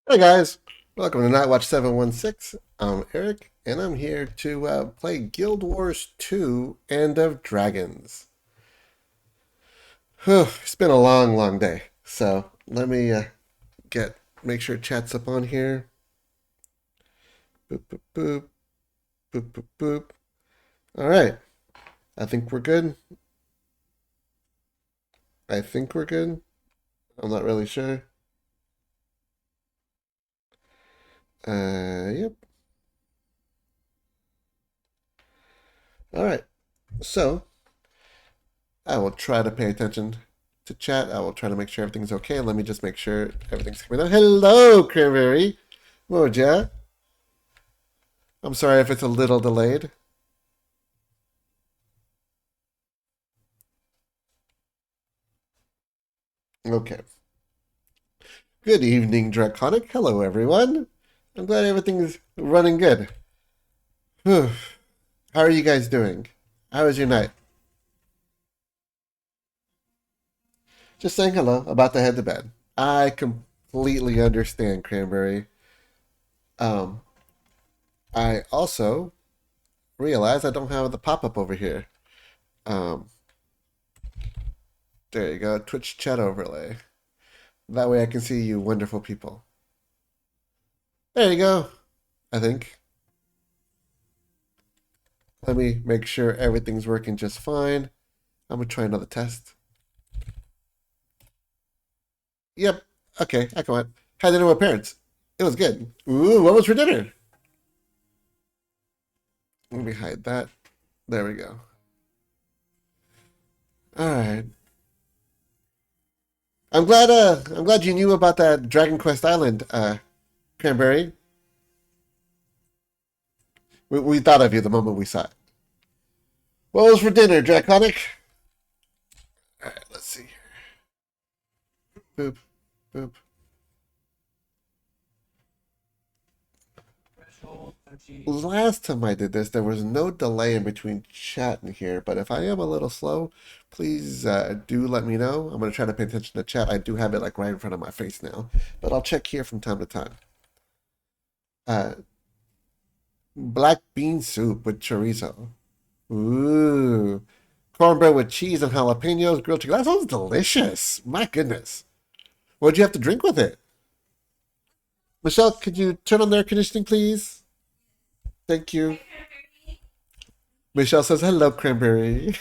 Hey guys, welcome to Night Watch 716. I'm Eric, and I'm here to play Guild Wars 2 End of Dragons. Whew, it's been a long, long day, so let me make sure chat's up on here. Boop, boop, boop, boop, boop, boop. All right, I think we're good. I think we're good. I'm not really sure. Yep. All right, so I will try to pay attention to chat. I will try to make sure everything's okay. Let me just make sure everything's coming out. Hello, Cranberry. Moja. I'm sorry if it's a little delayed. Okay. Good evening, Draconic. Hello, everyone. I'm glad everything's running good. Whew. How are you guys doing? How was your night? Just saying hello, about to head to bed. I completely understand, Cranberry. Um, I also realize I don't have the pop-up over here. Um, there you go, Twitch chat overlay. That way I can see you wonderful people. There you go, I think. Let me make sure everything's working just fine. I'm gonna try another test. Yep. Okay, I come on. Had dinner with parents. It was good. Ooh, what was for dinner? Let me hide that. There we go. All right. I'm glad you knew about that Dragon Quest Island, Cranberry. We thought of you the moment we saw it. What was for dinner, Draconic? All right, let's see. Boop, boop. Last time I did this, there was no delay in between chat and here, but if I am a little slow, please do let me know. I'm going to try to pay attention to chat. I do have it like right in front of my face now, but I'll check here from time to time. Uh, Black bean soup with chorizo. Ooh. Cornbread with cheese and jalapenos, grilled chicken. That sounds delicious. My goodness. What'd you have to drink with it? Michelle, could you turn on the air conditioning, please? Thank you. Michelle says, hello, cranberry.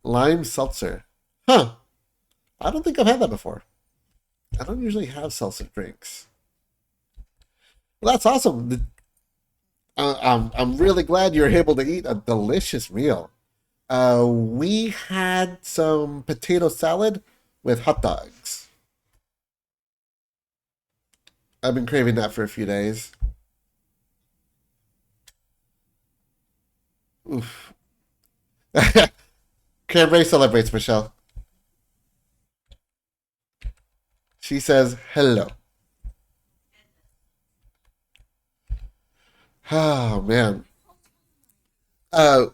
Lime seltzer. Huh. I don't think I've had that before. I don't usually have seltzer drinks. Well, that's awesome. I'm really glad you're able to eat a delicious meal. We had some potato salad with hot dogs. I've been craving that for a few days. Oof. Cranberry celebrates, Michelle. She says hello. Oh man. Uh,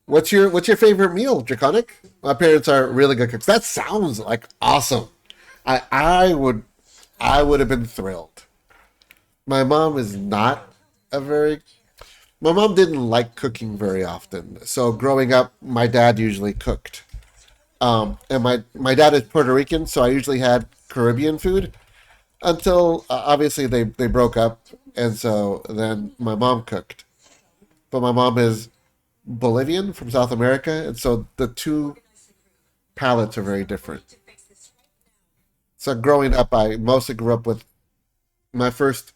what's your favorite meal, Draconic? My parents are really good cooks. That sounds like awesome. I would have been thrilled. My mom is not a very my mom didn't like cooking very often. So growing up, my dad usually cooked. And my dad is Puerto Rican, so I usually had Caribbean food until obviously they broke up, and so then my mom cooked. But my mom is Bolivian from South America, and so the two palates are very different. So growing up, I mostly grew up with my first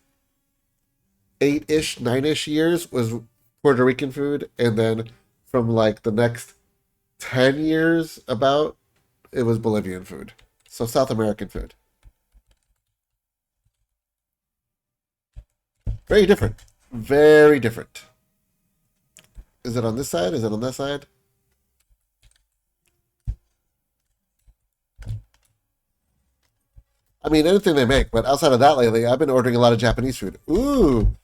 8-ish, 9-ish years was Puerto Rican food, and then from like the next 10 years about, it was Bolivian food. So South American food. Very different. Very different. Is it on this side? Is it on that side? I mean, anything they make, but outside of that lately, I've been ordering a lot of Japanese food. Ooh,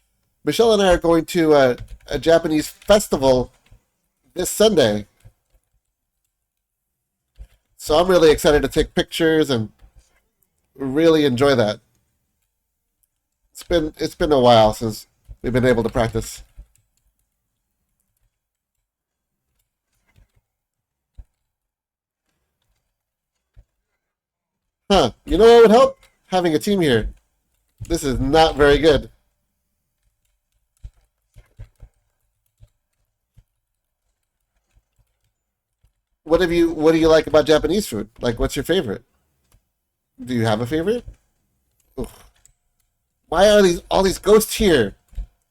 Michelle and I are going to a Japanese festival this Sunday. So I'm really excited to take pictures and really enjoy that. It's been a while since we've been able to practice. Huh? You know what would help? Having a team here. This is not very good. What do you like about Japanese food? Like, what's your favorite? Do you have a favorite? Oof. Why are these all these ghosts here?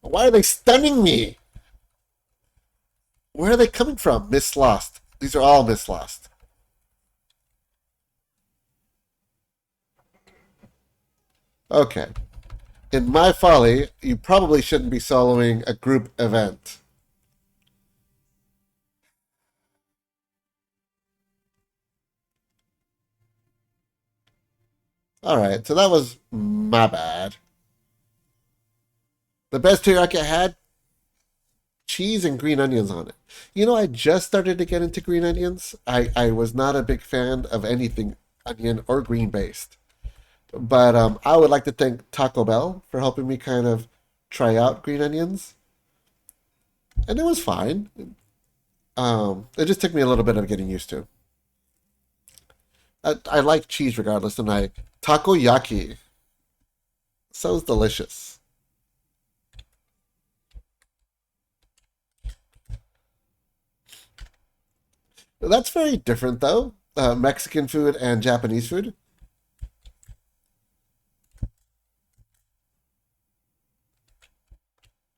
Why are they stunning me? Where are they coming from? Miss Lost. These are all Miss Lost. Okay. In my folly, you probably shouldn't be soloing a group event. Alright, so that was my bad. The best teriyaki I had, cheese and green onions on it. You know, I just started to get into green onions. I was not a big fan of anything onion or green based. But I would like to thank Taco Bell for helping me kind of try out green onions. And it was fine. It just took me a little bit of getting used to. I like cheese regardless, and I takoyaki sounds delicious. That's very different though. Mexican food and Japanese food.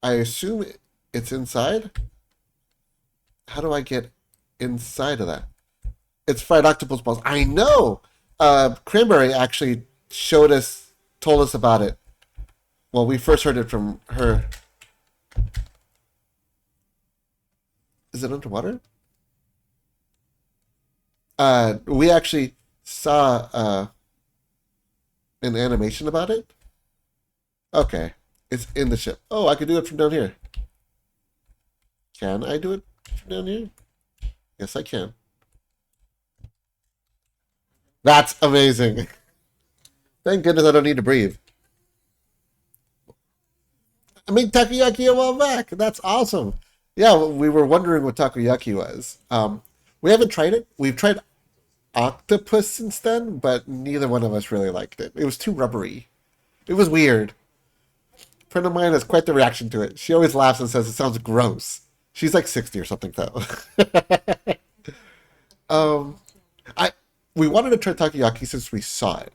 I assume it's inside. How do I get inside of that? It's fried octopus balls. I know. Cranberry actually told us about it. Well, we first heard it from her. Is it underwater? We actually saw an animation about it. Okay, it's in the ship. Oh, I can do it from down here. Can I do it from down here? Yes, I can. That's amazing. Thank goodness I don't need to breathe. I mean, takoyaki a while back. That's awesome. Yeah, we were wondering what takoyaki was. We haven't tried it. We've tried octopus since then, but neither one of us really liked it. It was too rubbery. It was weird. A friend of mine has quite the reaction to it. She always laughs and says it sounds gross. She's like 60 or something though. um, I we wanted to try takoyaki since we saw it,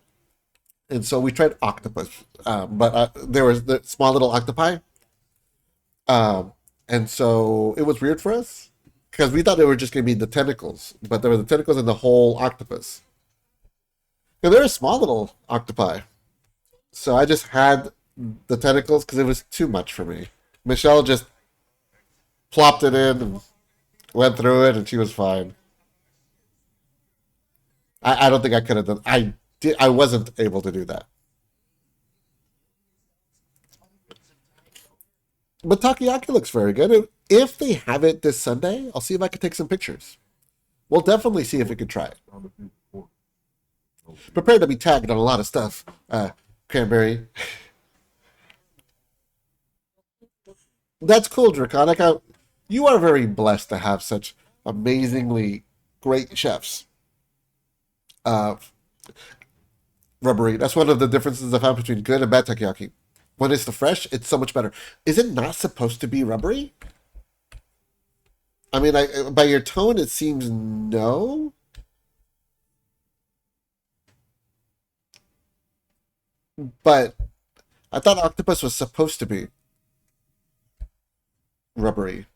and so we tried octopus. But there was the small little octopi, um, and so it was weird for us because we thought they were just going to be the tentacles, but there were the tentacles and the whole octopus. And they're a small little octopi. So I just had the tentacles because it was too much for me. Michelle just plopped it in and went through it, and she was fine. I don't think I could have done. I did. I wasn't able to do that. But takoyaki looks very good. If they have it this Sunday, I'll see if I can take some pictures. We'll definitely see if we can try it. Prepared to be tagged on a lot of stuff. Cranberry. That's cool, Draconic. You are very blessed to have such amazingly great chefs. Uh, Rubbery. That's one of the differences I've found between good and bad takoyaki. When it's the fresh, it's so much better. Is it not supposed to be rubbery? I mean, by your tone, it seems no. But I thought octopus was supposed to be rubbery.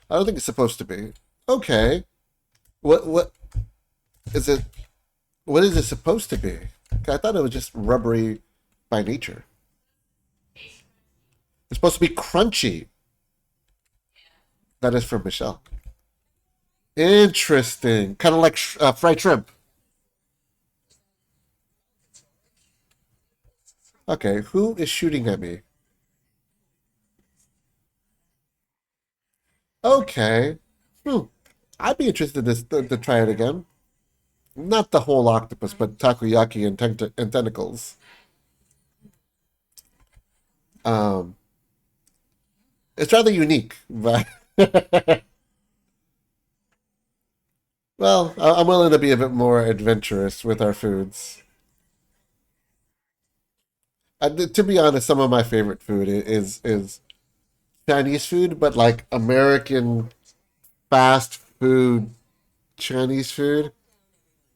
I don't think it's supposed to be. Okay. What is it? What is it supposed to be? I thought it was just rubbery by nature. It's supposed to be crunchy. That is from Michelle. Interesting. Kind of like fried shrimp. Okay, who is shooting at me? Okay. Hmm. I'd be interested to try it again. not the whole octopus, but takoyaki and, and tentacles. Um, it's rather unique, but well, I'm willing to be a bit more adventurous with our foods. To be honest, some of my favorite food is Chinese food, but like American fast food Chinese food.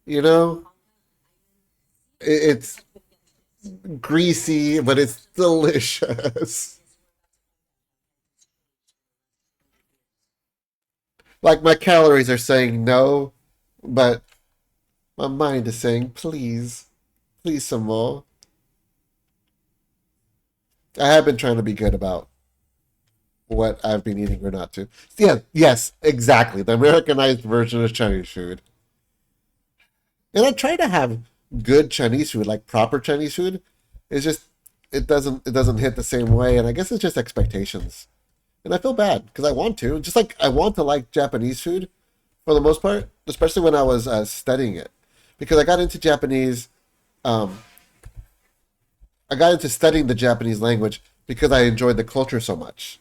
You know, it's greasy, but it's delicious. Like my calories are saying no, but my mind is saying please, please some more. I have been trying to be good about what I've been eating or not to. Yeah, yes, exactly. The Americanized version of Chinese food. And I try to have good Chinese food, like proper Chinese food. It's just it doesn't hit the same way, and I guess it's just expectations. And I feel bad because I want to, just like I want to like Japanese food for the most part, especially when I was studying it, because Um, I got into studying the Japanese language because I enjoyed the culture so much.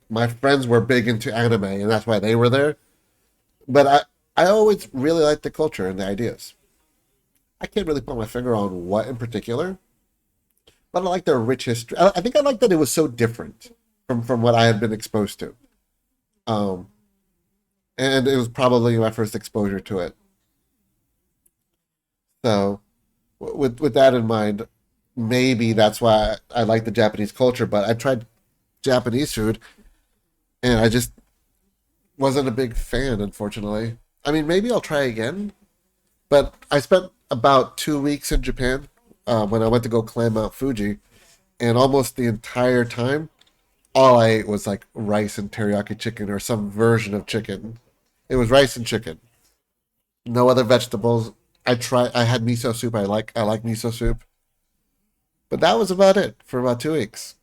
My friends were big into anime, and that's why they were there. But I always really liked the culture and the ideas. I can't really put my finger on what in particular, but I like their rich history. I think I like that it was so different from what I had been exposed to. Um, and it was probably my first exposure to it. So with that in mind, maybe that's why I like the Japanese culture. But I tried Japanese food, and I just wasn't a big fan, unfortunately. I mean, maybe I'll try again. But I spent about 2 weeks in Japan when I went to go climb Mount Fuji, and almost the entire time, all I ate was like rice and teriyaki chicken or some version of chicken. It was rice and chicken, no other vegetables. I had miso soup. I like miso soup, but that was about it for about 2 weeks.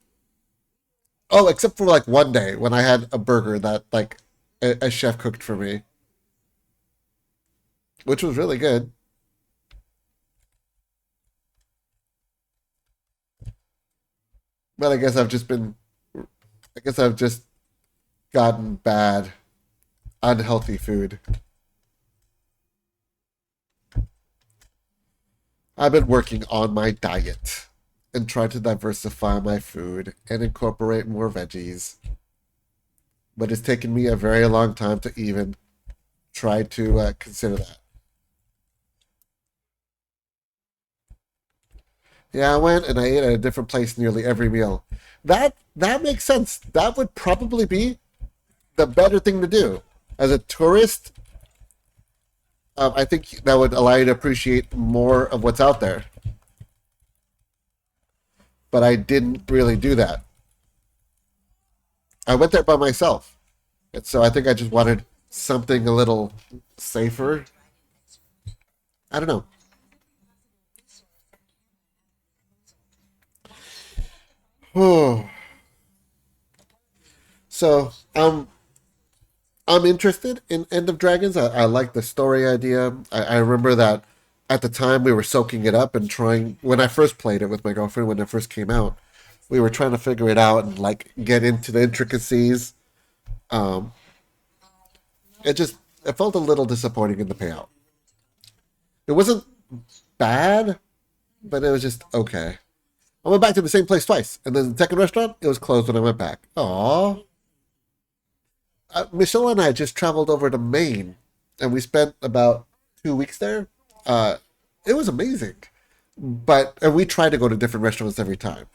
Oh, except for like one day when I had a burger that like a chef cooked for me, which was really good. But I guess I've just gotten bad, unhealthy food. I've been working on my diet and trying to diversify my food and incorporate more veggies. But it's taken me a very long time to even try to consider that. Yeah, I went and I ate at a different place nearly every meal. That makes sense. That would probably be the better thing to do. As a tourist, I think that would allow you to appreciate more of what's out there. But I didn't really do that. I went there by myself. And so I think I just wanted something a little safer. I don't know. So I'm interested in End of Dragons. I like the story idea. I remember that at the time we were soaking it up and trying when I first played it with my girlfriend when it first came out. We were trying to figure it out and like get into the intricacies. Um, it felt a little disappointing in the payout. It wasn't bad, but it was just okay. I went back to the same place twice, and then the second restaurant it was closed when I went back. Aww. Michelle and I just traveled over to Maine, and we spent about 2 weeks there. Uh, it was amazing, but and we tried to go to different restaurants every time.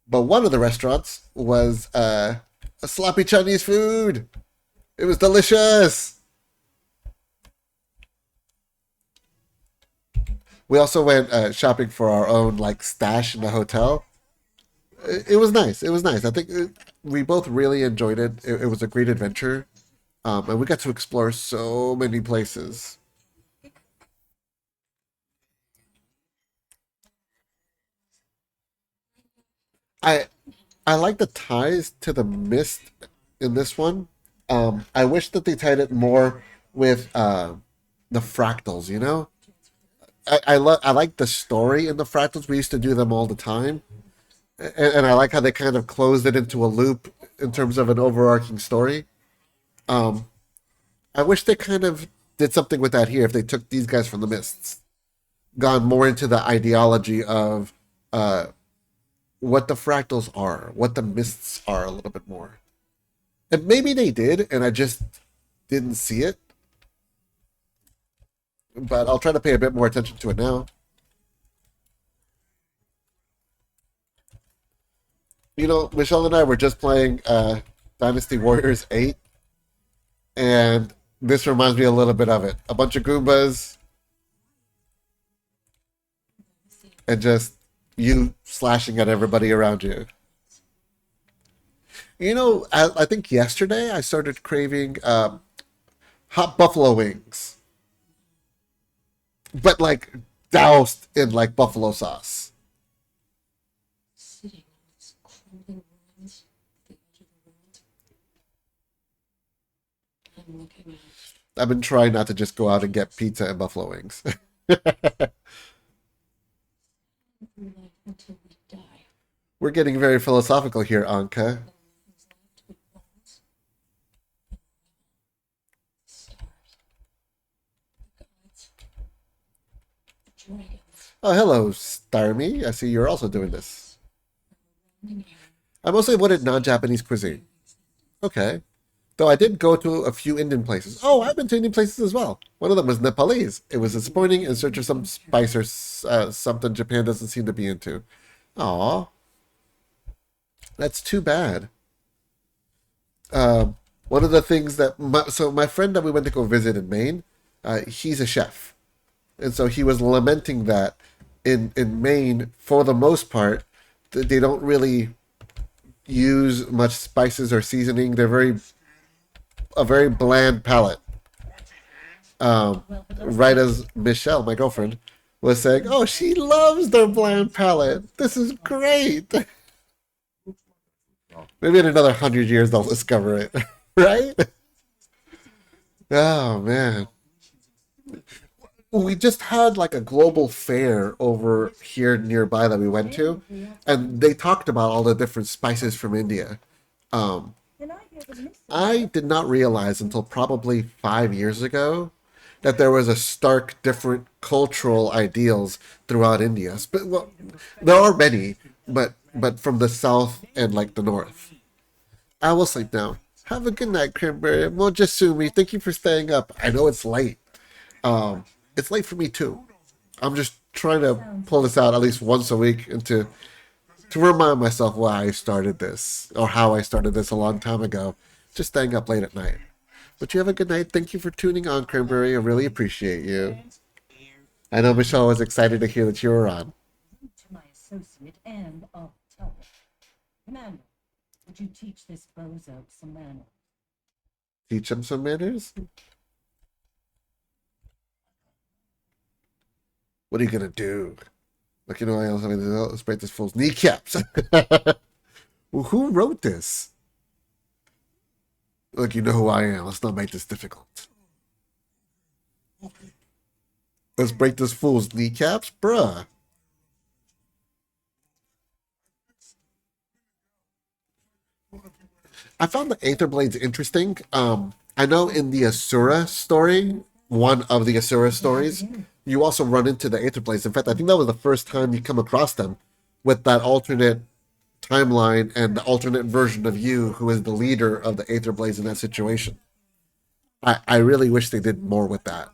But one of the restaurants was a sloppy Chinese food. It was delicious. We also went shopping for our own like stash in the hotel. It was nice. It was nice. We both really enjoyed it. It was a great adventure, and we got to explore so many places. I I like the ties to the mist in this one. I wish that they tied it more with the fractals, you know? I like the story in the fractals. We used to do them all the time. And I like how they kind of closed it into a loop in terms of an overarching story. Um, I wish they kind of did something with that here if they took these guys from the Mists, gone more into the ideology of uh, what the fractals are, what the Mists are a little bit more. And maybe they did, and I just didn't see it. But I'll try to pay a bit more attention to it now. You know, Michelle and I were just playing Dynasty Warriors 8, and this reminds me a little bit of it. A bunch of Goombas and just you slashing at everybody around you. You know, I think yesterday I started craving hot buffalo wings, but like doused in like buffalo sauce. Sitting on this cold ruins, the edge of the world, and looking at I've been trying not to just go out and get pizza and buffalo wings. life until we die. We're getting very philosophical here, Anka. Who's left with bones, the stars, the gods, the dragons, Oh, hello, Starmy. I see you're also doing this. rounding error. I mostly wanted non-Japanese cuisine. Okay. Though I did go to a few Indian places. Oh, I've been to Indian places as well. One of them was Nepalese. It was disappointing in search of some spice or something Japan doesn't seem to be into. Aw, that's too bad. Um, One of the things that my friend that we went to go visit in Maine, he's a chef, and so he was lamenting that in Maine, for the most part, they don't really use much spices or seasoning. They're a very bland palate. Right as Michelle, my girlfriend, was saying, "Oh, she loves their bland palate. This is great." Maybe in another 100 years they'll discover it, right? Oh man, we just had like a global fair over here nearby that we went to, and they talked about all the different spices from India. Um, I did not realize until probably 5 years ago that there was a stark different cultural ideals throughout India. But well, there are many, but from the south and like the north. I will sleep now. Have a good night, Cranberry. Well, just sue me. Thank you for staying up. I know it's late. Um, it's late for me too. I'm just trying to pull this out at least once a week and to remind myself why I started this or how I started this a long time ago. Just staying up late at night. But you have a good night. Thank you for tuning on, Cranberry. I really appreciate you. I know Michelle was excited to hear that you were on. To my associate and I'll tell it. Commander, would you teach this bozo some manners? Teach him some manners? What are you gonna do? Like, you know, I mean, let's break this fool's kneecaps. Well, who wrote this? Look, you know who I am. Let's not make this difficult. Let's break this fool's kneecaps? Bruh. I found the Aether Blades interesting. I know in the Asura story, one of the Asura stories, you also run into the Aether Blades. In fact, I think that was the first time you come across them with that alternate timeline and the alternate version of you who is the leader of the Aether Blades in that situation. I really wish they did more with that.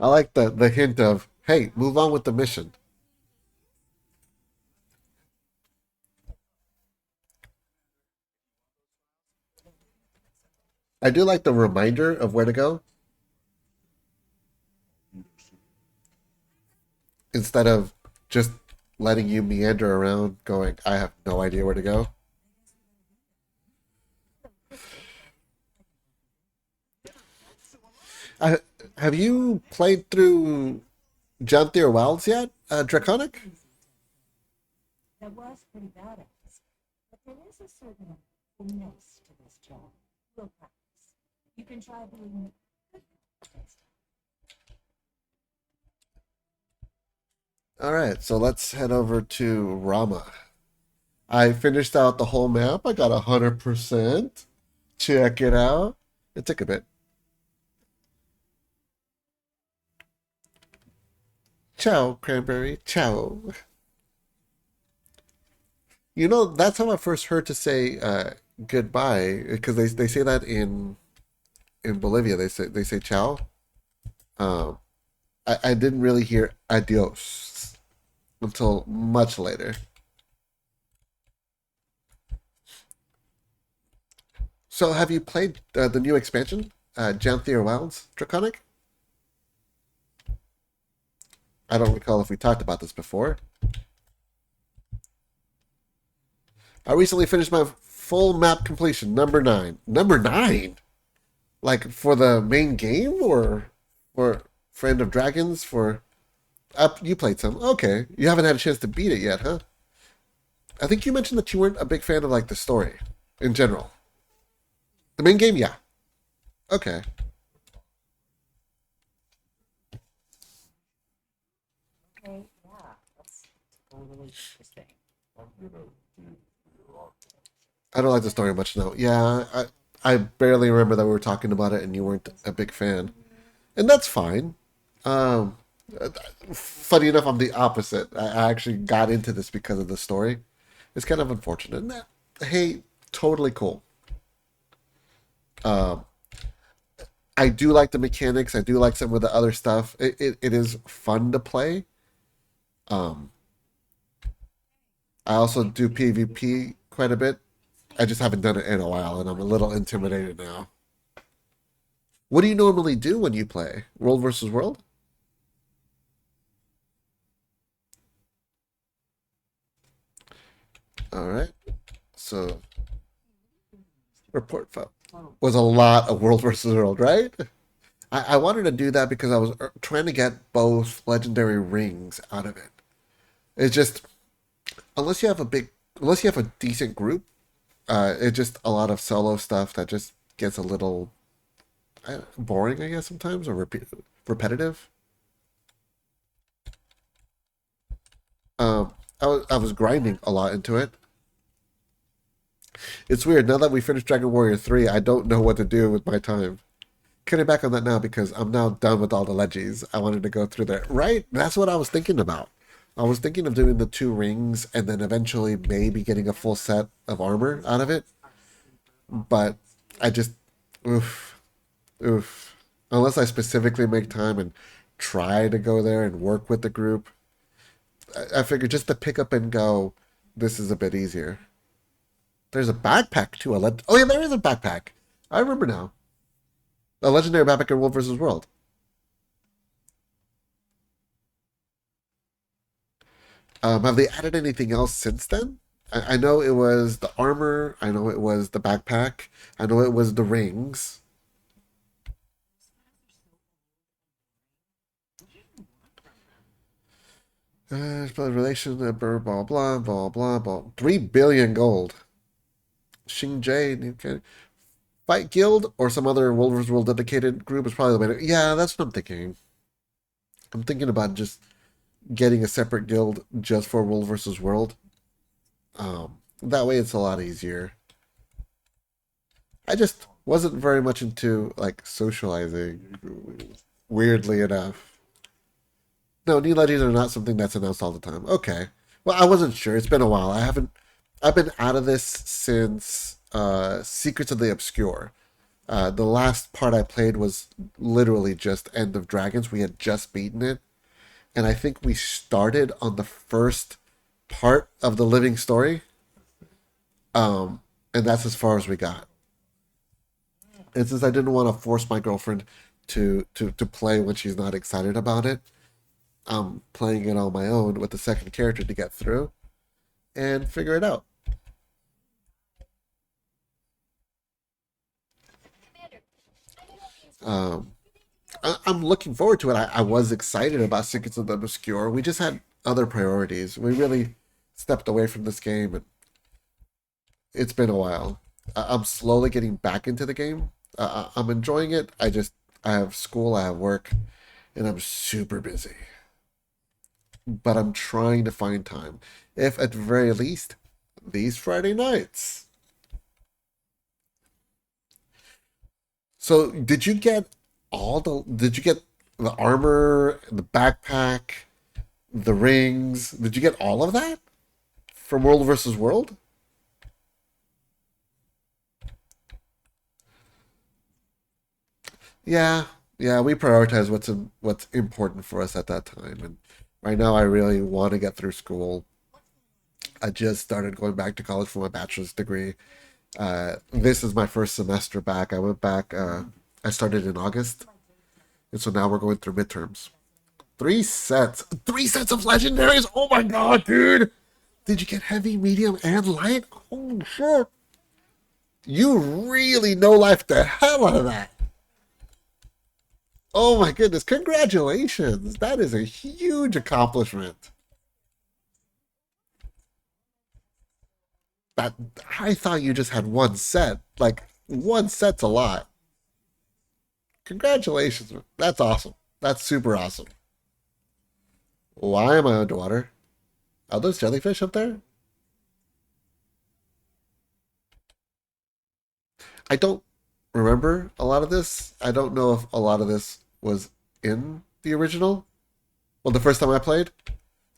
I like the hint of, hey, move on with the mission. I do like the reminder of where to go instead of just letting you meander around going, I have no idea where to go. I, have you played through? Jumped your wilds yet? Draconic? That was pretty badass. But there is a certain finesse to this job. We'll practice. You can try being good next All right, so let's head over to Rama. I finished out the whole map. I got 100%. Check it out. It took a bit. Ciao, Cranberry. Ciao. You know, that's how I first heard to say goodbye because they say that in Bolivia. They say ciao. Um, I didn't really hear adios until much later. So, have you played the new expansion, Janthier Wilds Draconic? I don't recall if we talked about this before. I recently finished my full map completion, number 9. Number 9? Like for the main game or for Friend of Dragons? For you played some. Okay, you haven't had a chance to beat it yet, huh? I think you mentioned that you weren't a big fan of like the story in general. The main game, yeah. Okay. time. Okay, yeah, that's totally interesting. I don't like the story much now. Yeah, I barely remember that we were talking about it and you weren't a big fan. And that's fine. Um, Funny enough, I'm the opposite. I actually got into this because of the story. It's kind of unfortunate. Hey, totally cool. Um, I do like the mechanics. I do like some of the other stuff. It is fun to play. Um, I also do PvP quite a bit. I just haven't done it in a while, and I'm a little intimidated now. What do you normally do when you play World versus World? All right. So report file was a lot of World versus World, right? I wanted to do that because I was trying to get both legendary rings out of it. It's just unless you have a big, unless you have a decent group, it's just a lot of solo stuff that just gets a little boring, I guess, sometimes, or repetitive. I was grinding a lot into it. It's weird now that we finished Dragon Warrior 3. I don't know what to do with my time. Cutting back on that now because I'm now done with all the legis. I wanted to go through that. Right? That's what I was thinking about. I was thinking of doing the 2 rings and then eventually maybe getting a full set of armor out of it. But I just, oof, oof. Unless I specifically make time and try to go there and work with the group, I figured just to pick up and go, this is a bit easier. There's a backpack too. Oh yeah, there is a backpack. I remember now. A legendary backpack in World versus World. Have they added anything else since then? I know it was the armor. I know it was the backpack. I know it was the rings. Relation, blah blah blah blah blah blah. 3 billion gold. Jade, okay. Fight Guild or some other World vs. World dedicated group is probably the way to. Yeah, that's what I'm thinking. I'm thinking about just getting a separate guild just for World versus World. That way it's a lot easier. I just wasn't very much into like socializing, weirdly enough. No, new legends are not something that's announced all the time. Okay. Well, I wasn't sure. It's been a while. I've been out of this since Secrets of the Obscure. The last part I played was literally just End of Dragons. We had just beaten it. And I think we started on the first part of the living story. And that's as far as we got. And since I didn't want to force my girlfriend to play when she's not excited about it, I'm playing it on my own with the second character to get through and figure it out. Um, I'm looking forward to it. I was excited about Secrets of the Obscure. We just had other priorities. We really stepped away from this game, and it's been a while. I'm slowly getting back into the game. I'm enjoying it. I have school, I have work, and I'm super busy. But I'm trying to find time. If at the very least, these Friday nights. So, did you get the armor, the backpack, the rings? Did you get all of that from World versus World? Yeah, yeah, we prioritize what's important for us at that time. And right now, I really want to get through school. I just started going back to college for my bachelor's degree. This is my first semester back. I went back. I started in August, and so now we're going through midterms. Three sets of legendaries. Oh my god, dude! Did you get heavy, medium, and light? Oh shit! You really no life the hell out of that. Oh my goodness! Congratulations! That is a huge accomplishment. That I thought you just had one set. Like one set's a lot. Congratulations! That's awesome. That's super awesome. Why am I underwater? Are those jellyfish up there? I don't remember a lot of this. I don't know if a lot of this was in the original. Well, the first time I played,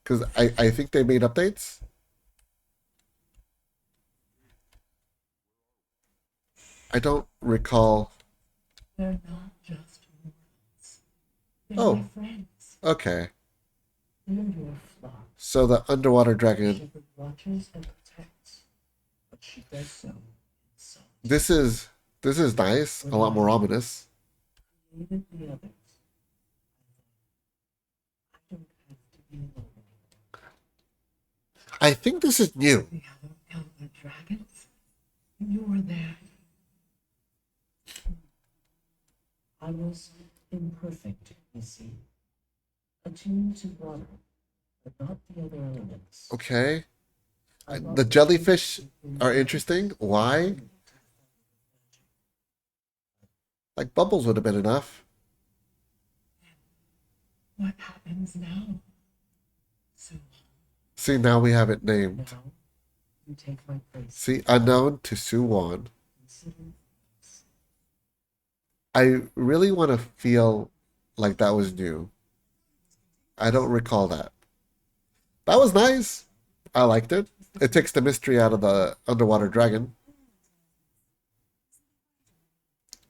because I think they made updates. I don't recall. They're not just worlds. They're Oh, your friends. okay. They're your flock. So the underwater dragon. Shepherd watches and protects, but she does so in solitude. This is nice. A lot more ominous. Created the others. I don't have to be alone anymore. I think this is new. The other elder dragons, you were there. I was imperfect, you see. Attuned to water, but not the other elements. Okay. I The love jellyfish are interesting. Why? Like bubbles would have been enough. what happens now. So See, now we have it named. now you take my place. See, unknown to Suwon. Consider this. I really want to feel like that was new. I don't recall that. That was nice. I liked it. It takes the mystery out of the underwater dragon.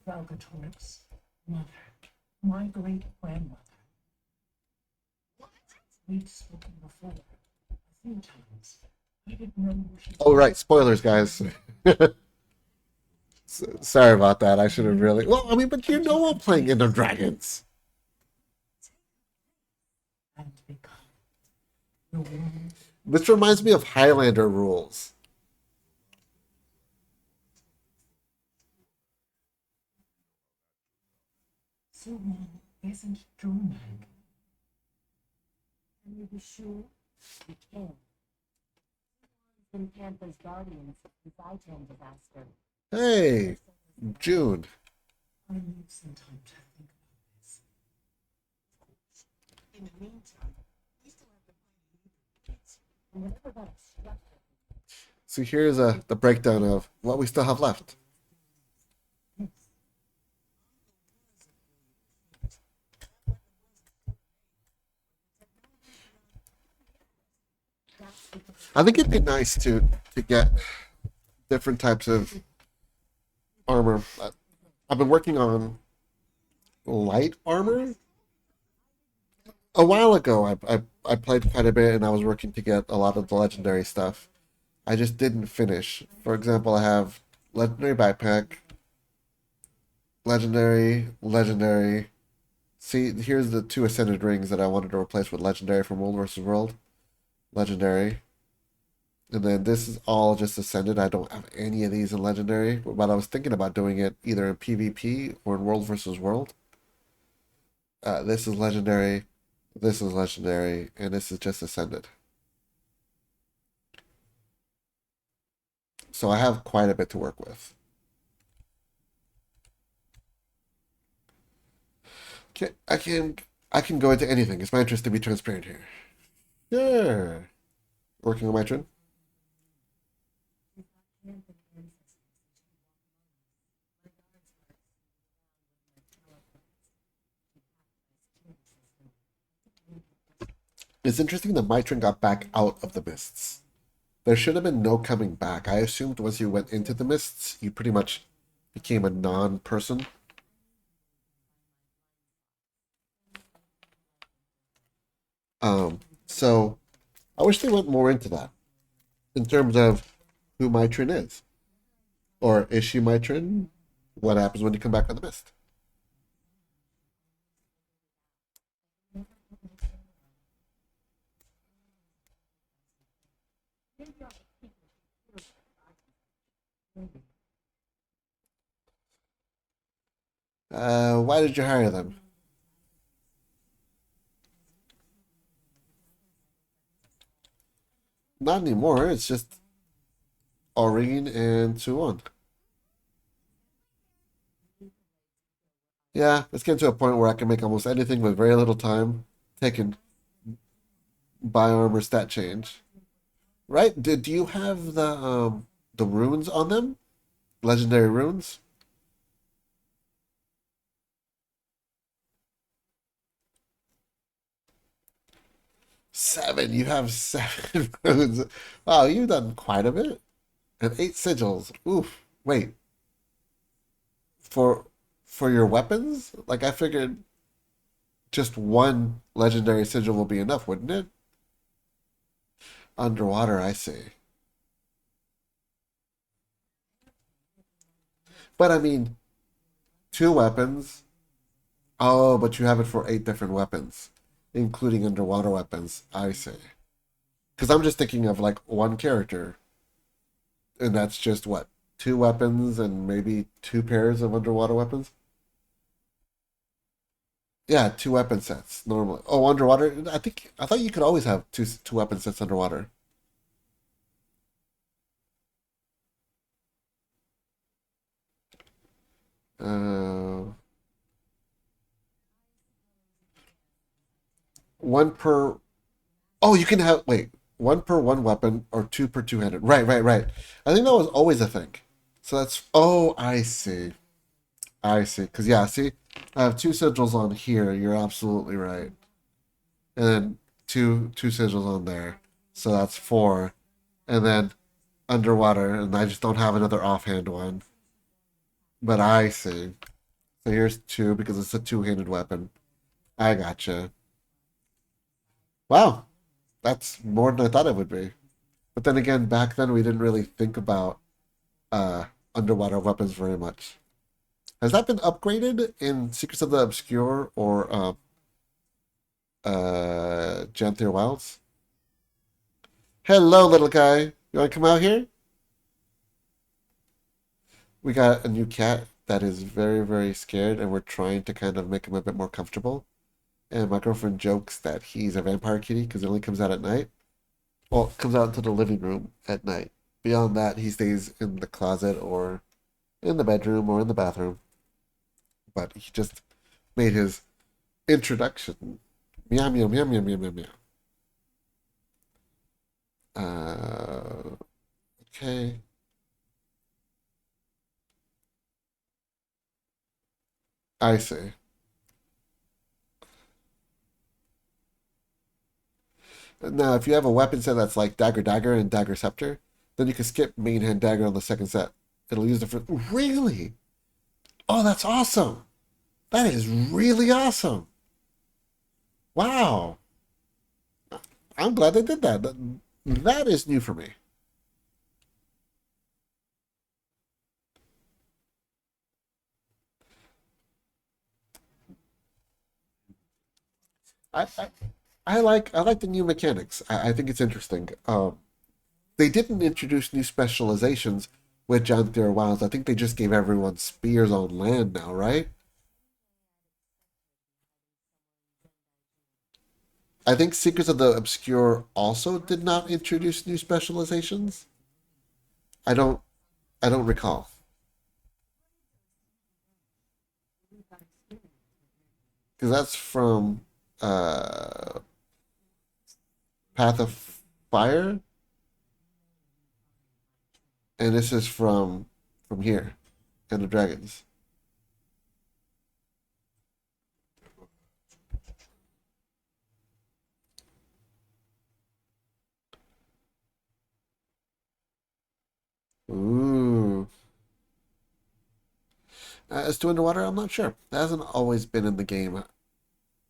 Valgatorix, mother, my great grandmother. We'd spoken before, a few times. I didn't know she Oh, right. Spoilers, guys. Sorry about that. I should have really. Well, I mean, but you know I'm playing Ender Dragons. and become the one. This reminds me of Highlander rules. So one isn't dreaming. Can you be sure? You can. Been Cantha's guardians since I turned disaster. Hey, June. I need some time to think about this. In the meantime, we still have to find the kids. Whatever that obstruction. So here's the breakdown of what we still have left. I think it'd be nice to get different types of armor. I've been working on light armor. A while ago, I played quite a bit, and I was working to get a lot of the legendary stuff. I just didn't finish. For example, I have legendary backpack, legendary. See, here's the two ascended rings that I wanted to replace with legendary from World versus World. Legendary. And then this is all just ascended. I don't have any of these in legendary, but I was thinking about doing it either in PvP or in World versus World. This is legendary. This is legendary, and this is just ascended. So I have quite a bit to work with. I can go into anything. It's my interest to be transparent here. Yeah. Working on my turn. It's interesting that my turn got back out of the mists. There should have been no coming back. I assumed once you went into the mists, you pretty much became a non-person. So I wish they went more into that in terms of who Mitrin is. Or is she Mitrin? What happens when you come back on the mist? Why did you hire them? Not anymore. It's just Aurene and Suwon. Yeah, it's getting to a point where I can make almost anything with very little time. Taking buy armor stat change. Right? Did you have the runes on them? Legendary runes? 7. You have 7 runes. Wow, you've done quite a bit. And 8 sigils. Oof. Wait, for for your weapons? Like I figured just one legendary sigil will be enough, wouldn't it? Underwater, I see. But I mean, 2 weapons. Oh, but you have it for 8 different weapons, including underwater weapons. I see. Because I'm just thinking of like one character, and that's just what 2 weapons and maybe 2 pairs of underwater weapons. Yeah, 2 weapon sets normally. Oh, underwater. I thought you could always have two weapon sets underwater. Uh, one per. Oh, you can have one per one weapon or 2 per 2-handed. Right, right, right. I think that was always a thing. So that's. Oh, I see. I see. Because yeah, see, I have 2 sigils on here. You're absolutely right, and then two sigils on there. So that's 4, and then underwater, and I just don't have another offhand one. But I see. So here's 2 because it's a two-handed weapon. I gotcha. Wow, that's more than I thought it would be. But then again, back then we didn't really think about uh, underwater weapons very much. Has that been upgraded in Secrets of the Obscure or Janthier Wilds? Hello, little guy. You want to come out here? We got a new cat that is very, very scared, and we're trying to kind of make him a bit more comfortable. And my girlfriend jokes that he's a vampire kitty because it only comes out at night. Well, it comes out into the living room at night. Beyond that, he stays in the closet or in the bedroom or in the bathroom. But he just made his introduction. Meow, meow, meow, meow, meow, meow, meow. Uh, okay. I see. Now, if you have a weapon set that's like Dagger Dagger and Dagger Scepter, then you can skip main hand dagger on the second set. It'll use the first. Really? Oh, that's awesome. That is really awesome. Wow. I'm glad they did that. That is new for me. I, I, I like the new mechanics. I think it's interesting. They didn't introduce new specializations with John Deere Wilds. I think they just gave everyone spears on land now, right? I think Secrets of the Obscure also did not introduce new specializations. I don't I don't recall. Because that's from uh Path of Fire, and this is from here, and the Dragons. Ooh. As to Underwater, I'm not sure. That hasn't always been in the game.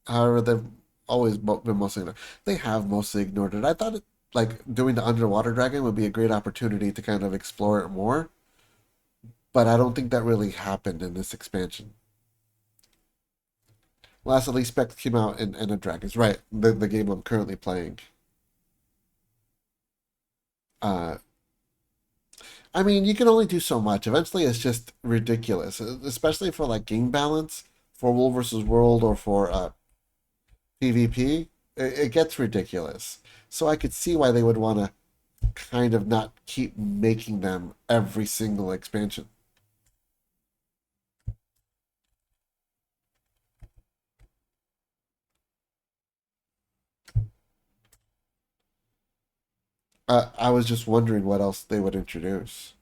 However, they've always been mostly ignored. They have mostly ignored it. I thought like doing the underwater dragon would be a great opportunity to kind of explore it more, but I don't think that really happened in this expansion. Last Elite Spec came out in End of Dragons, right? The game I'm currently playing. Uh, I mean, you can only do so much. Eventually, it's just ridiculous, especially for like game balance, for World versus World, or for PvP. It gets ridiculous. So I could see why they would want to kind of not keep making them every single expansion. I was just wondering what else they would introduce.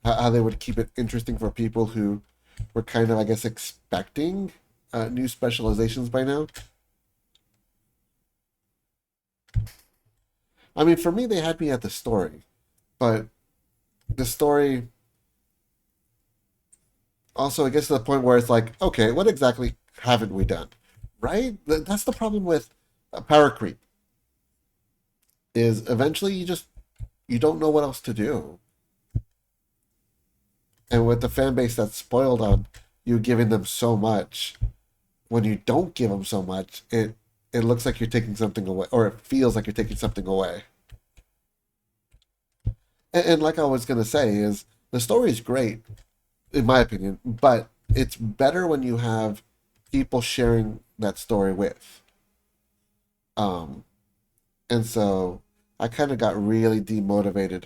How they would keep it interesting for people who were kind of, I guess, expecting new specializations by now. I mean, for me, they had me at the story, but the story also, it gets to the point where it's like, okay, what exactly haven't we done? Right? That's the problem with power creep. Is eventually you don't know what else to do, and with the fan base that's spoiled on you giving them so much, when you don't give them so much, it looks like you're taking something away, or it feels like you're taking something away. And like I was gonna say, is the story is great in my opinion, but it's better when you have people sharing that story with. Um, and so I kind of got really demotivated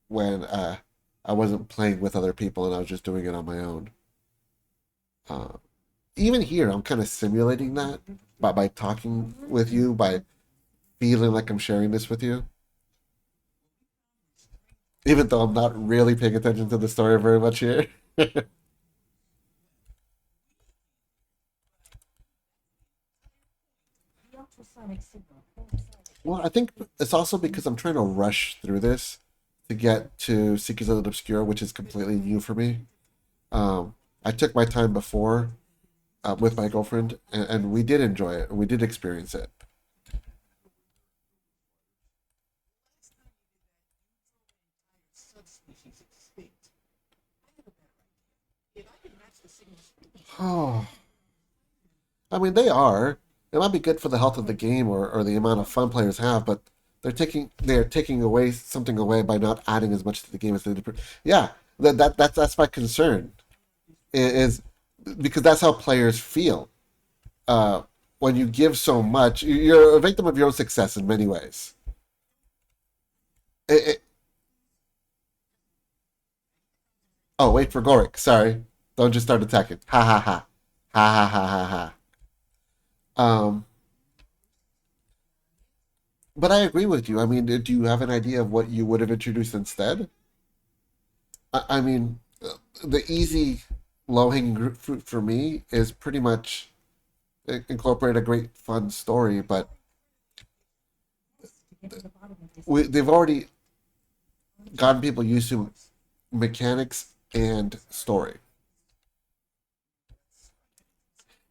when I wasn't playing with other people and I was just doing it on my own. Uh, Even here, I'm kind of simulating that by talking with you, by feeling like I'm sharing this with you, even though I'm not really paying attention to the story very much here. The ultrasonic signal coincides Well, I think it's also because I'm trying to rush through this to get to Secrets of the Obscure, which is completely new for me. I took my time before with my girlfriend, and we did enjoy it. We did experience it. Oh, I mean, they are. It might be good for the health of the game or the amount of fun players have, but they're taking away something away by not adding as much to the game as they did. Yeah, that's my concern. Is because that's how players feel. Uh, when you give so much, you're a victim of your own success in many ways. It, it, oh, wait for Gorik. Sorry, don't just start attacking. Ha ha ha, ha ha ha ha ha. Um, but I agree with you. I mean, do you have an idea of what you would have introduced instead? I mean, the easy, low-hanging fruit for me is pretty much incorporate a great, fun story. But to get to the bottom of this. they've already gotten people used to mechanics and story,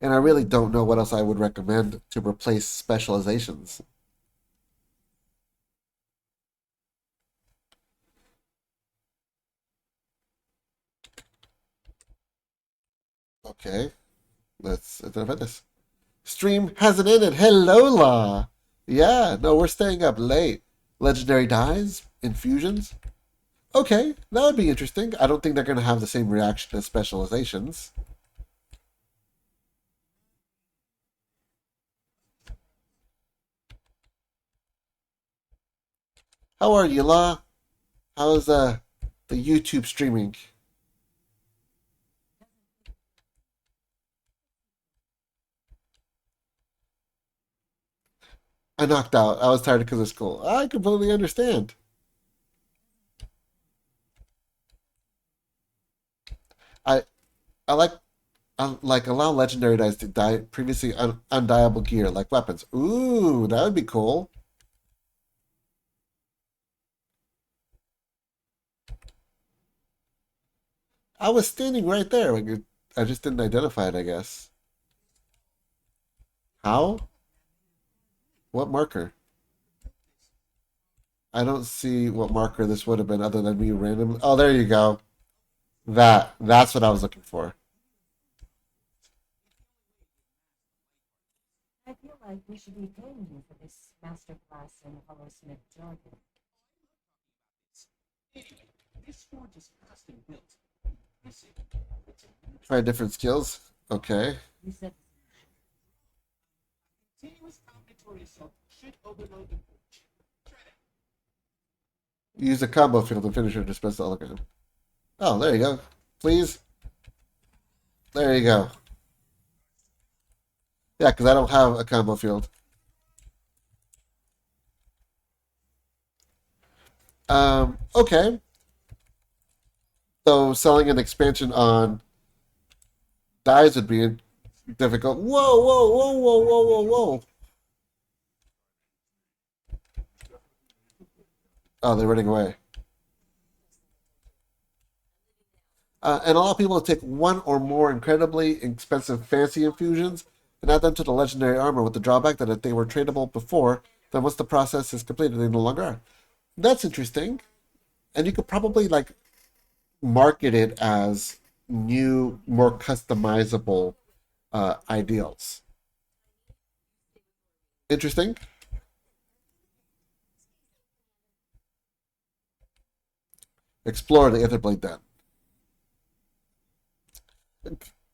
and I really don't know what else I would recommend to replace specializations. Okay, let's identify this. Stream hasn't ended. Hello, La. Yeah, no, we're staying up late. Legendary dies, infusions. Okay, that would be interesting. I don't think they're going to have the same reaction as specializations. How are you, La? How's the YouTube streaming? I knocked out. I was tired because of school. I completely understand. I I like allow legendary dice to die previously undiable gear like weapons. Ooh, that would be cool. I was standing right there. I just didn't identify it, I guess. How? What marker? I don't see what marker this would have been other than me randomly. Oh, there you go. That's what I was looking for. I feel like we should be paying you for this master class in Hollow-Smith jargon. Try different skills. Okay. You said Use the combo field to finish or dispense the hologram. Oh, there you go. Please. There you go. Yeah, because I don't have a combo field. Okay. So selling an expansion on dies would be difficult. Whoa, whoa, whoa, whoa, whoa, whoa, whoa. Oh, they're running away. And allow people to take one or more incredibly expensive fancy infusions and add them to the legendary armor with the drawback that if they were tradable before, then once the process is completed, they no longer are. That's interesting. And you could probably like market it as new, more customizable ideals. Interesting. Explore the Etherblade then.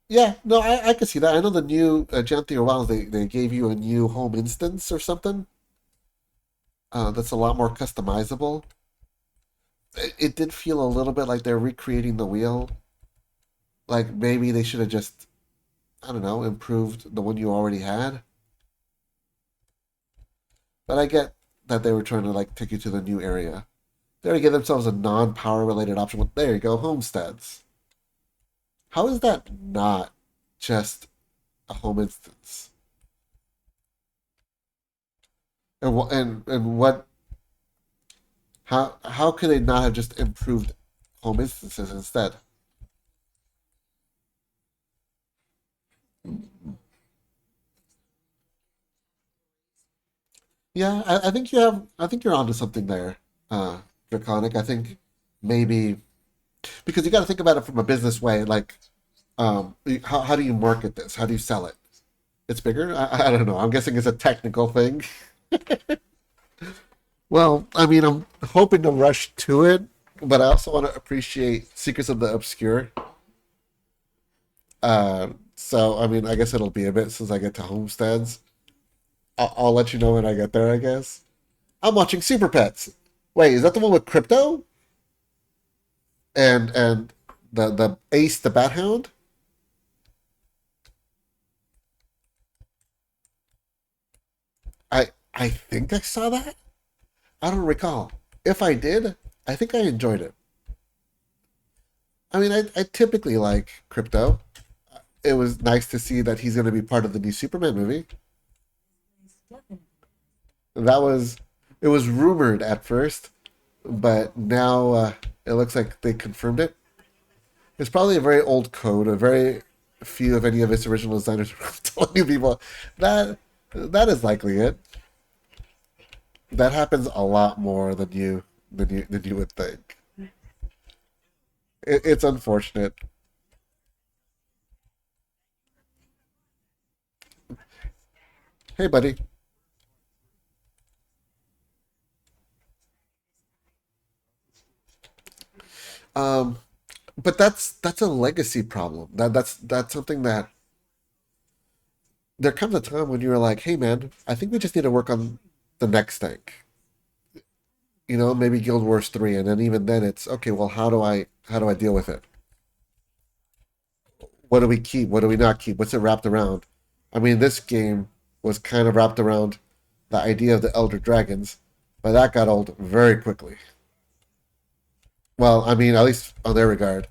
Yeah, no, I can see that. I know the new Genthier Wilds, they gave you a new home instance or something that's a lot more customizable. It did feel a little bit like they're recreating the wheel. Like maybe they should have just, I don't know, improved the one you already had. But I get that they were trying to like take you to the new area. They already gave themselves a non-power related option. Well, there you go, Homesteads. How is that not just a home instance? And what? How could they not have just improved home instances instead? Yeah, I think you have. I think you're onto something there, Draconic. I think maybe because you got to think about it from a business way. Like, how do you market this? How do you sell it? It's bigger. I don't know. I'm guessing it's a technical thing. Well, I mean, I'm hoping to rush to it, but I also want to appreciate Secrets of the Obscure. So I mean, I guess it'll be a bit since I get to Homesteads. I'll let you know when I get there. I guess I'm watching Super Pets. Wait, is that the one with crypto and the Ace the Bat Hound? I think I saw that. I don't recall. If I did, I think I enjoyed it. I mean, I typically like crypto. It was nice to see that he's going to be part of the new Superman movie. it's definitely That was it was rumored at first, but now it looks like they confirmed it. It's probably a very old code. A very few of any of its original designers were telling you people that that is likely it. That happens a lot more than you would think. It's unfortunate. Hey, buddy. Um, but that's a legacy problem. That's something that there comes a time when you're like, hey man, I think we just need to work on the next thing. You know, maybe Guild Wars 3, and then even then it's okay, well how do I deal with it? What do we keep? What do we not keep? What's it wrapped around? I mean, this game was kind of wrapped around the idea of the Elder Dragons, but that got old very quickly. Well, I mean, at least on their regard.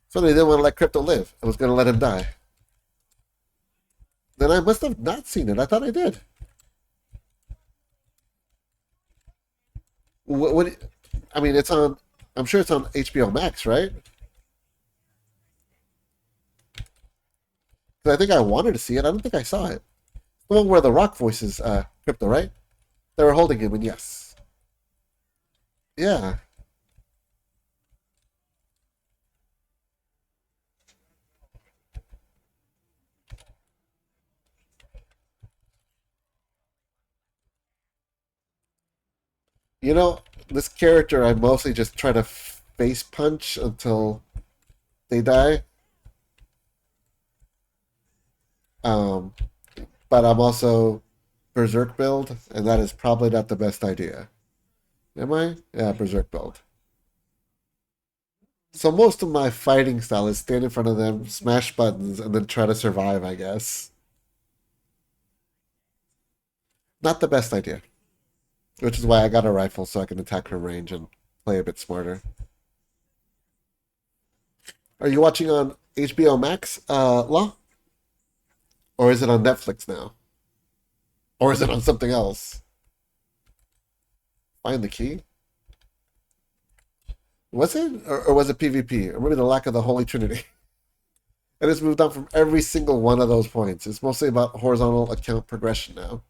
So they didn't want to let Crypto live. I was going to let him die. Then I must have not seen it. I thought I did. What I mean, it's on. I'm sure it's on HBO Max, right? 'Cause I think I wanted to see it. I don't think I saw it. The one where the Rock voices Crypto, right? They were holding him, and yes, yeah. You know, this character, I mostly just try to face punch until they die. Um, but I'm also Berserk build, and that is probably not the best idea. Am I? Yeah, Berserk build. So most of my fighting style is stand in front of them, smash buttons, and then try to survive, I guess. Not the best idea. Which is why I got a rifle so I can attack from range and play a bit smarter. Are you watching on HBO Max, Law? Or is it on Netflix now? Or is it on something else? Find the key? Was it? Or was it PvP? Or maybe the lack of the Holy Trinity? And it's moved on from every single one of those points. It's mostly about horizontal account progression now.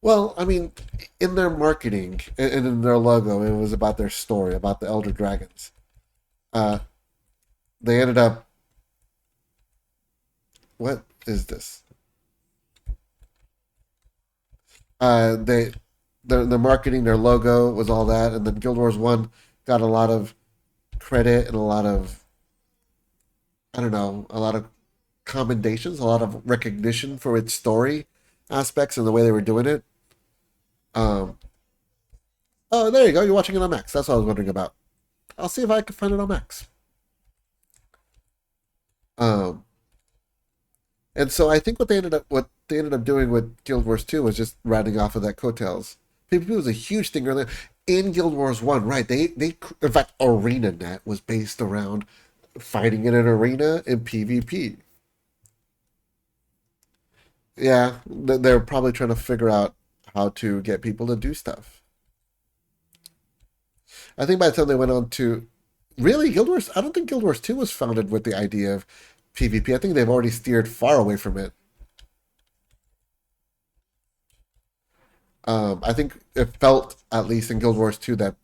Well, I mean, in their marketing and in their logo, it was about their story, about the Elder Dragons. Uh, they ended up. What is this? They their marketing, their logo was all that, and then Guild Wars One got a lot of credit and a lot of I don't know, a lot of commendations, a lot of recognition for its story aspects and the way they were doing it. Um, oh, there you go. You're watching it on Max. That's what I was wondering about. I'll see if I can find it on Max. Um, and so I think what they ended up doing with Guild Wars 2 was just riding off of that coattails. PvP was a huge thing earlier in Guild Wars 1, right? They in fact ArenaNet was based around fighting in an arena in PvP. Yeah, they're probably trying to figure out how to get people to do stuff. I think by the time they went on to really Guild Wars, I don't think Guild Wars 2 was founded with the idea of PvP. I think they've already steered far away from it. I think it felt, at least in Guild Wars 2, that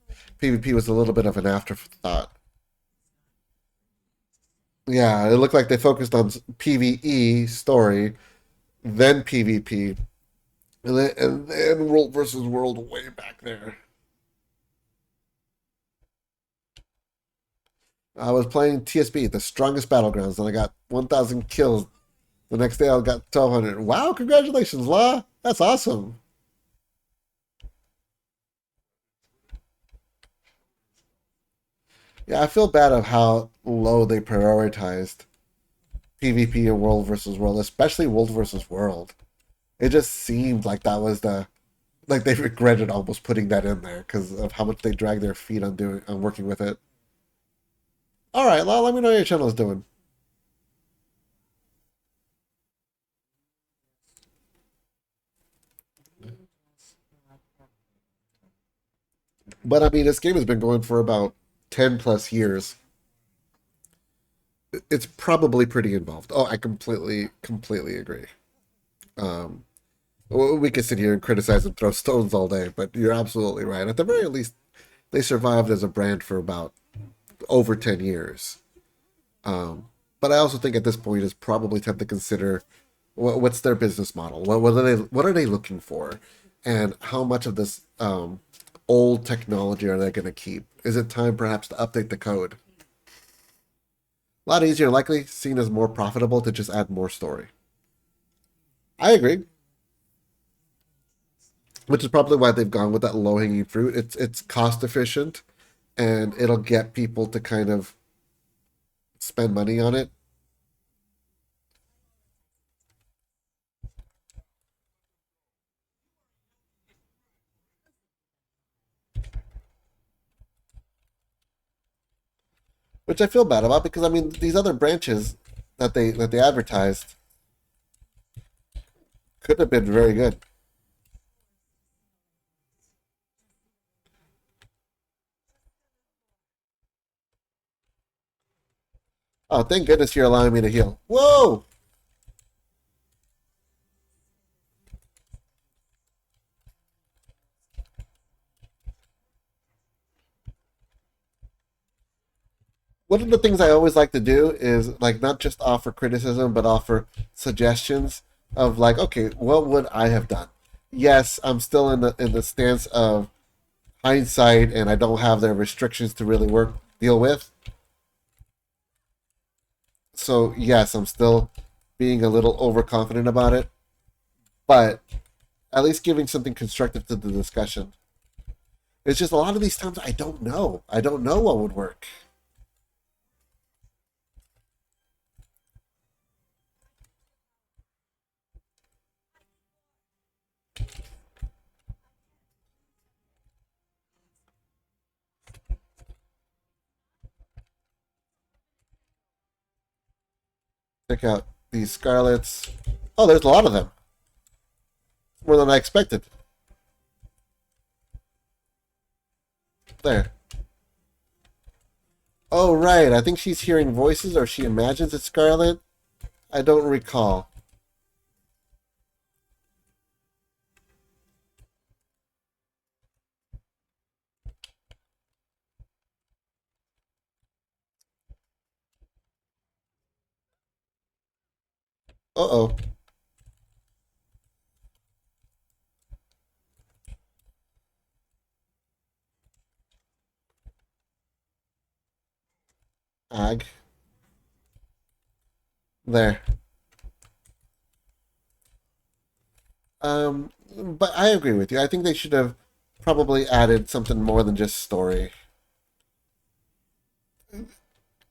PvP was a little bit of an afterthought. Yeah, it looked like they focused on PvE story, then PvP, and then World versus World way back there. I was playing TSB, the strongest battlegrounds, and I got 1,000 kills. The next day I got 1,200. Wow, congratulations, Law. That's awesome. Yeah, I feel bad of how low they prioritized PvP and World versus World, especially World versus World. It just seemed like that was like they regretted almost putting that in there because of how much they dragged their feet on working with it. All right, Law, let me know how your channel is doing. But I mean, this game has been going for about 10 plus years. It's probably pretty involved. Oh, I completely agree. Um, we could sit here and criticize and throw stones all day, but you're absolutely right. At the very least, they survived as a brand for about over 10 years. But I also think at this point it's probably time to consider what's their business model. What are they looking for, and how much of this old technology are they going to keep? Is it time perhaps to update the code? A lot easier, likely seen as more profitable to just add more story. I agree. which is probably why they've gone with that low hanging fruit. It's cost efficient, and it'll get people to kind of spend money on it. Which I feel bad about because I mean these other branches that they advertised could have been very good. Oh, thank goodness you're allowing me to heal. Whoa! One of the things I always like to do is like not just offer criticism, but offer suggestions of like, okay, what would I have done? Yes, I'm still in the stance of hindsight, and I don't have the restrictions to really work deal with. So yes, I'm still being a little overconfident about it, but at least giving something constructive to the discussion. It's just a lot of these times I don't know. I don't know what would work. Check out these scarlets. Oh, there's a lot of them. More than I expected. There. Oh, right. I think she's hearing voices or she imagines it's Scarlet. I don't recall. Uh oh. Ag. There. But I agree with you. I think they should have probably added something more than just story.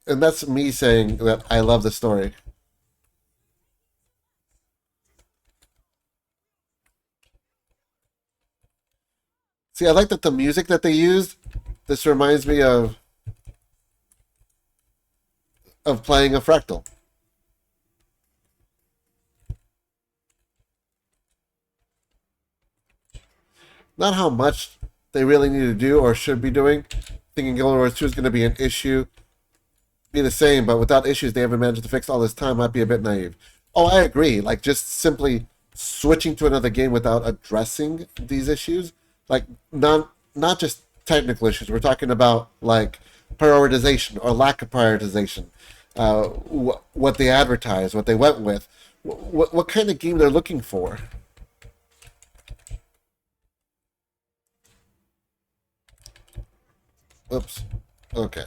And that's me saying that I love the story. See, I like that the music that they used. This reminds me of playing a fractal. Not how much they really need to do or should be doing. Thinking Guild Wars 2 is going to be an issue, be the same, but without issues they haven't managed to fix all this time might be a bit naive. Oh, I agree. Like, just simply switching to another game without addressing these issues, like, not just technical issues. We're talking about, like, prioritization or lack of prioritization. What they advertised, what they went with, what kind of game they're looking for. Oops. Okay.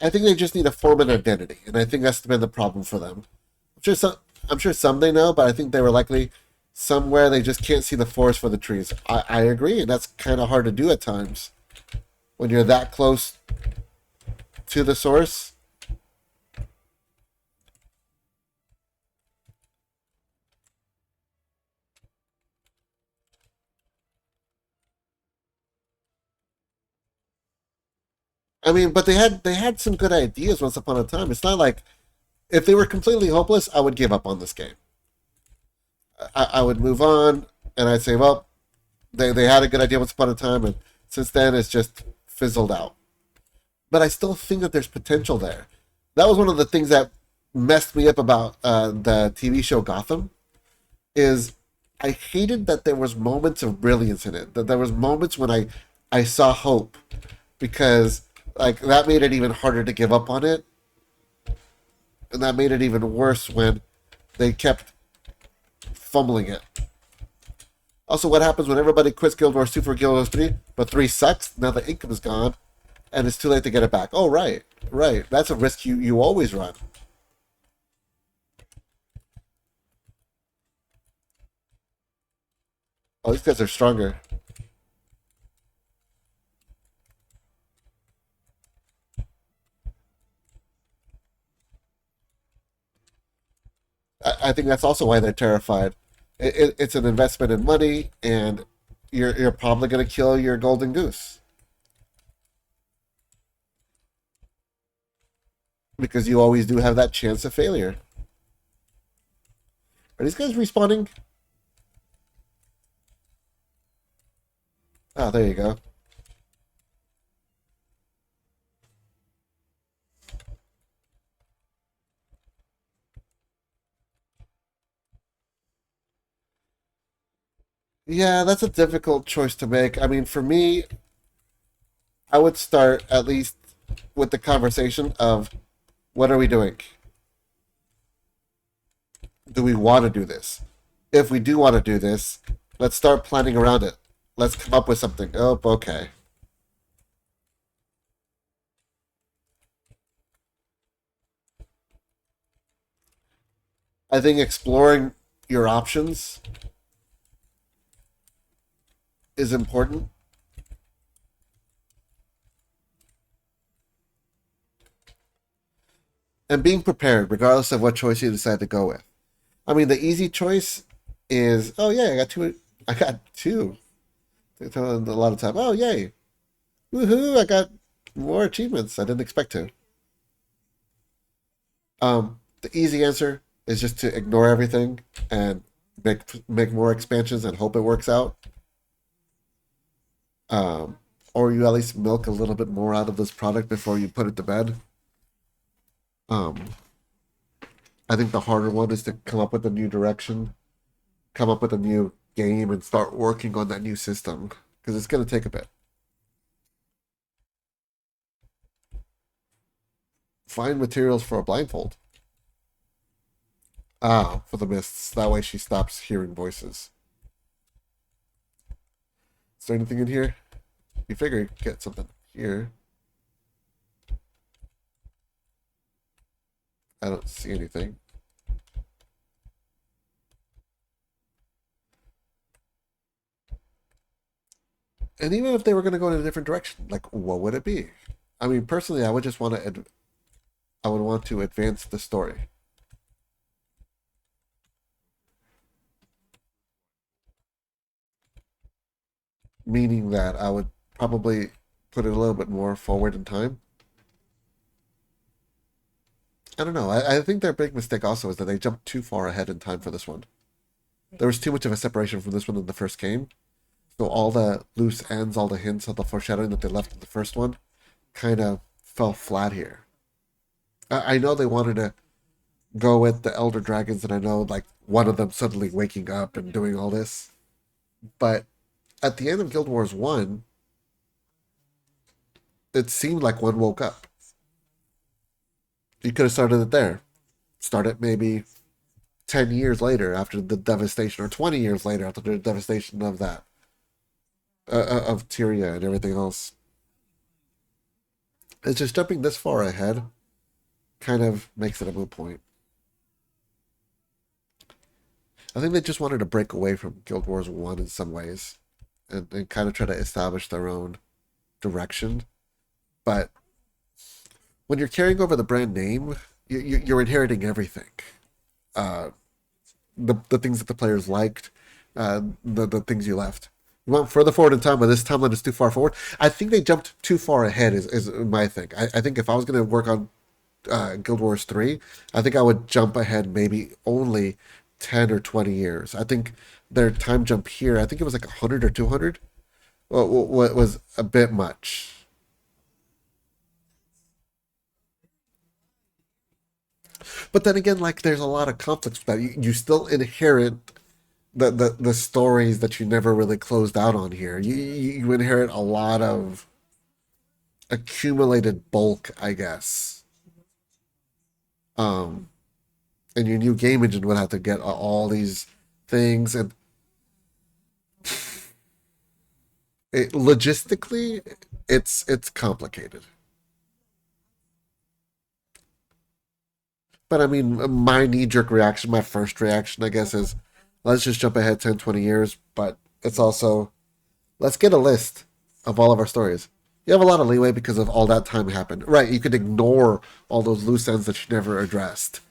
I think they just need to form an identity, and I think that's been the problem for them. I'm sure some they know, but I think they were likely somewhere they just can't see the forest for the trees. I agree, and that's kind of hard to do at times when you're that close to the source. I mean, but they had some good ideas once upon a time. It's not like if they were completely hopeless, I would give up on this game. I would move on, and I'd say, well, they had a good idea once upon a time, and since then it's just fizzled out. But I still think that there's potential there. That was one of the things that messed me up about the TV show Gotham. Is I hated that there was moments of brilliance in it. That there was moments when I saw hope because like that made it even harder to give up on it, and that made it even worse when they kept fumbling it. Also, what happens when everybody quits Guild Wars 2 for Guild Wars 3, but 3 sucks? Now the income is gone, and it's too late to get it back. Oh, right, right. That's a risk you always run. these guys are stronger. I think that's also why they're terrified. It's an investment in money, and you're probably going to kill your golden goose because you always do have that chance of failure. Are these guys respawning? Oh, there you go. Yeah, that's a difficult choice to make. I mean, for me, I would start at least with the conversation of what are we doing? Do we want to do this? If we do want to do this, let's start planning around it. Let's come up with something. Oh, okay. I think exploring your options is important. And being prepared, regardless of what choice you decide to go with. I mean, the easy choice is, oh yeah, I got two. I got two. They tell them a lot of time. Oh yay, woohoo! I got more achievements. I didn't expect to. The easy answer is just to ignore everything and make more expansions and hope it works out. Um, or you at least milk a little bit more out of this product before you put it to bed. Um, I think the harder one is to come up with a new direction, come up with a new game, and start working on that new system because it's going to take a bit. Find materials for a blindfold. Ah, for the mists. That way she stops hearing voices. Is there anything in here? You figure you get something here. I don't see anything. And even if they were going to go in a different direction, like what would it be? I mean, personally, I would just want to. I would want to advance the story. Meaning that I would probably put it a little bit more forward in time. I don't know. I think their big mistake also is that they jumped too far ahead in time for this one. There was too much of a separation from this one in the first game. So all the loose ends, all the hints of the foreshadowing that they left in the first one kind of fell flat here. I know they wanted to go with the Elder Dragons, and I know like one of them suddenly waking up and doing all this. But at the end of Guild Wars 1, it seemed like one woke up. You could have started it there. Start it maybe 10 years later after the devastation, or 20 years later after the devastation of that, of Tyria and everything else. It's just jumping this far ahead kind of makes it a moot point. I think they just wanted to break away from Guild Wars 1 in some ways and kind of try to establish their own direction. But when you're carrying over the brand name, you're inheriting everything. Uh, the things that the players liked, the things you left. You went further forward in time, but this timeline is too far forward. I think they jumped too far ahead. Is my thing. I think if I was going to work on Guild Wars 3, I think I would jump ahead maybe only 10 or 20 years. I think their time jump here, I think it was like 100 or 200, well, was a bit much. But then again, like there's a lot of conflicts with that. You still inherit the stories that you never really closed out on here. You inherit a lot of accumulated bulk, I guess. Um, and your new game engine would have to get all these things, and logistically, it's complicated. But I mean, my knee jerk reaction, my first reaction, I guess, is let's just jump ahead 10, 20 years. But it's also let's get a list of all of our stories. You have a lot of leeway because of all that time happened. Right, you could ignore all those loose ends that you never addressed.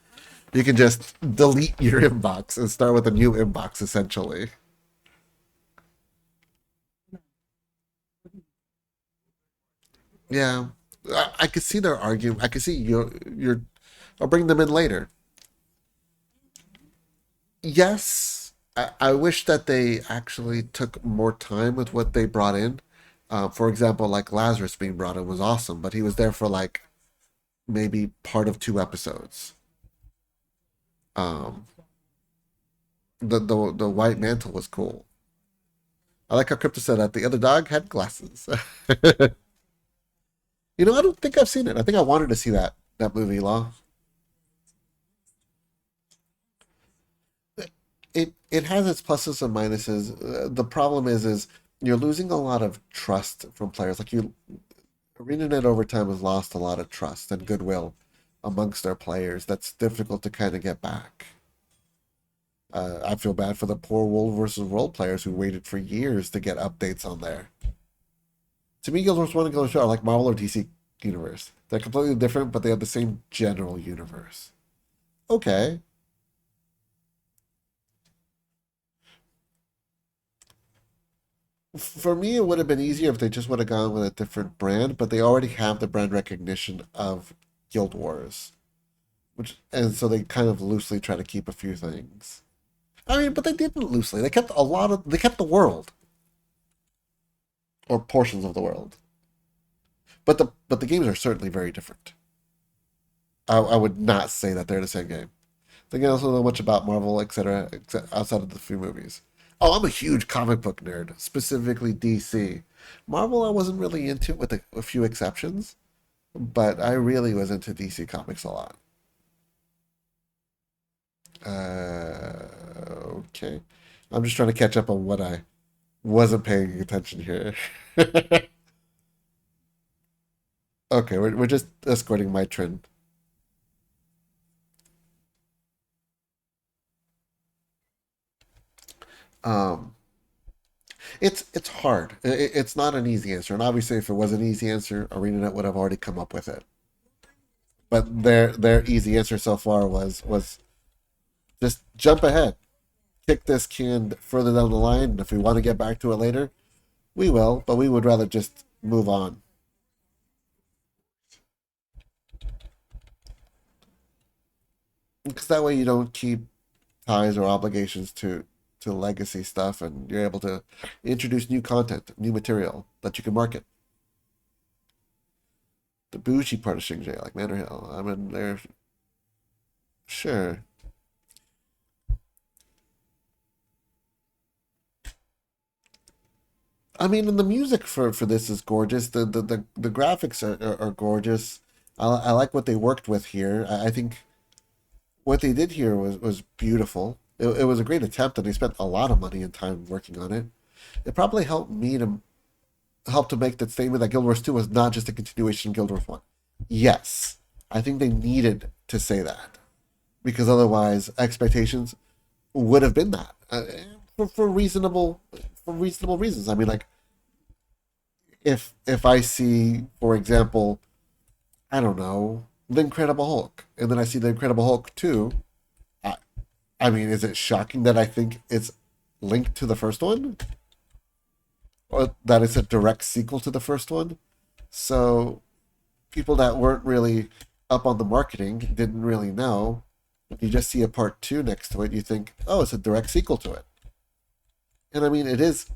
You can just delete your inbox and start with a new inbox, essentially. Yeah, I could see their argument. I could see you're. I'll bring them in later. Yes, I wish that they actually took more time with what they brought in. For example, like Lazarus being brought in was awesome, but he was there for like maybe part of 2 episodes. Um, the white mantle was cool. I like how Crypto said that the other dog had glasses. I don't think I've seen it. I think I wanted to see that movie, Law. It has its pluses and minuses. The problem is you're losing a lot of trust from players. Like you, ArenaNet over time has lost a lot of trust and goodwill amongst their players. That's difficult to kind of get back. I feel bad for the poor World versus World players who waited for years to get updates on there. To me, Guild Wars 1 and Guild Wars 2 are like Marvel or DC universe. They're completely different, but they have the same general universe. Okay. For me, it would have been easier if they just would have gone with a different brand, but they already have the brand recognition of Guild Wars, and so they kind of loosely try to keep a few things. I mean, but they didn't loosely. They kept the world or portions of the world, but the games are certainly very different. I would not say that they're the same game. They also know much about Marvel, etc., outside of the few movies. Oh, I'm a huge comic book nerd, specifically DC. Marvel, I wasn't really into, with a few exceptions, but I really was into DC comics a lot. Okay. I'm just trying to catch up on what I wasn't paying attention here. Okay, we're just escorting my trend. Um, it's hard. It's not an easy answer, and obviously, if it was an easy answer, ArenaNet would have already come up with it. But their easy answer so far was just jump ahead, kick this can further down the line, and if we want to get back to it later, we will. But we would rather just move on because that way you don't keep ties or obligations to legacy stuff, and you're able to introduce new content, new material that you can market. The bougie part of Xinjiang, like Manor Hill. I mean, they're sure. I mean, and the music for this is gorgeous. The graphics are gorgeous. I like what they worked with here. I think what they did here was beautiful. It was a great attempt, and they spent a lot of money and time working on it. It probably helped me to help to make that statement that Guild Wars 2 was not just a continuation of Guild Wars 1. Yes, I think they needed to say that because otherwise expectations would have been that for reasonable reasons. I mean, like if I see, for example, I don't know, the Incredible Hulk, and then I see the Incredible Hulk 2, I, I mean, is it shocking that I think it's linked to the first one, or that it's a direct sequel to the first one? So people that weren't really up on the marketing didn't really know. You just see a part two next to it, you think, oh, it's a direct sequel to it. And I mean, it is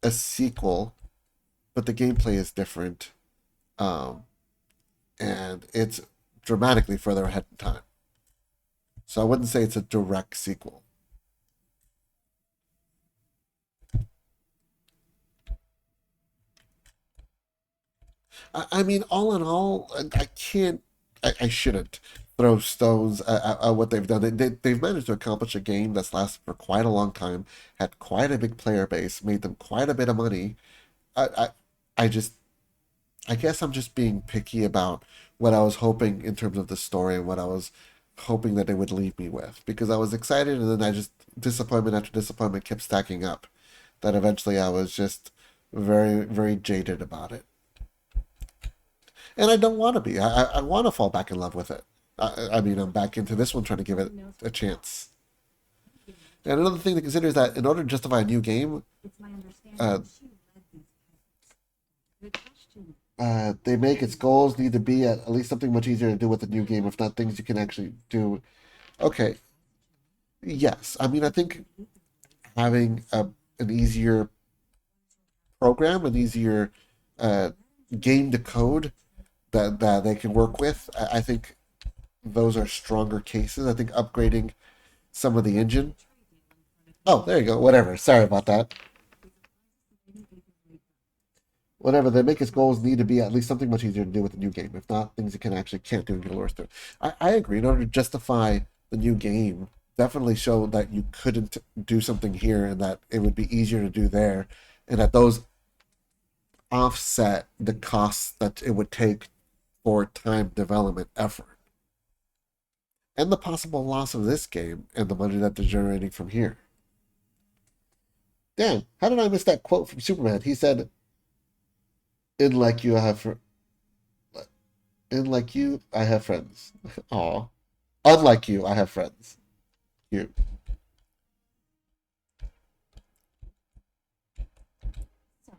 a sequel, but the gameplay is different, um, and it's dramatically further ahead in time. So I wouldn't say it's a direct sequel. I mean, all in all, I can't, I shouldn't throw stones at what they've done. They've managed to accomplish a game that's lasted for quite a long time, had quite a big player base, made them quite a bit of money. I, I, I just, I guess I'm just being picky about what I was hoping in terms of the story and what I was hoping that they would leave me with because I was excited and then I just disappointment after disappointment kept stacking up. that eventually I was just very, very jaded about it. And I don't want to be. I want to fall back in love with it. I mean, I'm back into this one trying to give it a chance. And another thing to consider is that in order to justify a new game, It's my understanding uh, she led these efforts. Good question. they make its goals need to be at least something much easier to do with the new game, if not things you can actually do. Okay, yes. I mean, I think having an easier program, an easier uh, game to code that they can work with, I think those are stronger cases. I think upgrading some of the engine. Oh, there you go. Whatever. Sorry about that. Whatever. They make its goals need to be at least something much easier to do with the new game. If not, things you can actually can't do in Guild Wars 2. I agree. In order to justify the new game, definitely show that you couldn't do something here and that it would be easier to do there, and that those offset the costs that it would take for time development effort and the possible loss of this game and the money that they're generating from here. Damn, how did I miss that quote from Superman? He said, "In like you, I have in like you, I have friends. Aw, unlike you, I have friends. You." So,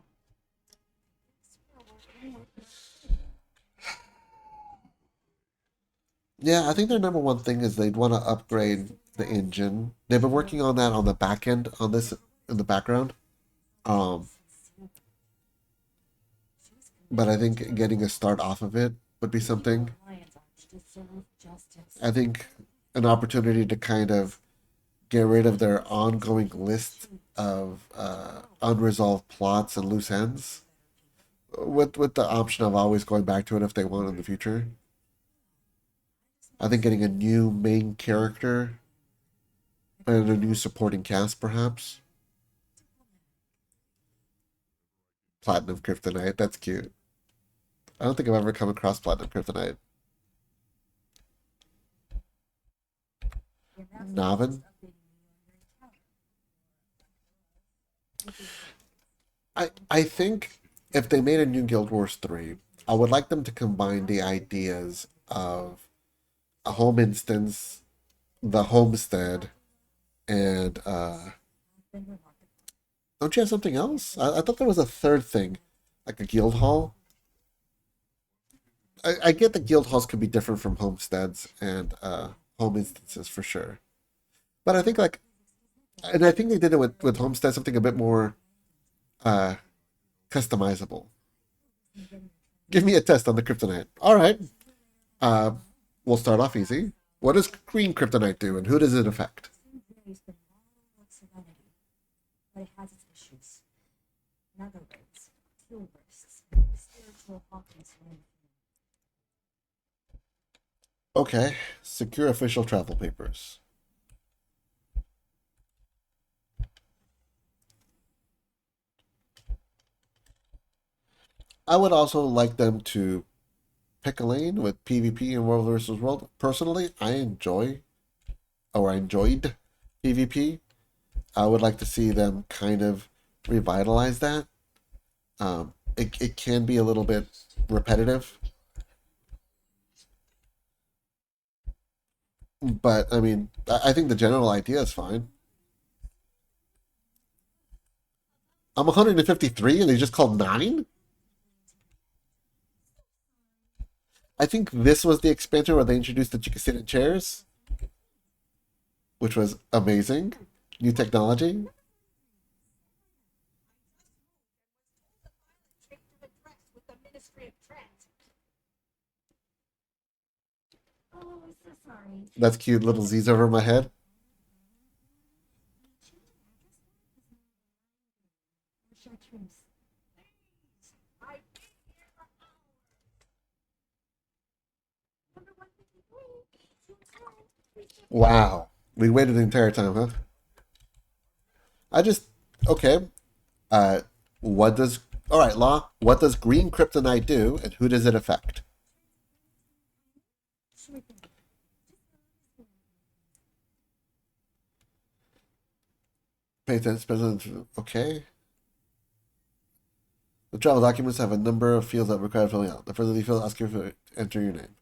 Yeah, I think their number one thing is they'd want to upgrade the engine. They've been working on that on the back end on this in the background. Um, but I think getting a start off of it would be something. Lions Arch deserve justice. I think an opportunity to kind of get rid of their ongoing list of unresolved plots and loose ends, with the option of always going back to it if they want in the future. I think getting a new main character and a new supporting cast, perhaps. Platinum Kryptonite, that's cute. I don't think I've ever come across Platinum Kryptonite. Navin? I think if they made a new Guild Wars 3, I would like them to combine the ideas of a home instance, the homestead, and don't you have something else? I thought there was a third thing, like a guild hall. I get that guild halls could be different from homesteads and home instances for sure. But I think like, and I think they did it with homestead something a bit more uh, customizable. Give me a test on the kryptonite. All right. Uh, we'll start off easy. What does green kryptonite do, and who does it affect? There's been like serenity, but it has its issues. Nether raids, fuel bursts, spiritual Hawkins wind. Okay. Secure official travel papers. I would also like them to pick a lane with PvP and World versus World. Personally, I enjoyed PvP. I would like to see them kind of revitalize that. It can be a little bit repetitive, but I mean, I think the general idea is fine. I'm 153 and they just called 9? I think this was the expansion where they introduced that you could sit in chairs, which was amazing. New technology. Oh, I'm so sorry. That's cute. Little Z's over my head. Chartreuse. Wow. We waited the entire time, huh? I just okay. Uh, what does all right, Law? What does green kryptonite do, and who does it affect? Pay attention. Okay. The travel documents have a number of fields that require filling out. The further the field asks you to enter your name.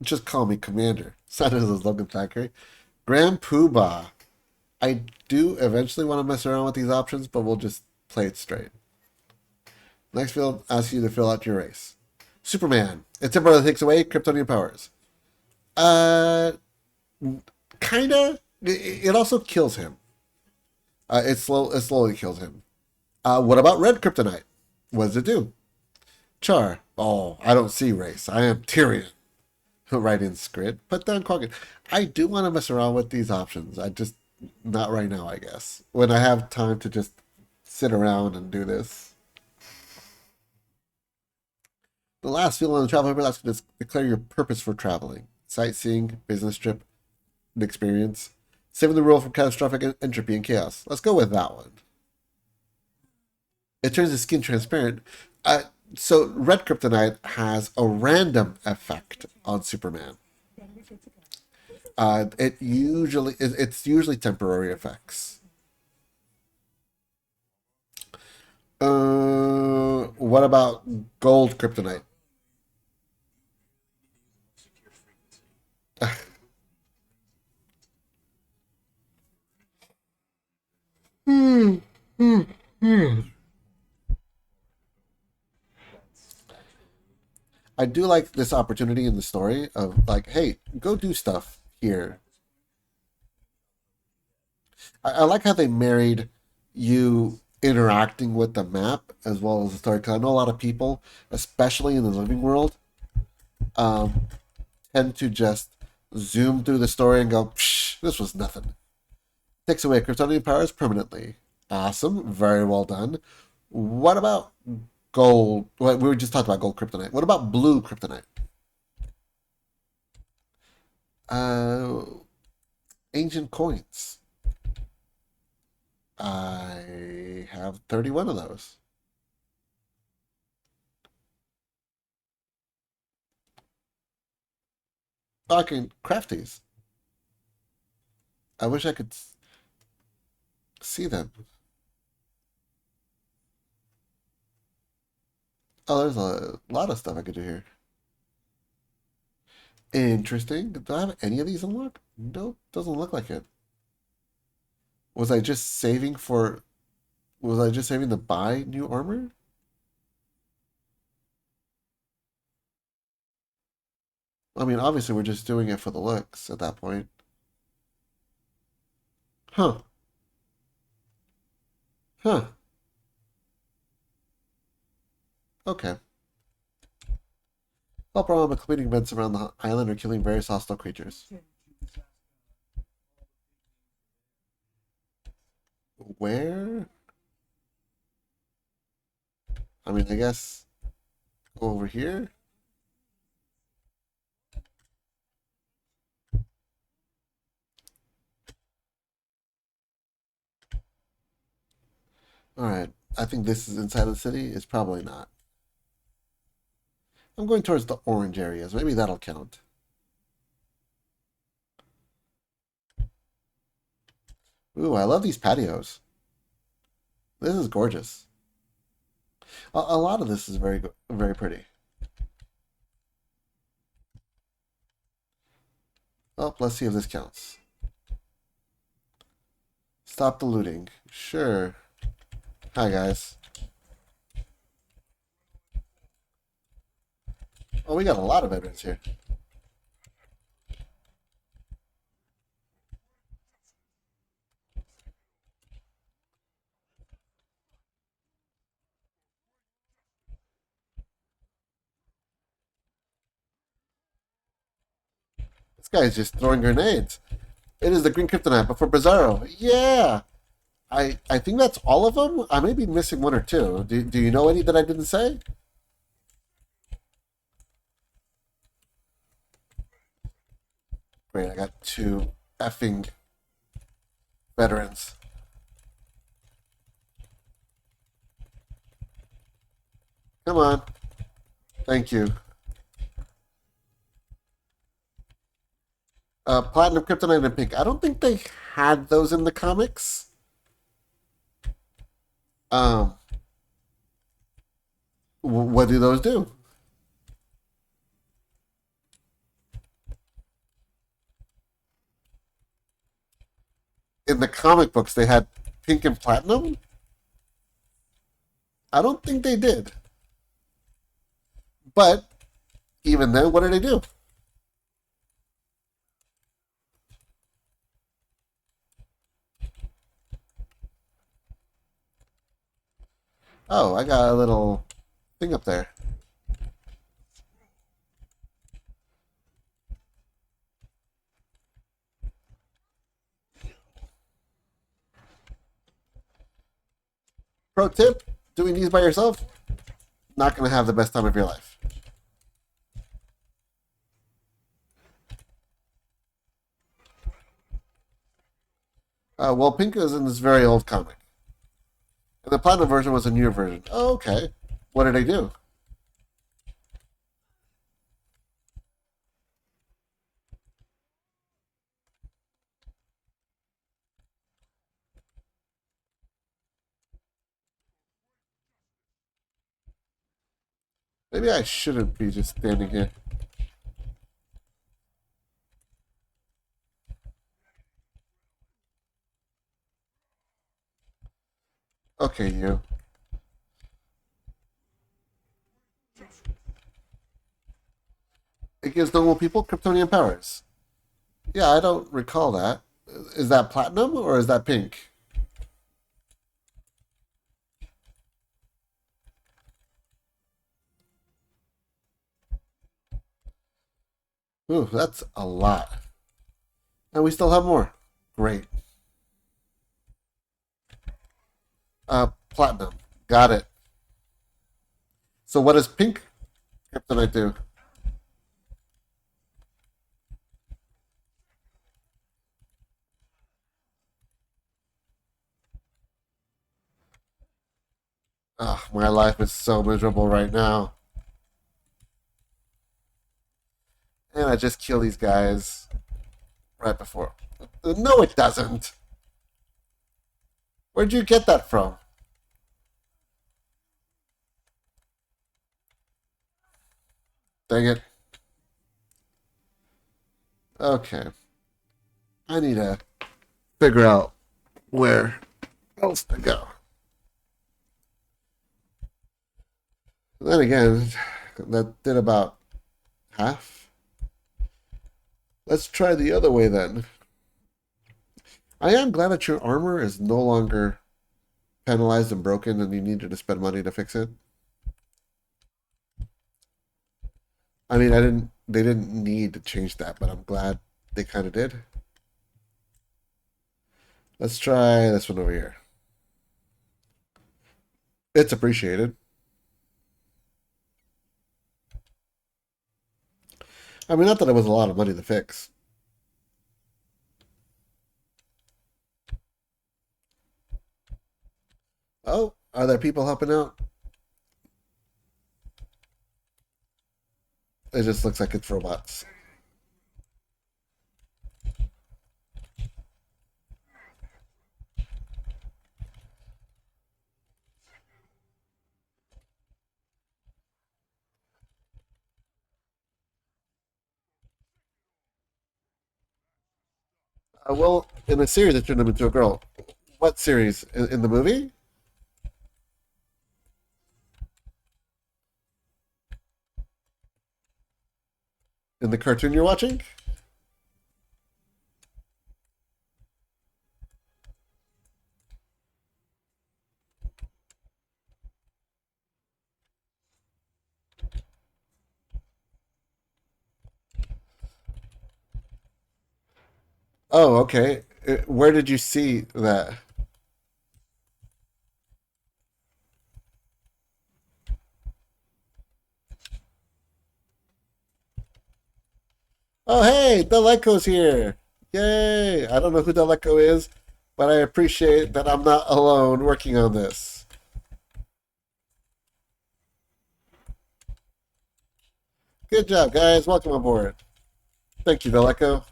Just call me Commander. Sounded as Logan Thackeray. Grand Poobah. I do eventually want to mess around with these options, but we'll just play it straight. Next field asks you to fill out your race. Superman. It temporarily takes away Kryptonian powers. Uh, kinda. It also kills him. It slowly kills him. What about red kryptonite? What does it do? Char. Oh, I don't see race. I am Tyrion. Right in script. Put down Quaggan. I do want to mess around with these options. I just not right now, I guess. When I have time to just sit around and do this. The last field on the travel paper asks you to declare your purpose for traveling. Sightseeing, business trip, and experience. Saving the world from catastrophic entropy and chaos. Let's go with that one. It turns the skin transparent. So red kryptonite has a random effect on Superman. It's usually temporary effects. What about gold kryptonite? Hmm. Hmm. Hmm. I do like this opportunity in the story of like, hey, go do stuff here. I like how they married you interacting with the map as well as the story. Because I know a lot of people, especially in the living world, um, tend to just zoom through the story and go, Psh, this was nothing. Takes away Kryptonian powers permanently. Awesome. Very well done. What about gold? Well, we were just talking about gold kryptonite. What about blue kryptonite? Uh, ancient coins. I have 31 of those. Oh, I can craft these. I wish I could see them. Oh, there's a lot of stuff I could do here. Interesting. Do I have any of these unlocked? Nope, doesn't look like it. Was I just saving for? Was I just saving to buy new armor? I mean, obviously we're just doing it for the looks at that point. Huh. Huh. Okay. Help around by completing events around the island or killing various hostile creatures. Where? I mean, I guess go over here. All right. I think this is inside the city. It's probably not. I'm going towards the orange areas. Maybe that'll count. Ooh, I love these patios. This is gorgeous. A lot of this is very pretty. Oh, let's see if this counts. Stop the looting. Sure. Hi, guys. Oh, we got a lot of veterans here. This guy's just throwing grenades. It is the green kryptonite before Bizarro. Yeah. I think that's all of them. I may be missing one or two. Do you know any that I didn't say? Great, I got two effing veterans. Come on. Thank you. Platinum, Kryptonite, and Pink. I don't think they had those in the comics. Um, What do those do? In the comic books, they had pink and platinum. I don't think they did. But even then, what did they do? Oh, I got a little thing up there. Pro tip: doing these by yourself, not going to have the best time of your life. Well, pink is in this very old comic, and the platinum version was a newer version. Oh, okay. What did they do? Maybe I shouldn't be just standing here. Okay, you. It gives normal people Kryptonian powers. Yeah, I don't recall that. Is that platinum or is that pink? Ooh, that's a lot. And we still have more. Great. Platinum. Got it. So what does pink kryptonite do? Ugh, my life is so miserable right now. And I just kill these guys right before. No, it doesn't. Where'd you get that from? Dang it. Okay. I need to figure out where else to go. Then again, that did about half. Let's try the other way then. I am glad that your armor is no longer penalized and broken and you needed to spend money to fix it. I mean, I didn't. They didn't need to change that, but I'm glad they kind of did. Let's try this one over here. It's appreciated. I mean, not that it was a lot of money to fix. Oh, are there people helping out? It just looks like it's robots. Well, in the series, it turned him into a girl. What series? In the movie? In the cartoon you're watching? Oh, okay. Where did you see that? Oh, hey, Deleco's here. Yay. I don't know who Deleco is, but I appreciate that I'm not alone working on this. Good job, guys. Welcome aboard. Thank you, Deleco.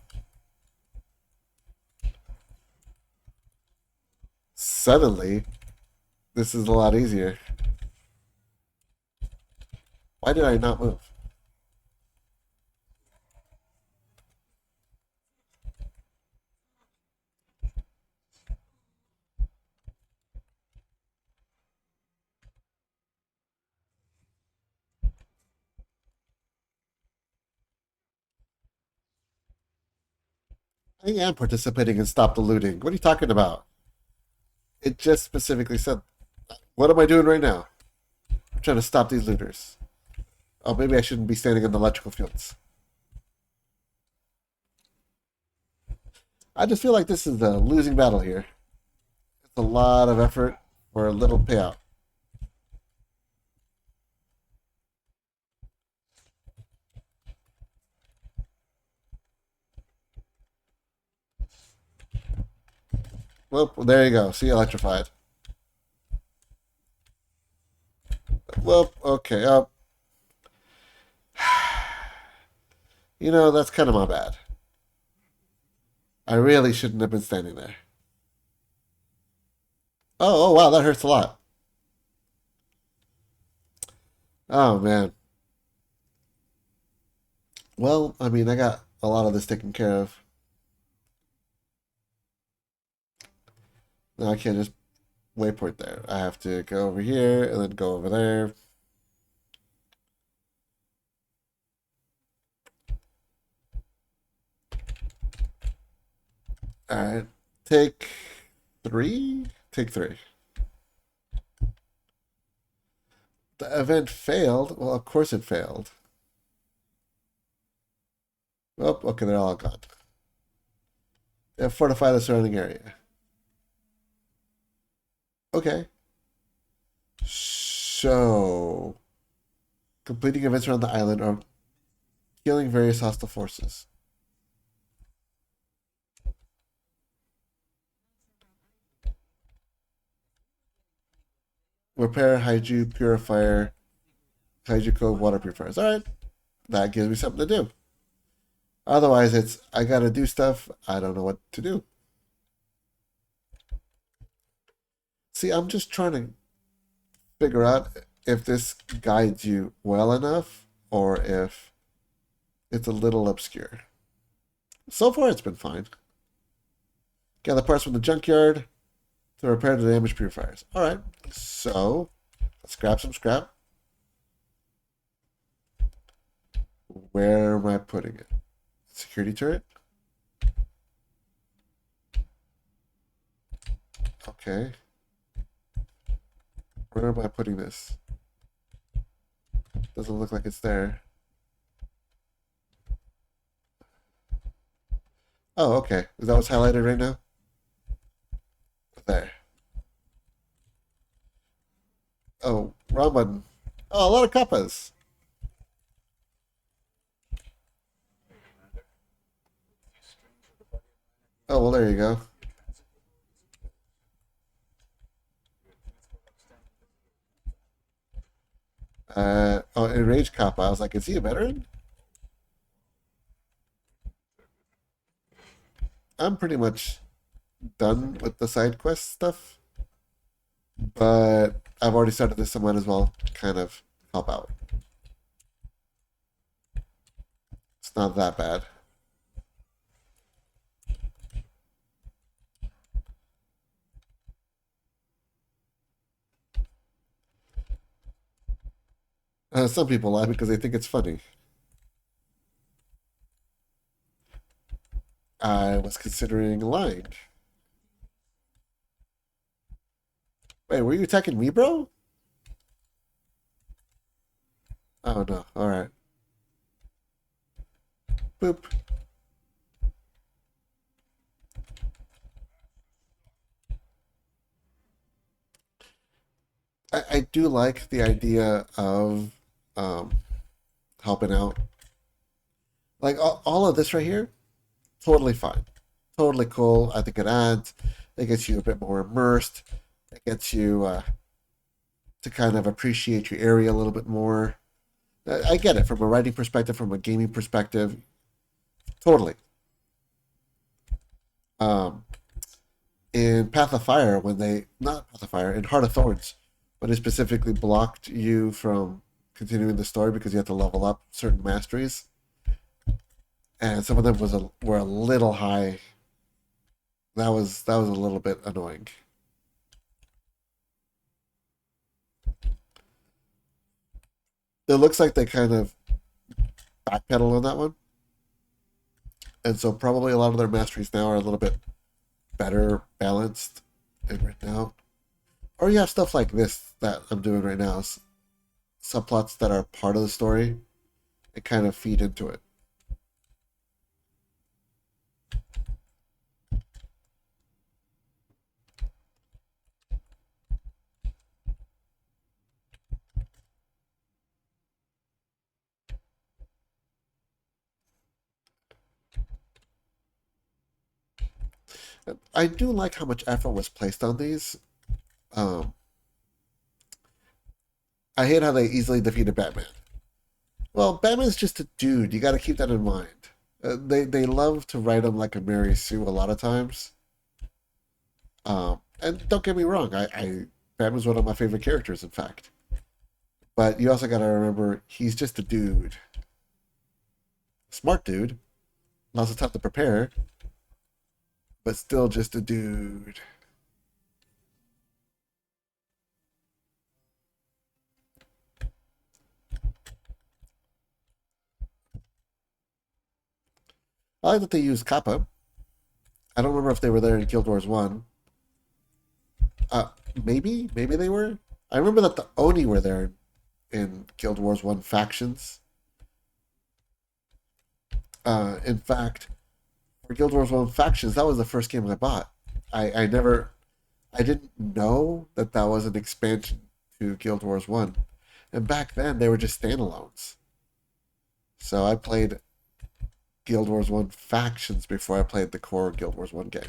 Suddenly, this is a lot easier. Why did I not move? I am participating in Stop the Looting. What are you talking about? It just specifically said, what am I doing right now? I'm trying to stop these looters. Oh, maybe I shouldn't be standing in the electrical fields. I just feel like this is a losing battle here. It's a lot of effort for a little payout. Well, there you go. See, electrified. Well, okay. You know, that's kind of my bad. I really shouldn't have been standing there. Oh, wow, that hurts a lot. Oh, man. Well, I mean, I got a lot of this taken care of. Now I can't just waypoint there. I have to go over here and then go over there. All right. Take three? Take three. The event failed. Well, of course it failed. Oh, okay, they're all gone. They have fortified the surrounding area. Okay. So, completing events around the island or killing various hostile forces. Repair Haiju Purifier, Haiju Cove Water Purifiers. Alright, that gives me something to do. Otherwise, it's I gotta do stuff, I don't know what to do. See, I'm just trying to figure out if this guides you well enough or if it's a little obscure. So far, it's been fine. Gather parts from the junkyard to repair the damaged purifiers. Alright, so let's grab some scrap. Where am I putting it? Security turret? Okay. Where am I putting this? Doesn't look like it's there. Oh, okay. Is that what's highlighted right now? There. Oh, wrong button. Oh, a lot of kappas. Oh, well, there you go. Oh, enraged kappa. I was like, is he a veteran? I'm pretty much done with the side quest stuff, but I've already started this, so I might as well kind of help out. It's not that bad. Some people lie because they think it's funny. I was considering lying. Wait, were you attacking me, bro? Oh no. All right. Boop. I do like the idea of um, helping out. Like all of this right here, totally fine. Totally cool. I think it adds. It gets you a bit more immersed. It gets you to kind of appreciate your area a little bit more. I get it from a writing perspective, from a gaming perspective. Totally. Um, in Path of Fire, when they not Path of Fire, in Heart of Thorns, when they specifically blocked you from continuing the story because you have to level up certain masteries, and some of them were a little high. That was a little bit annoying. It looks like they kind of backpedal on that one, and so probably a lot of their masteries now are a little bit better balanced and written out. Or you have stuff like this that I'm doing right now, subplots that are part of the story and kind of feed into it. I do like how much effort was placed on these. Um, I hate how they easily defeated Batman. Well, Batman's just a dude. You got to keep that in mind. They love to write him like a Mary Sue a lot of times. And don't get me wrong, I Batman's one of my favorite characters, in fact. But you also got to remember he's just a dude, smart dude, lots of time to prepare, but still just a dude. I like that they used Kappa. I don't remember if they were there in Guild Wars One. Uh, maybe they were. I remember that the Oni were there in Guild Wars One factions. In fact, for Guild Wars One factions, that was the first game I bought. I didn't know that that was an expansion to Guild Wars One, and back then they were just standalones. So I played Guild Wars One factions before I played the core Guild Wars One game.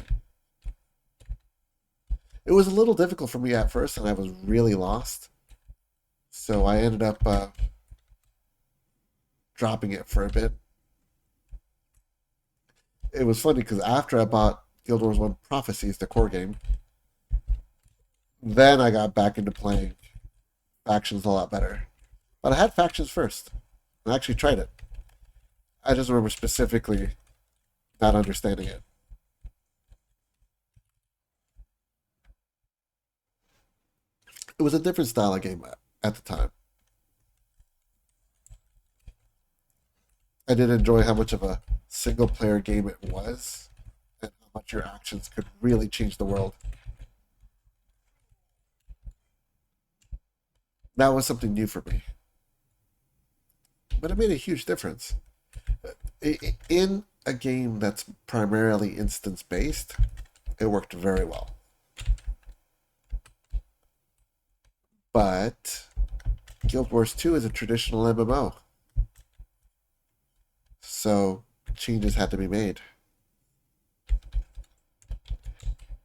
It was a little difficult for me at first, and I was really lost. So I ended up dropping it for a bit. It was funny because after I bought Guild Wars One Prophecies, the core game, then I got back into playing factions a lot better. But I had factions first. I actually tried it. I just remember specifically not understanding it. It was a different style of game at the time. I did enjoy how much of a single player game it was and how much your actions could really change the world. That was something new for me. But it made a huge difference. In a game that's primarily instance based, it worked very well. But Guild Wars 2 is a traditional MMO. So changes had to be made.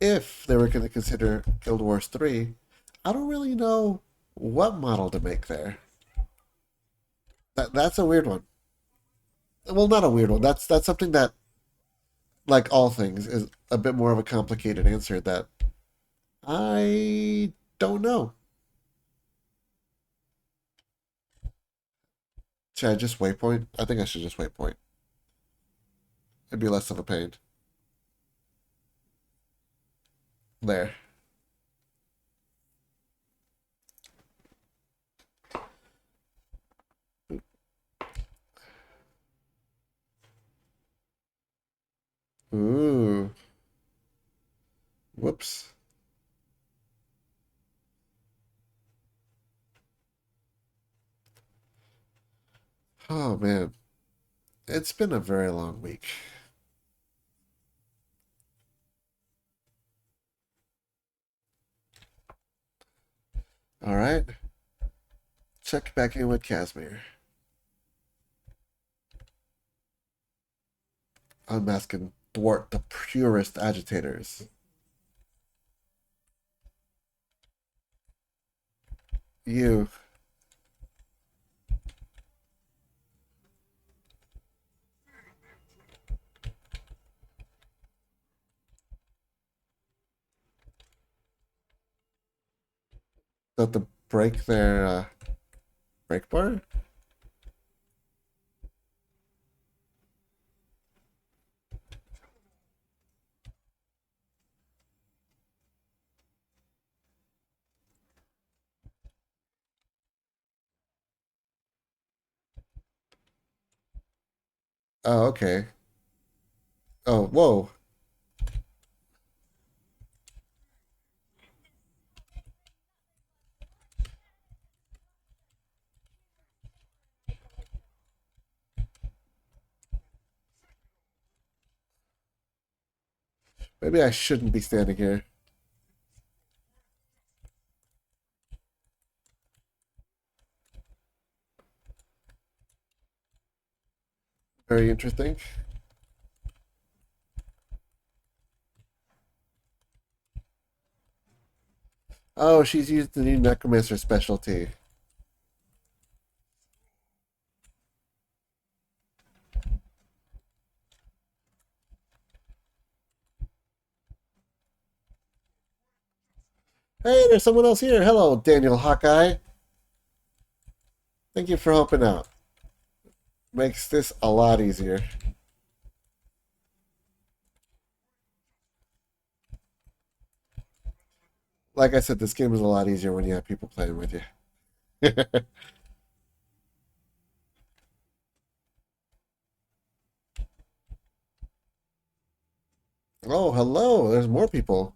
If they were going to consider Guild Wars 3, I don't really know what model to make there. That's a weird one. Well, not a weird one. That's something that, like all things, is a bit more of a complicated answer that I don't know. Should I just waypoint? I think I should just waypoint. It'd be less of a pain. There. Ooh. Whoops. Oh man. It's been a very long week. All right. Check back in with Casimir. Unmask and thwart the purest agitators. You. Have to break their Break bar? Oh, okay. Oh, whoa. Maybe I shouldn't be standing here. Very interesting. Oh, she's used the new Necromancer specialty. Hey, there's someone else here. Hello, Daniel Hawkeye. Thank you for helping out. Makes this a lot easier. Like I said, this game is a lot easier when you have people playing with you. Oh, hello. There's more people.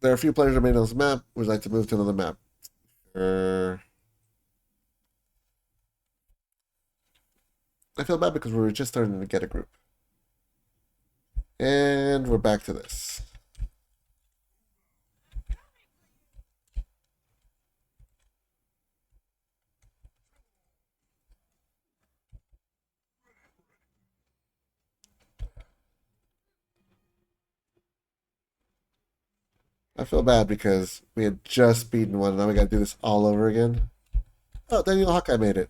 There are a few players remaining on this map. Would like to move to another map. I feel bad because we were just starting to get a group. And we're back to this. I feel bad because we had just beaten one, and now we gotta do this all over again. Oh, Daniel Hawkeye made it.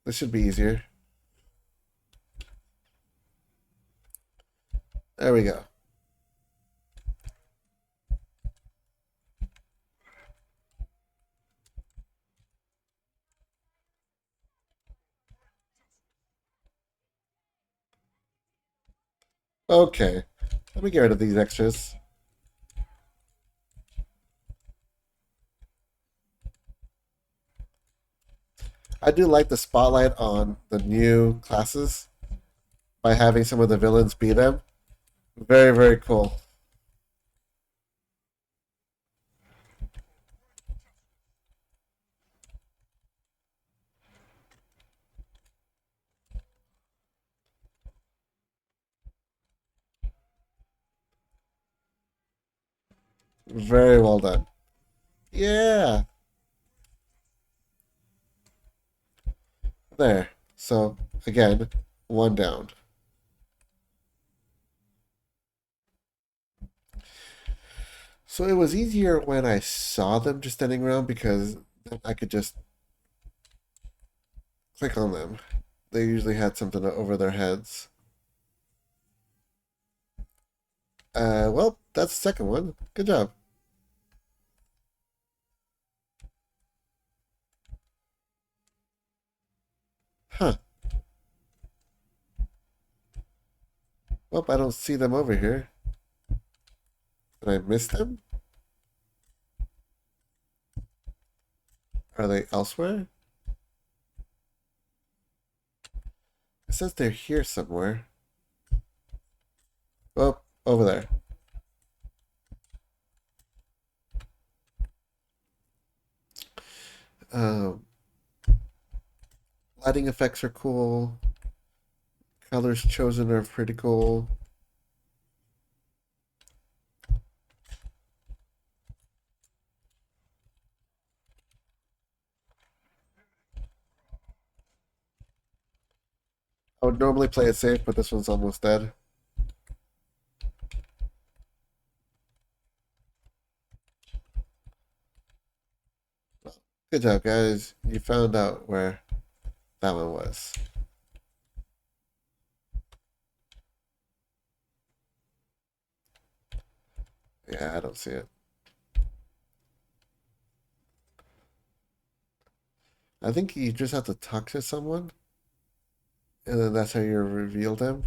This should be easier. There we go. Okay. Let me get rid of these extras. I do like the spotlight on the new classes by having some of the villains be them. Very, very cool. Very well done. Yeah. There. So, again, one down. So it was easier when I saw them just standing around because then I could just click on them. They usually had something over their heads. Well, that's the second one. Good job. Huh. Well, I don't see them over here. Did I miss them? Are they elsewhere? It says they're here somewhere. Oh, over there. Um, Lighting effects are cool. Colors chosen are pretty cool. I would normally play it safe, but this one's almost dead. Good job, guys. You found out where that one was. Yeah, I don't see it. I think you just have to talk to someone, and then that's how you reveal them.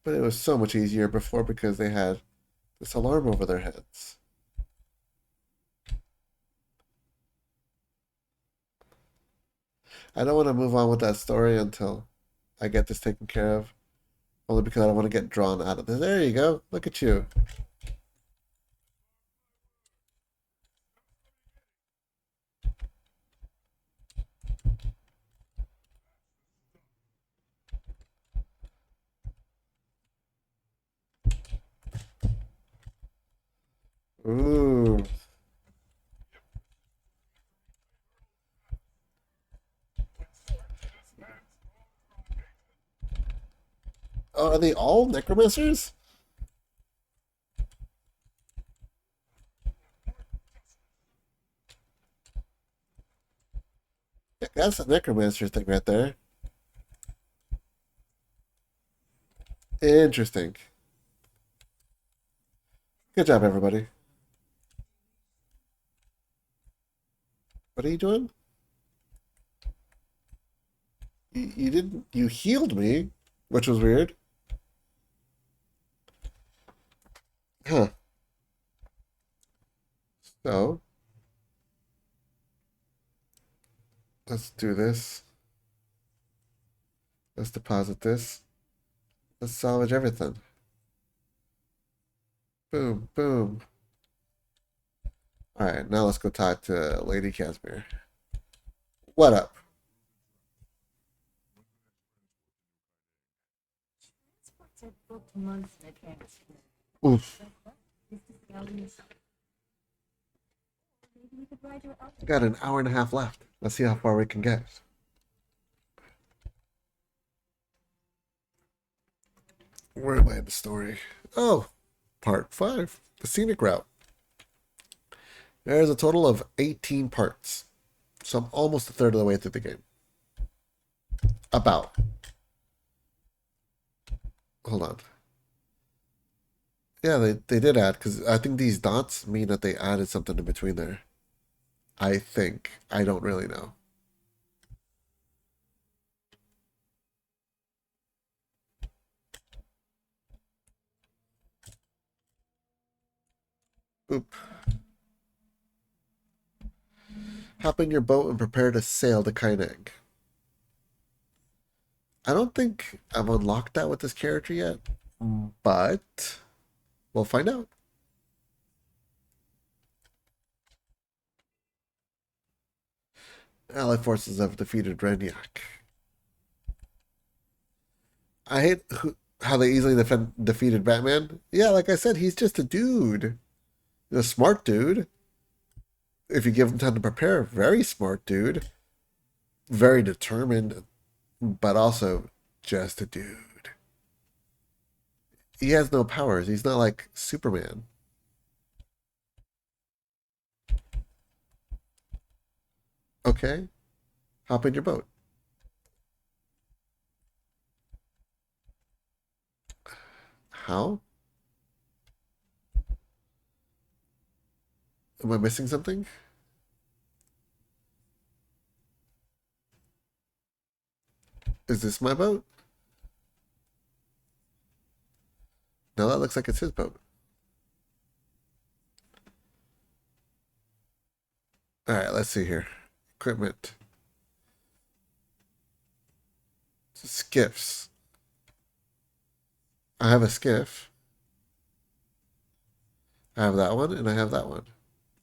But it was so much easier before because they had this alarm over their heads. I don't want to move on with that story until I get this taken care of. Only because I don't want to get drawn out of this. There you go. Look at you. Ooh. Oh, are they all necromancers? Yeah, that's a necromancer thing right there. Interesting. Good job, everybody. What are you doing? You didn't. You healed me, which was weird. Huh. So, let's do this. Let's deposit this. Let's salvage everything. Boom, boom. All right, now let's go talk to Lady Casimir. What up? Transports are booked months in advance. Oof. This is the earliest. Maybe we could ride your outfit. Got an hour and a half left. Let's see how far we can get. Where am I in the story? Oh, part 5, the scenic route. There's a total of 18 parts. So I'm almost a third of the way through the game. About. Hold on. Yeah, they did add, because I think these dots mean that they added something in between there. I think. I don't really know. Oop. Hop in your boat and prepare to sail to Kaineng. I don't think I've unlocked that with this character yet, but we'll find out. Allied forces have defeated Renyak. I hate how they easily defeated Batman. Yeah, like I said, he's just a dude. A smart dude. If you give him time to prepare, very smart dude. Very determined, but also just a dude. He has no powers. He's not like Superman. Okay, hop in your boat. How? Am I missing something? Is this my boat? No, that looks like it's his boat. All right, let's see here. Equipment. Skiffs. I have a skiff. I have that one, and I have that one.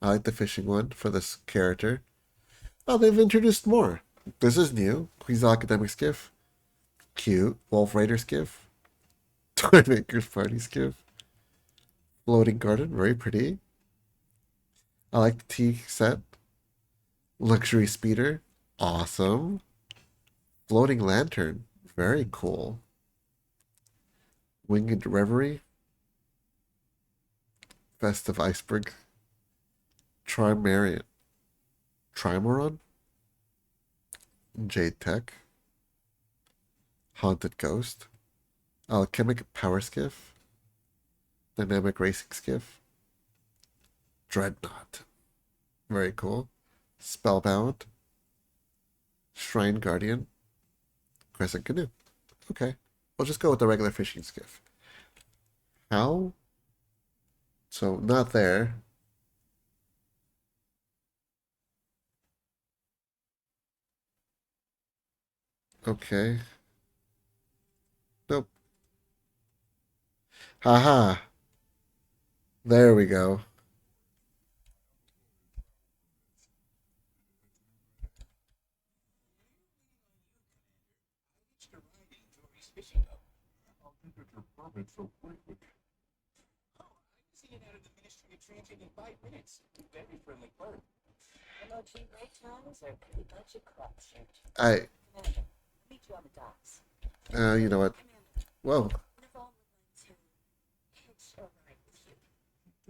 I like the fishing one for this character. Oh, they've introduced more. This is new. Queen's Academic skiff. Cute. Wolf Raider skiff. Toy Maker's Party skiff. Floating garden. Very pretty. I like the tea set. Luxury speeder. Awesome. Floating lantern. Very cool. Winged reverie. Festive iceberg. Trimarian. Trimaron. Jade tech. Haunted ghost. Alchemic power skiff. Dynamic racing skiff. Dreadnought. Very cool. Spellbound, Shrine Guardian, Crescent Canoe. Okay. We'll just go with the regular fishing skiff. How? So not there. Okay. Nope. Haha. There we go. Emoji break times are pretty much a crapshoot. I. Commander, meet you on the docks. You know what? Whoa. Navon would like to hitch a ride with you.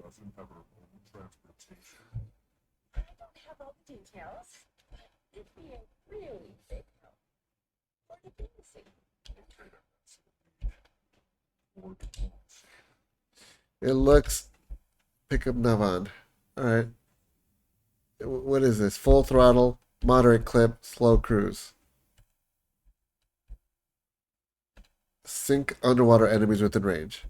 Doesn't have her own transportation. I don't have all the details, but it'd be a really big help. For the BBC. It looks. Pick up Navan. All right. What is this? Full throttle, moderate clip, slow cruise. Sink underwater enemies within range.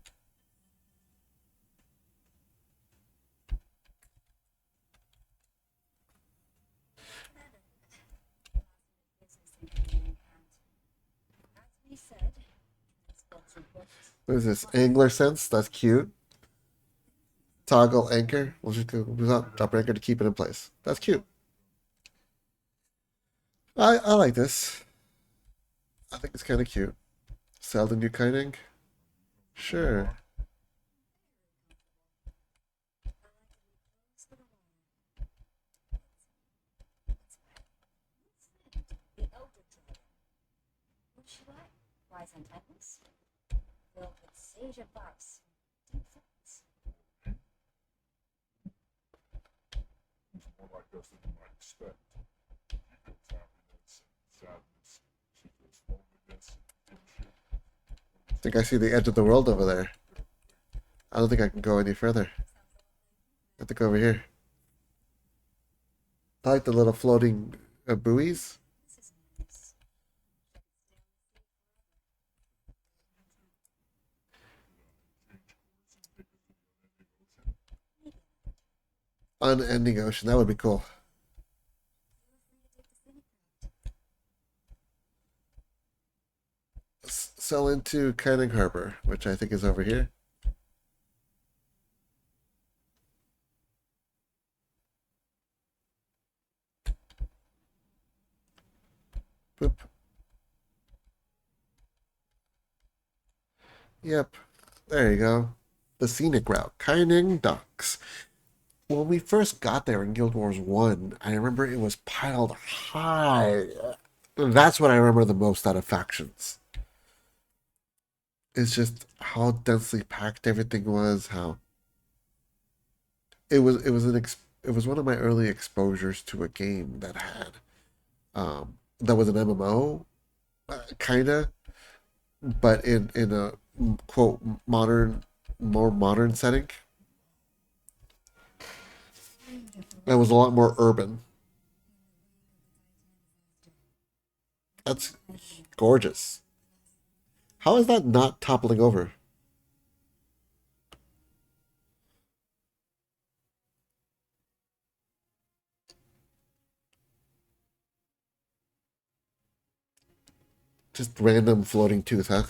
As we said, transports are booked. What is this? Angler sense? That's cute. Toggle anchor. We'll just go drop anchor to keep it in place. That's cute. I like this. I think it's kind of cute. Sell the new kiting? Sure. The elder dragon. Would you like wise antennas? Filled with sage advice. Deep thoughts. It's more like us than you might expect. He feels happiness and sadness. She feels loneliness and kinship. I think I see the edge of the world over there. I don't think I can go any further. I have to go over here. I like the little floating buoys. This is nice. Unending ocean. That would be cool. Sell into Canning Harbor, which I think is over here. Boop. Yep. There you go. The scenic route. Kaining Docks. When we first got there in Guild Wars 1, I remember it was piled high. That's what I remember the most out of factions. It's just how densely packed everything was, how it was one of my early exposures to a game that had that was an MMO kinda, but in a quote more modern setting. It was a lot more urban. That's gorgeous. How is that not toppling over? Just random floating tooth, huh?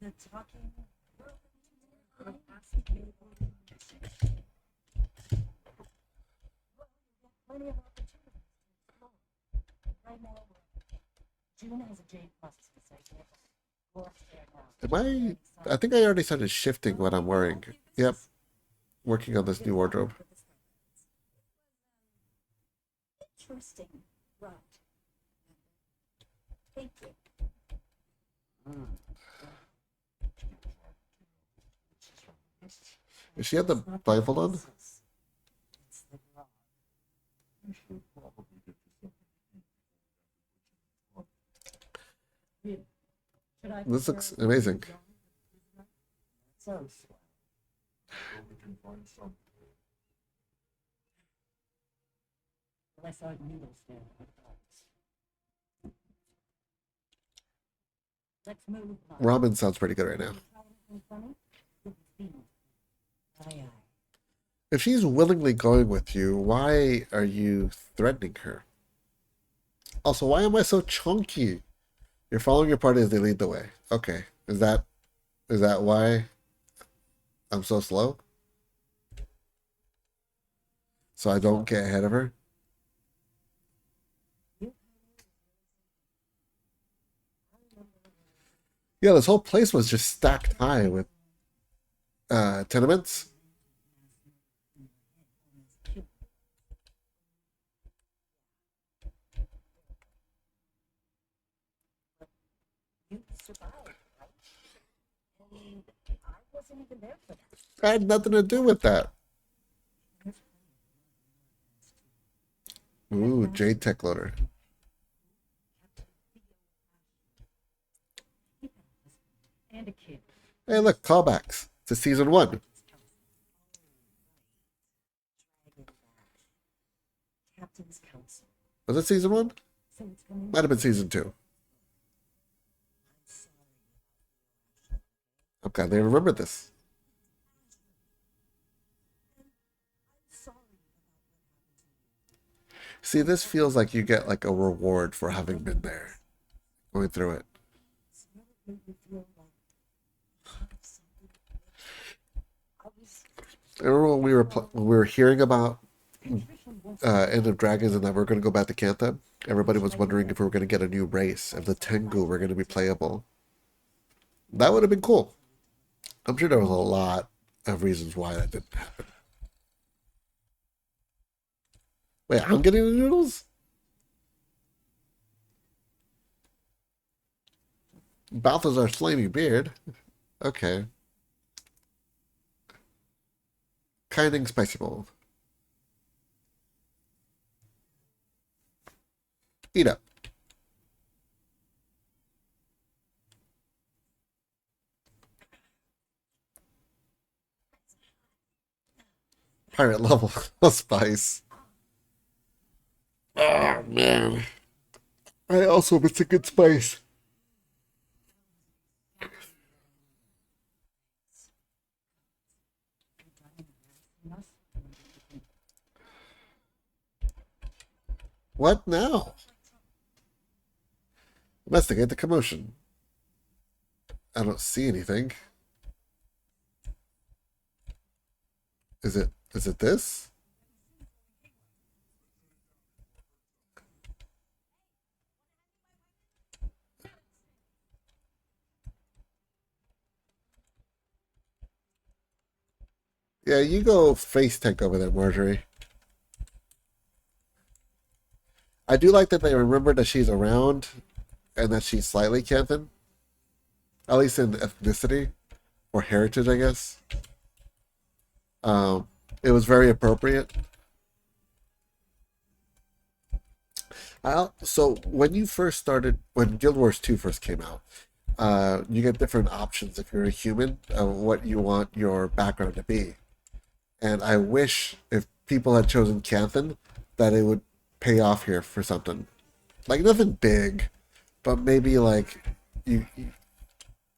The talking. Plenty of opportunities to explore. Right now, June has a Jade processing site. Go upstairs now. Am I think I already started shifting what I'm wearing. Yep. Working on this new wardrobe. Interesting. Right. Thank you. Is she had the blindfold on? It's the grog. You should probably get you something to eat. Should This looks amazing. So swell. Hope we can find something. Unless our needles there are bugs. Let's move on. Ramen sounds pretty good right now. Try anything funny? Good feed. Aye, aye. If she's willingly going with you, why are you threatening her? Also, why am I so chunky? You're following your party as they lead the way. Okay. Is that why I'm so slow? So I don't get ahead of her? Yeah, this whole place was just stacked high with tenements. You survived, right? And I wasn't even there for that. I had nothing to do with that. Ooh, Jade tech loader. And a kid. Hey, look, callbacks to season 1. Captain's Council. Was it season 1? So it's coming. Might have been season 2. I'm glad they remembered this. See, this feels like you get like a reward for having been there, going through it. I remember when we were hearing about End of Dragons and that we're going to go back to Cantha. Everybody was wondering if we were going to get a new race, if the Tengu were going to be playable. That would have been cool. I'm sure there was a lot of reasons why that didn't happen. Wait, I'm getting the noodles? Balthazar's flaming beard. Okay. Kinding spicy bowl. Eat up. Pirate level of spice. Oh man. I also miss a good spice. What now? Investigate the commotion. I don't see anything. Is it this? Yeah, you go face tank over there, Marjorie. I do like that they remember that she's around and that she's slightly Canthan. At least in ethnicity or heritage, I guess. It was very appropriate. So when you first started, when Guild Wars 2 first came out, you get different options if you're a human of what you want your background to be. And I wish if people had chosen Canthan that it would pay off here for something. Like nothing big, but maybe like you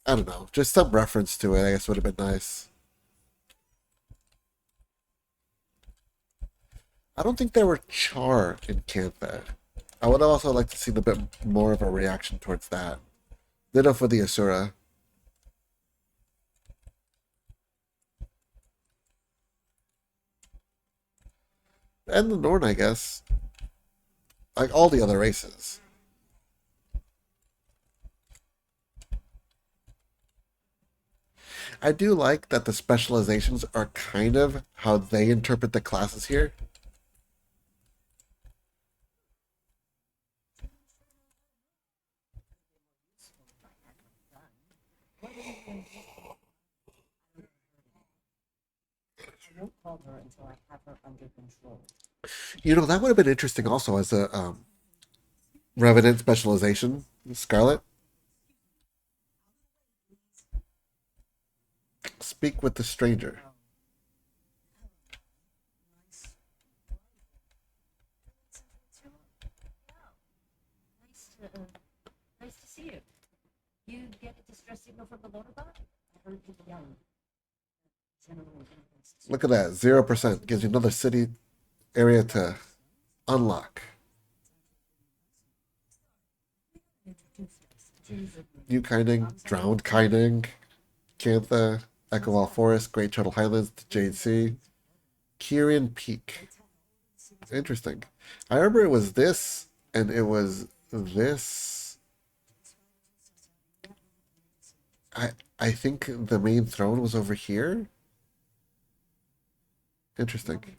I don't know, just some reference to it I guess would have been nice. I don't think there were char in Cantha. I would also like to see a bit more of a reaction towards that. Ditto for the Asura. And the Norn, I guess. Like all the other races. I do like that the specializations are kind of how they interpret the classes here. I won't call her until I have her under control. You know, that would have been interesting also as a Revenant specialization, Scarlet. Speak with the stranger. Nice to, nice to see you. You get a distress signal from the motorbot? I heard people yelling. Look at that. 0% gives you another city area to unlock. New Kinding, Drowned Kinding, Cantha, Echowall Forest, Great Turtle Highlands, Jade Sea, Kieran Peak. Interesting. I remember it was this, and it was this. I I think the main throne was over here. Interesting. Is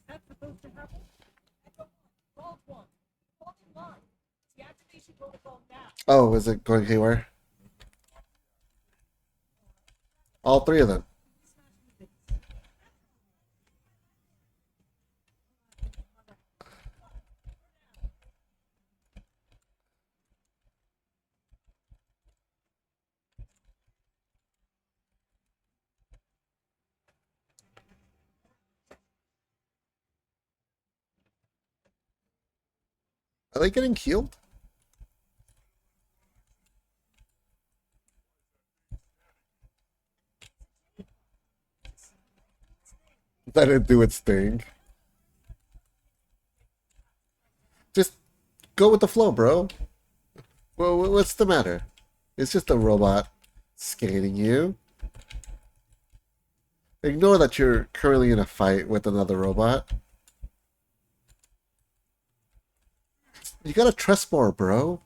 that supposed to happen? Vault 1. Vault in line. Deactivation protocol now. Oh, is it going haywire? All three of them. Are they getting healed? Let it do its thing. Just go with the flow, bro. Well, what's the matter? It's just a robot scanning you. Ignore that you're currently in a fight with another robot. You gotta trust more, bro.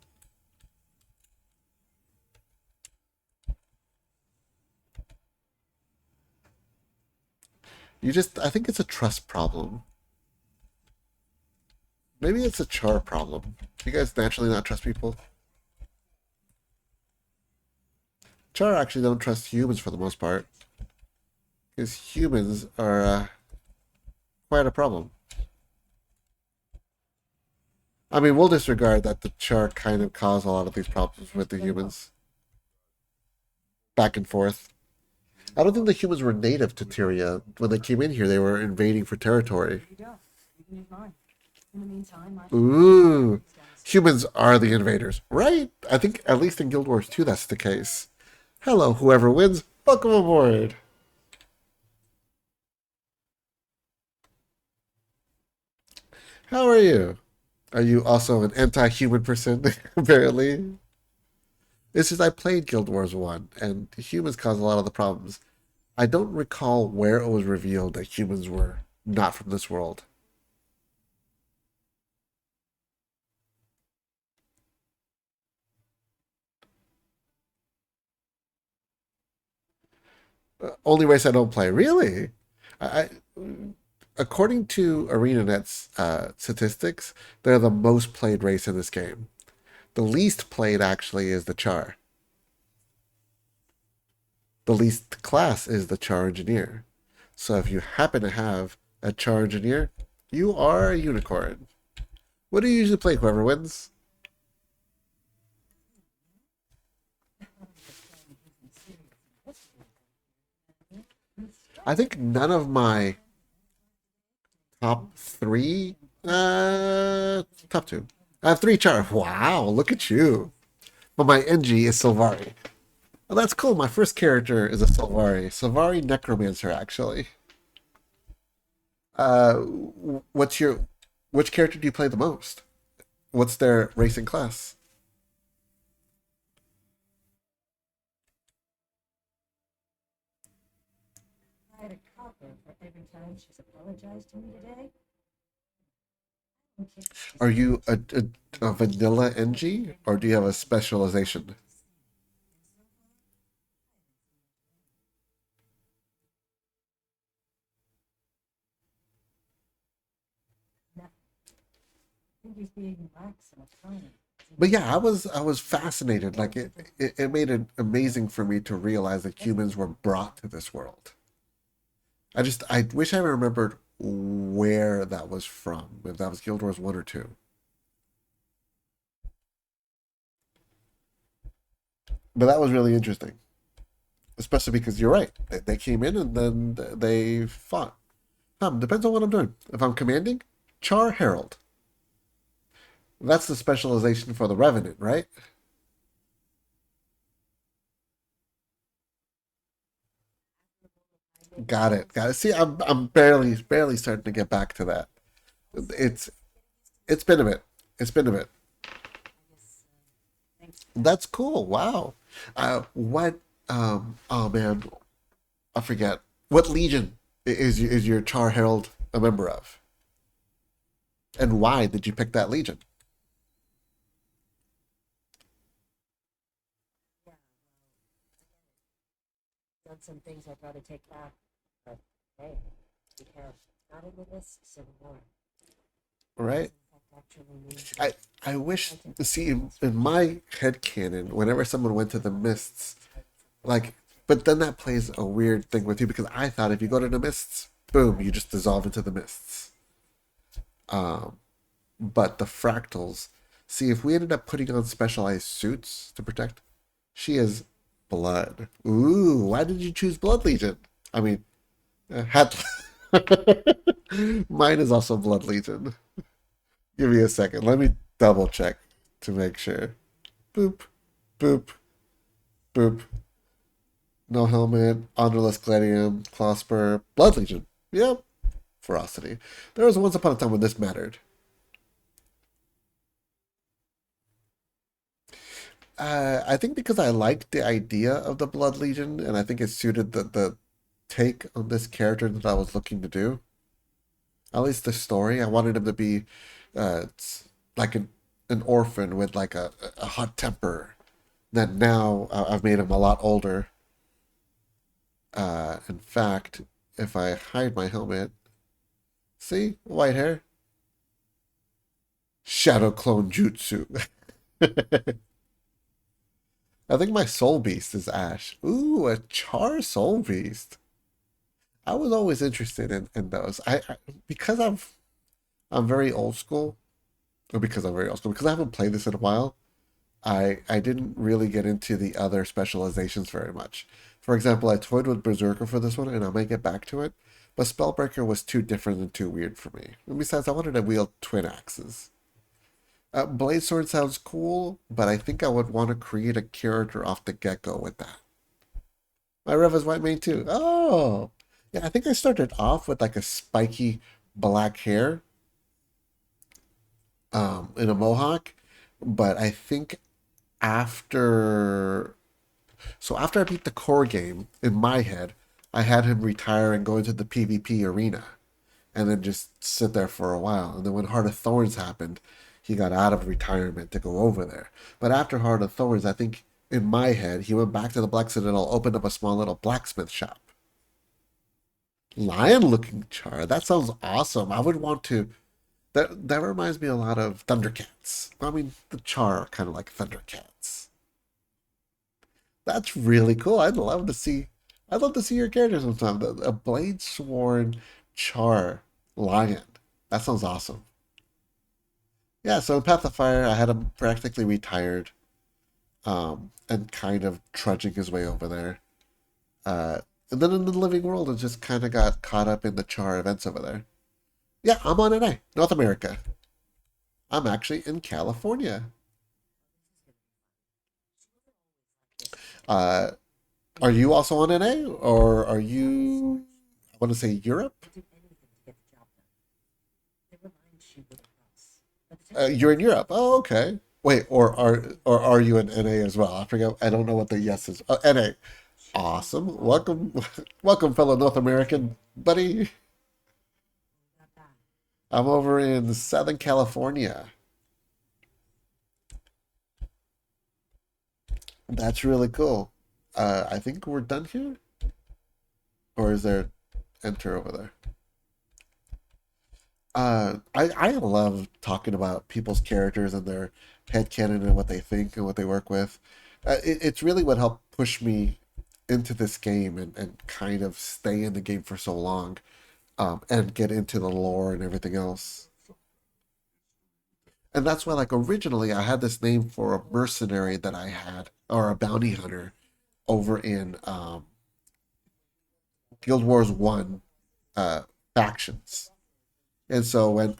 I think it's a trust problem. Maybe it's a char problem. Do you guys naturally not trust people? Char actually don't trust humans for the most part. Because humans are quite a problem. I mean, we'll disregard that the char kind of caused a lot of these problems with the humans. Back and forth. I don't think the humans were native to Tyria. When they came in here, they were invading for territory. In the meantime, Ooh. Humans are the invaders, right? I think at least in Guild Wars 2 that's the case. Hello, whoever wins. Welcome aboard. How are you? Are you also an anti-human person, apparently? It's just I played Guild Wars 1, and humans cause a lot of the problems. I don't recall where it was revealed that humans were not from this world. Only race I don't play. Really? I according to ArenaNet's statistics, they're the most played race in this game. The least played actually is the Char. The least class is the Char Engineer. So if you happen to have a Char Engineer, you are a unicorn. What do you usually play, whoever wins? I think none of my top three, top two. I have three Char. Wow, look at you. But my NG is Sylvari. Well, that's cool. My first character is a Sylvari. Sylvari Necromancer, actually. Uh, what's your, which character do you play the most? What's their racing class? I had a copper for every time she's apologized to me today. Okay. Are you a vanilla NG or do you have a specialization? I think he's being lax and autonomous. But yeah, I was fascinated. Like it made it amazing for me to realize that humans were brought to this world. I wish I remembered where that was from. If that was Guild Wars 1 or 2. But that was really interesting, especially because you're right. They came in and then they fought. Depends on what I'm doing. If I'm commanding, Char Herald. That's the specialization for the Revenant, right? Got it. Got it. See, I'm barely starting to get back to that. It's it's been a bit. It's been a bit. Thanks for that. That's cool. Wow. What? Oh man, I forget. What legion is your Char Herald a member of, and why did you pick that legion? Yeah, done some things I'd rather take back, but hey, because not into this anymore. Right. Doesn't affect actually me. I I wish I can see things in from my head canon, whenever someone went to the mists, hiding from my like, but then that plays a weird thing with you because I thought if you go to the mists, boom, you just dissolve into the mists. Um, but the fractals, see, if we ended up putting on specialized suits to protect, she is blood. Ooh, why did you choose Blood Legion? I mean, had mine is also Blood Legion. Give me a second. Let me double check to make sure. Boop, boop, boop. No helmet, honorless gladium, clawspur, blood legion. Yep, ferocity. There was once upon a time when this mattered. I think because I liked the idea of the blood legion, and I think it suited the take on this character that I was looking to do. At least the story. I wanted him to be like an orphan with like a hot temper. That now I've made him a lot older. In fact, if I hide my helmet, see white hair, shadow clone jutsu. I think my soul beast is Ash. Ooh, a Char soul beast. I was always interested in those. I because I'm very old school, or because I'm very old school, because I haven't played this in a while. I didn't really get into the other specializations very much. For example, I toyed with Berserker for this one, and I might get back to it. But Spellbreaker was too different and too weird for me. And besides, I wanted to wield twin axes. Blade Sword sounds cool, but I think I would want to create a character off the get go with that. My Rev is white mane too. Oh, yeah. I think I started off with like a spiky black hair, in a mohawk, but I think after after I beat the core game in my head, I had him retire and go into the PvP arena, and then just sit there for a while. And then when Heart of Thorns happened, he got out of retirement to go over there. But after Heart of Thorns, I think in my head, he went back to the Black Citadel, opened up a small little blacksmith shop. Lion looking Char. That sounds awesome. I would want to. That reminds me a lot of Thundercats. I mean, the Char are kind of like Thundercats. That's really cool. I'd love to see your character sometime. A blade sworn Char lion. That sounds awesome. Yeah, so in Path of Fire, I had him practically retired, and kind of trudging his way over there. And then in the living world, it just kind of got caught up in the Char events over there. Yeah, I'm on NA, North America. I'm actually in California. Uh, are you also on NA, or are you? I want to say Europe. do anything to get the job done. Never mind she would have else. But the technical You're in things Europe. Oh, okay. Wait, or are you in NA as well? I forget. I don't know what the yes is. NA. she Awesome. Welcome, welcome, fellow North American buddy. got that. I'm over in Southern California. That's really cool. I think we're done here, or is there enter over there? I love talking about people's characters and their headcanon and what they think and what they work with. It's really what helped push me into this game and kind of stay in the game for so long, and get into the lore and everything else. And that's why, like, originally I had this name for a mercenary that I had, or a bounty hunter over in Guild Wars 1 uh, factions. And so when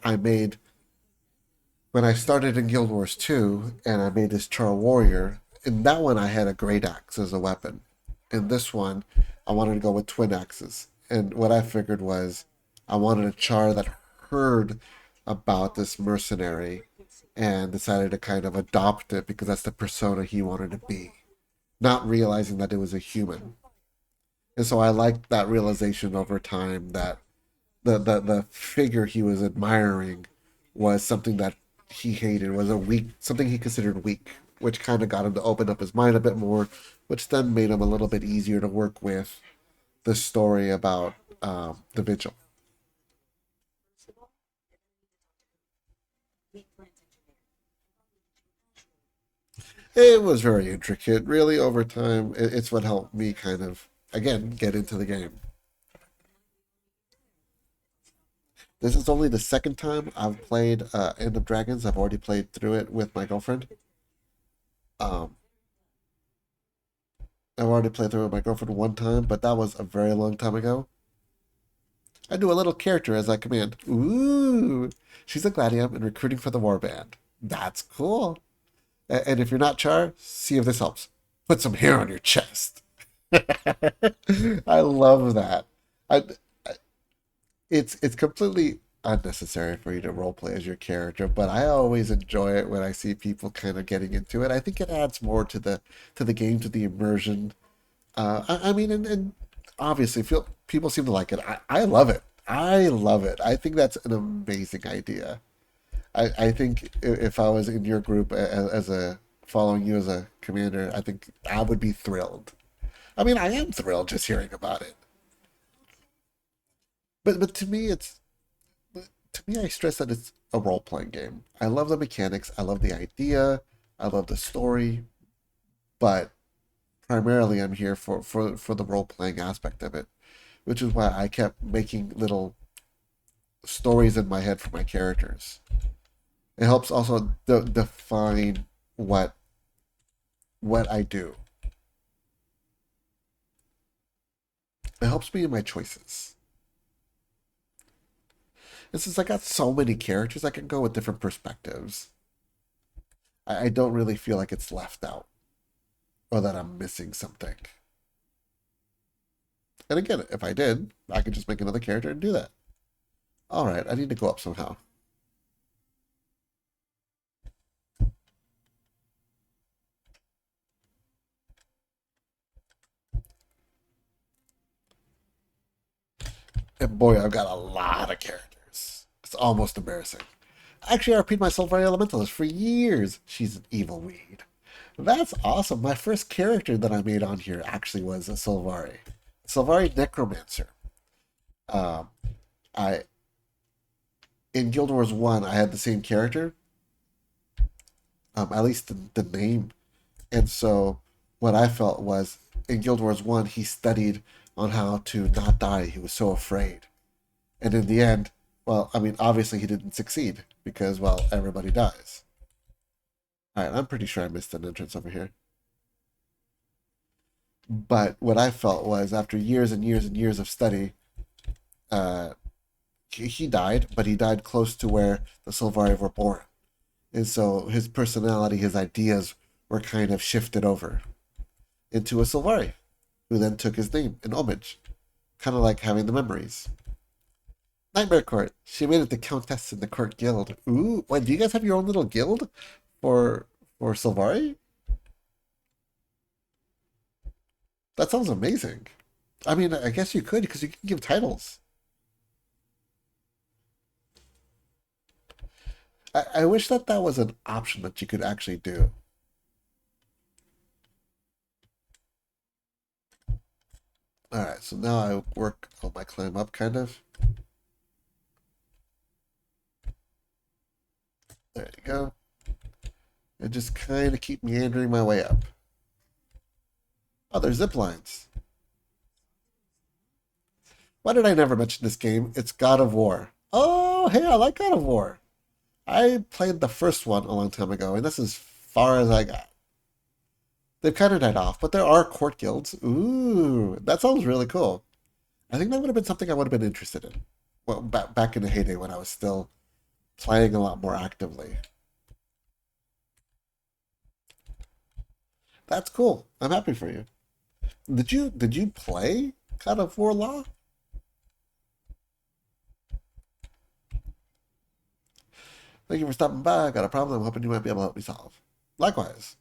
I started in Guild Wars 2 and I made this Char Warrior, in that one I had a great axe as a weapon. In this one, I wanted to go with twin axes. And what I figured was I wanted a Char that heard about this mercenary and decided to kind of adopt it because that's the persona he wanted to be, not realizing that it was a human. And so I liked that realization over time that the figure he was admiring was something that he hated, was a weak, something he considered weak, which kind of got him to open up his mind a bit more, which then made him a little bit easier to work with the story about the vigil. It was very intricate, really. Over time, it's what helped me kind of again get into the game. This is only the second time I've played End of Dragons. I've already played through it with my girlfriend. Um, I've already played through it with my girlfriend one time, but that was a very long time ago. I do a little character as I command. Ooh, she's a gladium and recruiting for the warband. That's cool. And if you're not Char, see if this helps. Put some hair on your chest. I love that. I, it's completely unnecessary for you to roleplay as your character, but I always enjoy it when I see people kind of getting into it. I think it adds more to the game, to the immersion. I mean, and obviously, people seem to like it. I love it. I love it. I think that's an amazing idea. I think if I was in your group as a following you as a commander, I think I would be thrilled. I mean, I am thrilled just hearing about it. But to me, I stress that it's a role playing game. I love the mechanics. I love the idea. I love the story. But primarily, I'm here for the role playing aspect of it, which is why I kept making little stories in my head for my characters. It helps also define what I do. It helps me in my choices. And since I got so many characters, I can go with different perspectives. I don't really feel like it's left out or that I'm missing something. And again, if I did, I could just make another character and do that. All right, I need to go up somehow. And boy, I've got a lot of characters. It's almost embarrassing. Actually, I repeat myself very elementalist for years. She's an evil weed. That's awesome. My first character that I made on here actually was a Sylvari. Sylvari Necromancer. Um, I in Guild Wars 1, I had the same character, at least the name. And so what I felt was in Guild Wars 1, he studied on how to not die. He was so afraid. And in the end, well, I mean, obviously he didn't succeed because, well, everybody dies. All right, I'm pretty sure I missed an entrance over here. But what I felt was after years and years and years of study, uh, he died, but he died close to where the Sylvari were born. And so his personality, his ideas were kind of shifted over into a Sylvari, who then took his name in homage, kind of like having the memories. Nightmare Court. She made it the Countess in the Court Guild. Ooh, wait, do you guys have your own little guild for Sylvari? That sounds amazing. I mean, I guess you could because you can give titles. I wish that that was an option that you could actually do. All right, so now I work on my climb up, kind of. There you go. And just kind of keep meandering my way up. Oh, there's zip lines. Why did I never mention this game? It's God of War. Oh, hey, I like God of War. I played the first one a long time ago, and that's as far as I got. They've kind of died off, but there are court guilds. Ooh, that sounds really cool. I think that would have been something I would have been interested in. Well, back in the heyday when I was still playing a lot more actively. That's cool. I'm happy for you. Did you play God of War Law? Thank you for stopping by. I got a problem I'm hoping you might be able to help me solve. Likewise.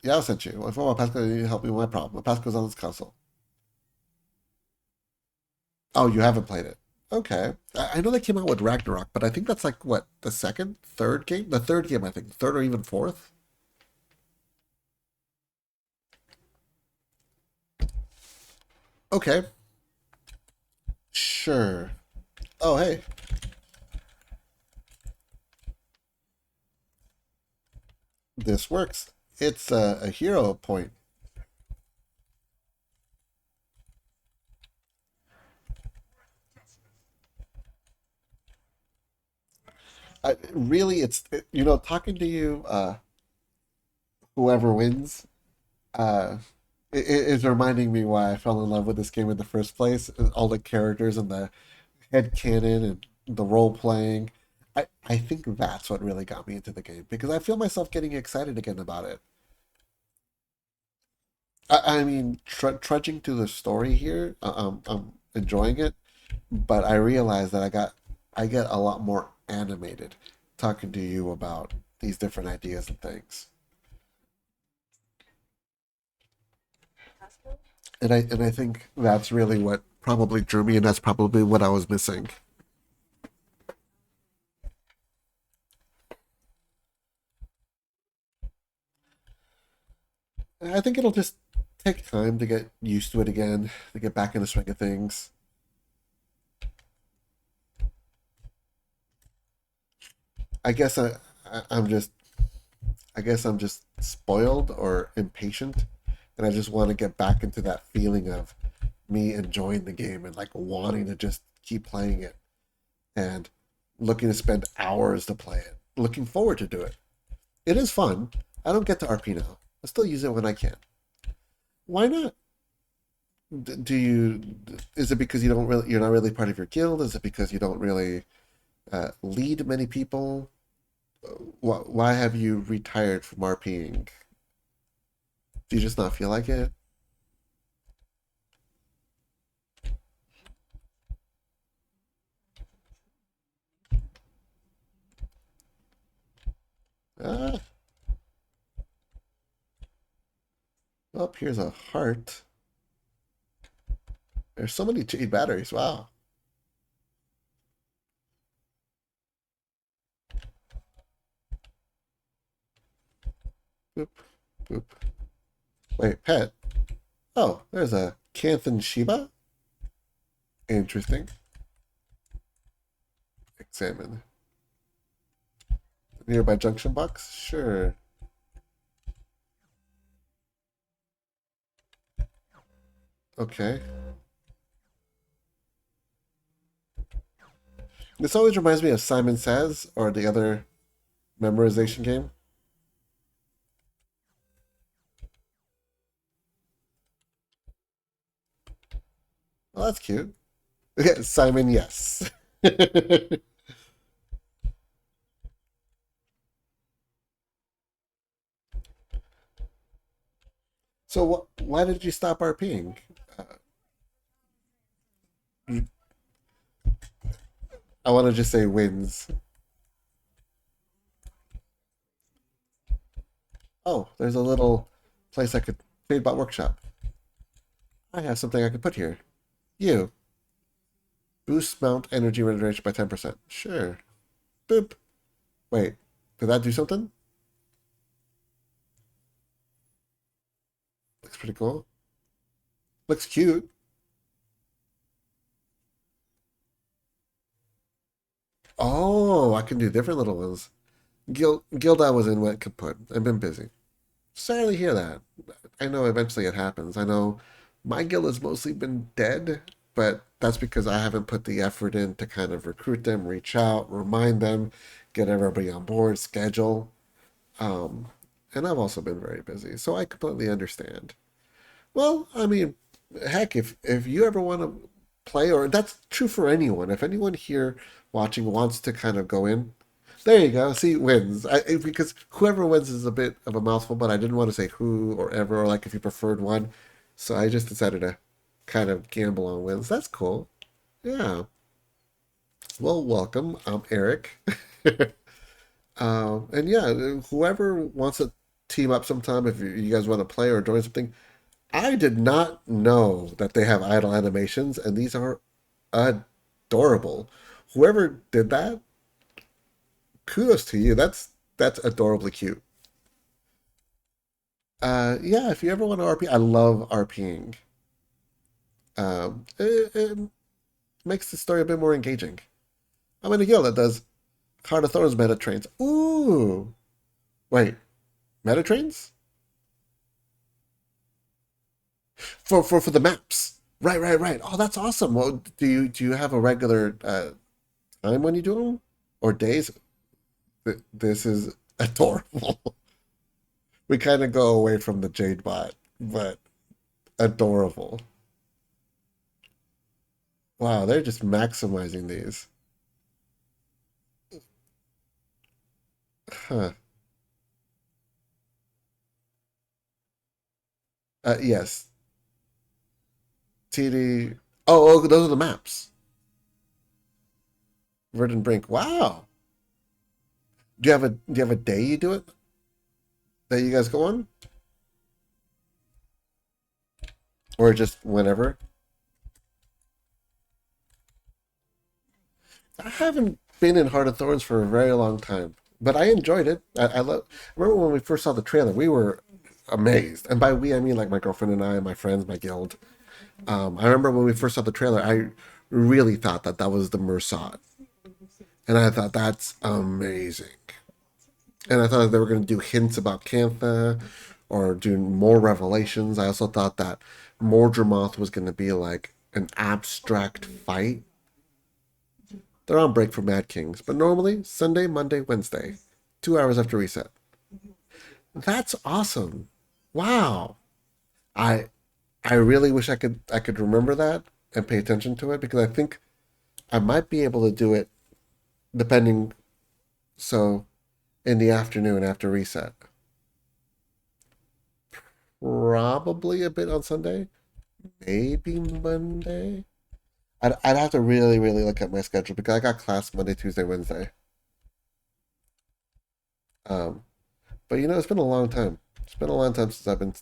Yeah, I sent you. If I want Pascal to help me with my problem. Pascal's on this console. Oh, you haven't played it. Okay. I know they came out with Ragnarok, but I think that's like what, the second, third game? The third game, I think. Third or even fourth? Okay. Sure. Oh, hey. This works. It's a hero point. Really, talking to you, whoever wins, uh, it is reminding me why I fell in love with this game in the first place. All the characters and the head canon and the role playing. I think that's what really got me into the game because I feel myself getting excited again about it. I mean, trudging through the story here, I'm enjoying it, but I realize that I get a lot more animated talking to you about these different ideas and things. And I think that's really what probably drew me, and that's probably what I was missing. I think it'll just take time to get used to it again, to get back in the swing of things. I guess I'm just I guess I'm just spoiled or impatient, and I just want to get back into that feeling of me enjoying the game and like wanting to just keep playing it and looking to spend hours to play it, looking forward to do it. It is fun. I don't get to RP now. I still use it when I can. Why not? Do you? Is it because you're not really part of your guild? Is it because you don't really lead many people? Why have you retired from RPing? Do you just not feel like it? Ah, oh, here's a heart. There's so many Jade batteries. Wow. Boop, boop. Wait, pet. Oh, there's a Cantha Shiba. Interesting. Examine. Nearby junction box? Sure. Okay. This always reminds me of Simon Says or the other memorization game. Oh, that's cute. Simon, yes. So why did you stop RPing? Uh, I want to just say wins. Oh, there's a little place I could Fadebot Workshop. I have something I could put here. You. Boost mount energy regeneration by 10%. Sure. Boop. Wait, did that do something? Looks pretty cool. Looks cute. Oh, I can do different little ones. Guild I was in went kaput. I've been busy. Sorry to hear that. I know eventually it happens. I know my guild has mostly been dead. but that's because I haven't put the effort in to kind of recruit them, reach out, remind them, get everybody on board, schedule. Um, and I've also been very busy, so I completely understand. Well, I mean, heck, if you ever want to play, or that's true for anyone, if anyone here watching wants to kind of go in, there you go. See, wins. Because whoever wins is a bit of a mouthful, but I didn't want to say who or ever, or like if you preferred one, so I just decided to kind of gamble on wins. That's cool. Yeah. Well, welcome. I'm Eric. And yeah, whoever wants to team up sometime, if you guys want to play or join something, I did not know that they have idle animations, and these are adorable. Whoever did that, kudos to you. That's adorably cute. Yeah, if you ever want to RP, I love RPing. It makes the story a bit more engaging. I'm in a guild that does Heart of Thorns meta trains. Ooh, wait, meta trains for the maps. Right. Oh, that's awesome. Well, do you have a regular time when you do them or days? This is adorable. We kind of go away from the Jade bot, but adorable. Wow, they're just maximizing these. Huh. Yes. TD. Oh, those are the maps. Verdant Brink. Wow. Do you have a day you do it that you guys go on, or just whenever? I haven't been in Heart of Thorns for a very long time, but I enjoyed it. I love. Remember when we first saw the trailer, we were amazed, and by we I mean like my girlfriend and I, my friends, my guild. I remember when we first saw the trailer, I really thought that that was the Mersat, and I thought that's amazing. And I thought they were going to do hints about Cantha or do more revelations. I also thought that Mordramoth was going to be like an abstract fight. They're on break for Mad Kings, but normally Sunday, Monday, Wednesday, 2 hours after reset. That's awesome. Wow. I I really wish I could remember that and pay attention to it because I think I might be able to do it depending so in the afternoon after reset. Probably a bit on Sunday, maybe Monday. I'd have to really look at my schedule because I got class Monday, Tuesday, Wednesday. Um, but it's been a long time. It's been a long time since I've been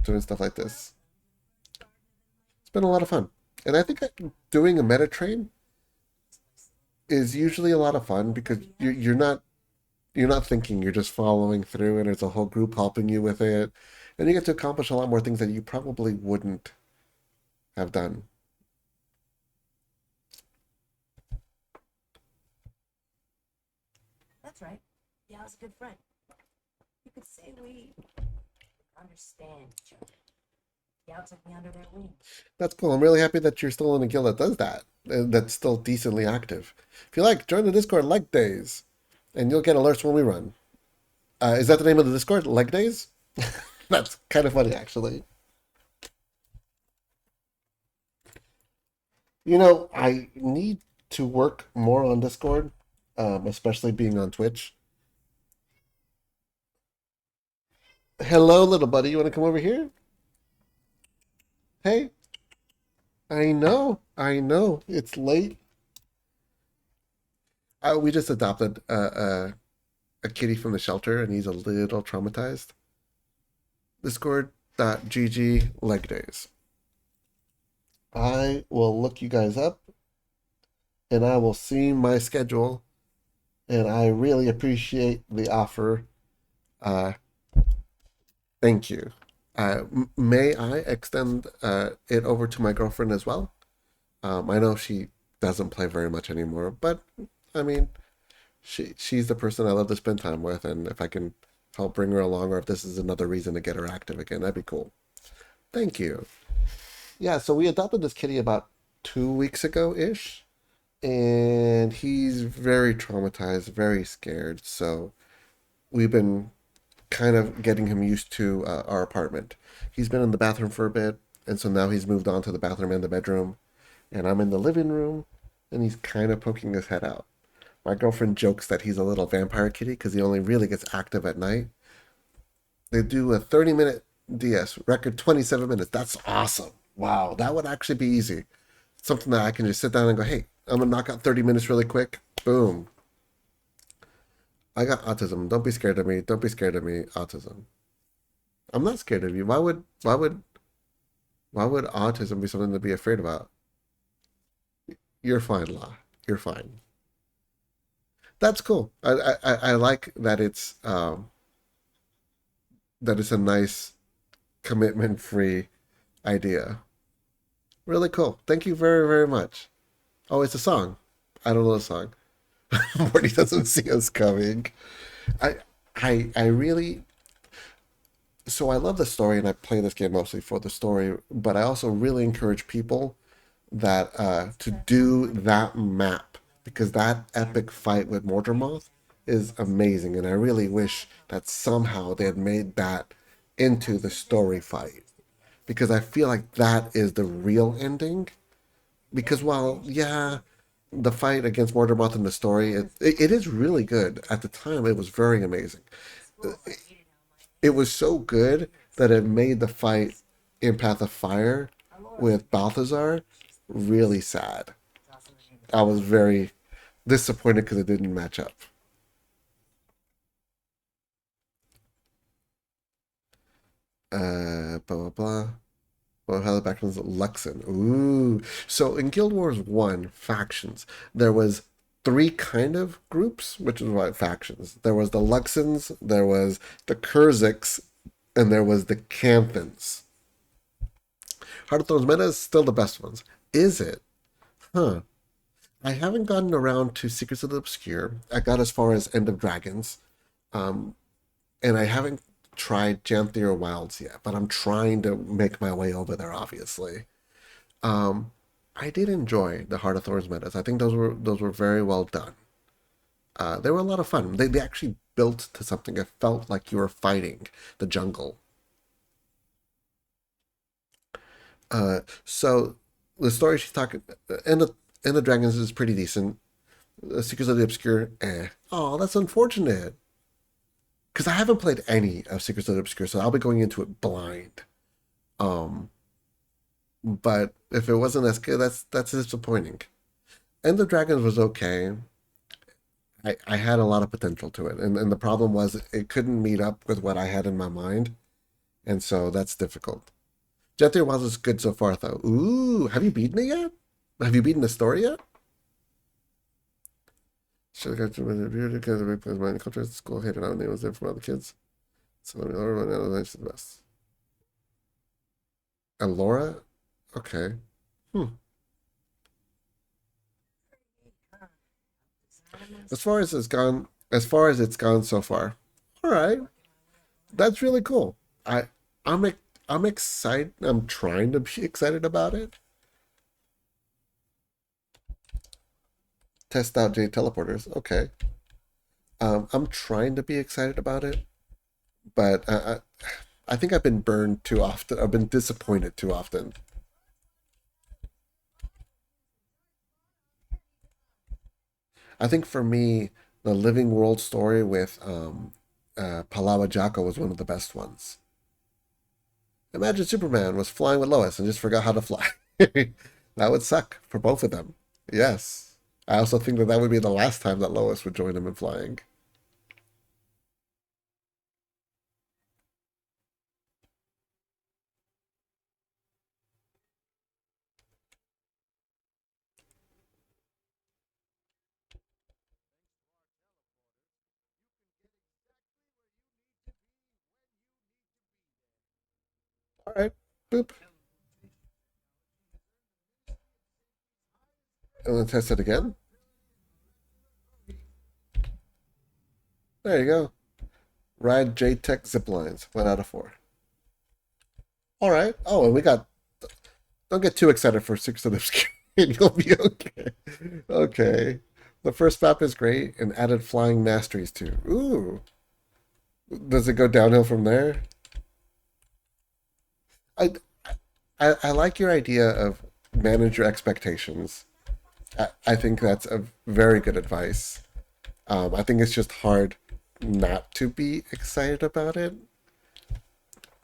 doing stuff like this. It's been a lot of fun, and I think doing a meta train is usually a lot of fun because you're not thinking, you're just following through, and there's a whole group helping you with it, and you get to accomplish a lot more things that you probably wouldn't have done. That's right. Yow's a good friend. You could say we understand each other. Yow took me under their wing. That's cool. I'm really happy that you're still in a guild that does that, and that's still decently active. If you like, join the Discord Leg Days, and you'll get alerts when we run. Is that the name of the Discord? Leg Days? That's kind of funny, actually. I need to work more on Discord, especially being on Twitch. Hello, little buddy. You want to come over here? Hey, I know. It's late. We just adopted a kitty from the shelter, and he's a little traumatized. Discord.gg leg days. I will look you guys up, and I will see my schedule, and I really appreciate the offer. Uh, Thank you. May I extend it over to my girlfriend as well? I know she doesn't play very much anymore, but I mean, she's the person I love to spend time with, and if I can help bring her along, or if this is another reason to get her active again, that'd be cool. Thank you. Yeah, so we adopted this kitty about 2 weeks ago ish, and he's very traumatized, very scared. So we've been kind of getting him used to our apartment. He's been in the bathroom for a bit, and so now he's moved on to the bathroom and the bedroom, and I'm in the living room, and he's kind of poking his head out. My girlfriend jokes that he's a little vampire kitty because he only really gets active at night. They do a 30-minute DS, record 27 minutes. That's awesome. Wow, that would actually be easy. Something that I can just sit down and go, hey, I'm going to knock out 30 minutes really quick. Boom. I got autism. Don't be scared of me. Don't be scared of me. Autism. I'm not scared of you. Why would autism be something to be afraid about? You're fine, La. You're fine. That's cool. I like that it's a nice commitment free idea. Really cool. Thank you very, very much. Oh, it's a song. I don't know the song. Morty doesn't see us coming. I I really so I love the story and I play this game mostly for the story, but I also really encourage people that to do that map because that epic fight with Mortarmoth is amazing, and I really wish that somehow they had made that into the story fight because I feel like that is the real ending. Because while yeah, the fight against Mortarmoth in the story it is really good at the time. It was very amazing. It was so good that it made the fight in Path of Fire with Balthazar really sad. I was very disappointed because it didn't match up. Blah blah blah. Well, how the backgrounds Luxon. Ooh. So in Guild Wars 1 factions, there was three kind of groups, which is what factions. There was the Luxons, there was the Kurziks, and there was the Canthans. Heart of Thrones meta is still the best ones. Is it? Huh. I haven't gotten around to Secrets of the Obscure. I got as far as End of Dragons. Um, and I haven't tried Janthier Wilds yet, but I'm trying to make my way over there, obviously. Um, I did enjoy the Heart of Thorns metas. I think those were very well done. They were a lot of fun. They actually built to something. It felt like you were fighting the jungle. So the story she's talking, and the dragons is pretty decent. The Secrets of the Obscure, eh. Oh, that's unfortunate. Because I haven't played any of Secrets of the Obscure, so I'll be going into it blind. Um, but if it wasn't as good, that's disappointing. End of Dragons was okay. I had a lot of potential to it, and the problem was it couldn't meet up with what I had in my mind, and so that's difficult. Jet Theory Wilds is good so far, though. Ooh, have you beaten it yet? Have you beaten the story yet? Should have got to the beard because of because my culture at school hated out names there from other kids. So everyone else the best. And Laura? Okay. Hmm. As far as it's gone so far. All right. That's really cool. I'm I'm excited. I'm trying to be excited about it. Test out Jade teleporters. Okay. I'm trying to be excited about it, but I think I've been burned too often. I've been disappointed too often. I think for me, the Living World story with Palawa Jocko was one of the best ones. Imagine Superman was flying with Lois and just forgot how to fly. That would suck for both of them. Yes. I also think that that would be the last time that Lois would join him in flying. All right. Boop. And then test it again. There you go. Ride JTech zip lines. 1 out of 4. All right. Oh, and we got. Don't get too excited for 6 of the. You'll be okay. Okay. The first map is great and added flying masteries too. Ooh. Does it go downhill from there? I, I like your idea of manage your expectations. I think that's a very good advice. I think it's just hard not to be excited about it.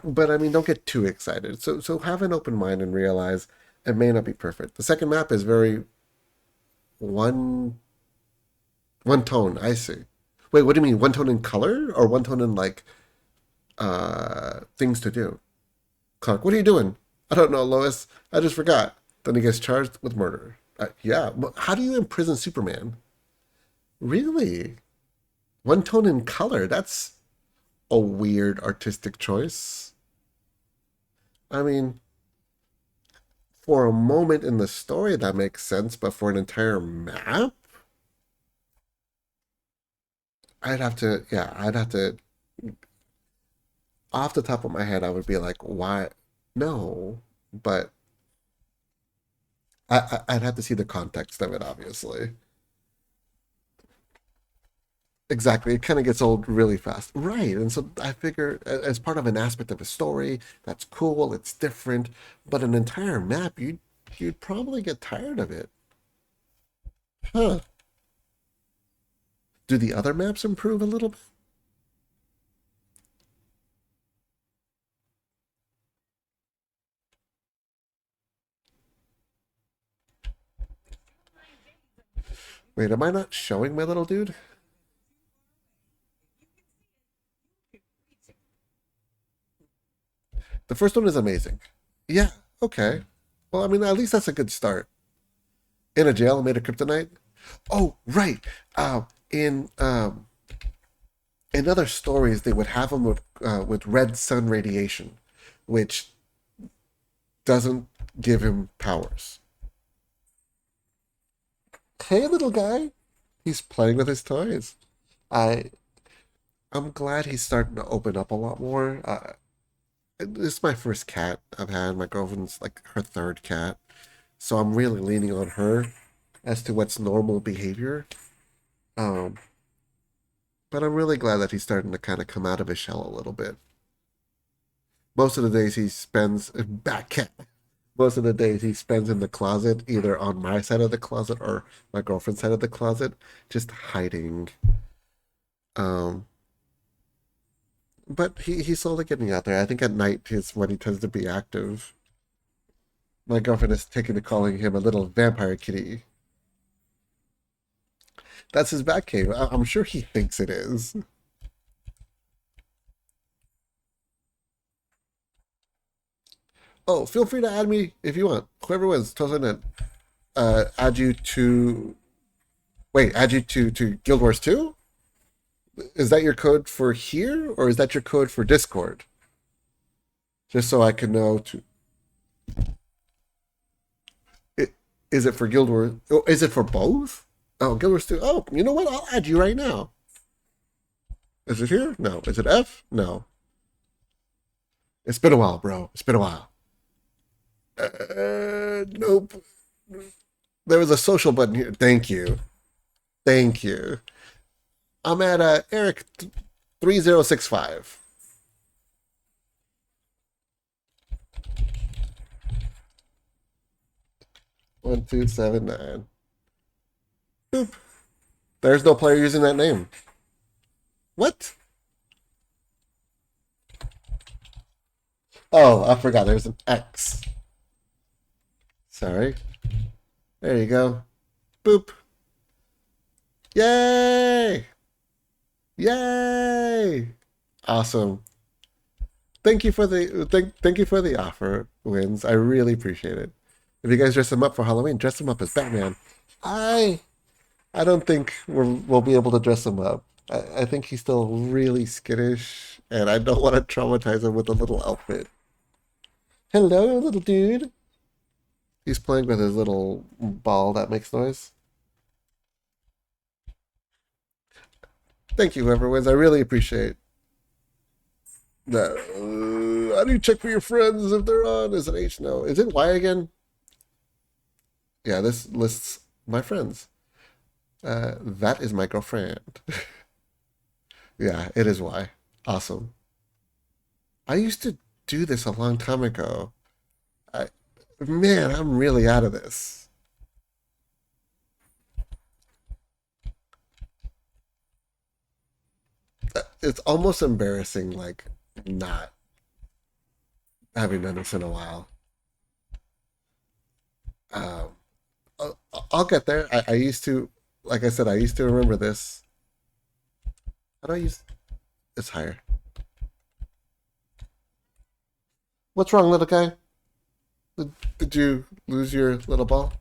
But I mean, don't get too excited. So have an open mind and realize it may not be perfect. The second map is very one one tone. I see. Wait, what do you mean? One tone in color or one tone in like things to do? Clark, what are you doing? I don't know, Lois. I just forgot. Then he gets charged with murder. Yeah. How do you imprison Superman? Really? One tone in color? That's a weird artistic choice. I mean, for a moment in the story, that makes sense, but for an entire map, I'd have to, off the top of my head, I would be like, why? No. But I'd have to see the context of it, obviously. Exactly. It kind of gets old really fast. Right. And so I figure as part of an aspect of a story, that's cool, it's different, but an entire map, you'd probably get tired of it. Huh. Do the other maps improve a little bit? Wait, am I not showing my little dude? The first one is amazing. Yeah, okay. Well, I mean, at least that's a good start. In a jail made of kryptonite? Oh, right. In in other stories, they would have him with red sun radiation, which doesn't give him powers. Hey, little guy. He's playing with his toys. I I'm glad he's starting to open up a lot more. This is my first cat I've had. My girlfriend's like her third cat, so I'm really leaning on her as to what's normal behavior. Um, but I'm really glad that he's starting to kind of come out of his shell a little bit. Most of the days he spends back cat. Most of the days he spends in the closet, either on my side of the closet or my girlfriend's side of the closet, just hiding. Um, but he's slowly getting out there. I think at night is when he tends to be active. My girlfriend is taken to calling him a little vampire kitty. That's his bat cave. I'm sure he thinks it is. Oh, feel free to add me if you want. Whoever wins, totally in. Add you to add you to Guild Wars 2? Is that your code for here or is that your code for Discord? Just so I can know to it, is it for Guild Wars? Oh, is it for both? Oh, Guild Wars 2. Oh, you know what? I'll add you right now. Is it here? No. Is it F? No. It's been a while, bro. It's been a while. Nope. There was a social button here. Thank you. Thank you. I'm at Eric 3065. 1279. Boop. There's no player using that name. What? Oh, I forgot. There's an X. Sorry. There you go. Boop. Yay! Yay! Awesome. Thank you for the offer, Wins. I really appreciate it. If you guys dress him up for Halloween, dress him up as Batman. I I don't think we'll be able to dress him up. I think he's still really skittish, and I don't want to traumatize him with a little outfit. Hello, little dude. He's playing with his little ball that makes noise. Thank you, whoever wins. I really appreciate that. How do you check for your friends if they're on? Is it H? No. Is it Y again? Yeah, this lists my friends. That is my girlfriend. Yeah, it is why. Awesome. I used to do this a long time ago. I, man, I'm really out of this. It's almost embarrassing, like, not having done this in a while. Um, I'll get there. I used to, like I said, I used to remember this. How do I use? It's higher. What's wrong, little guy? Did you lose your little ball?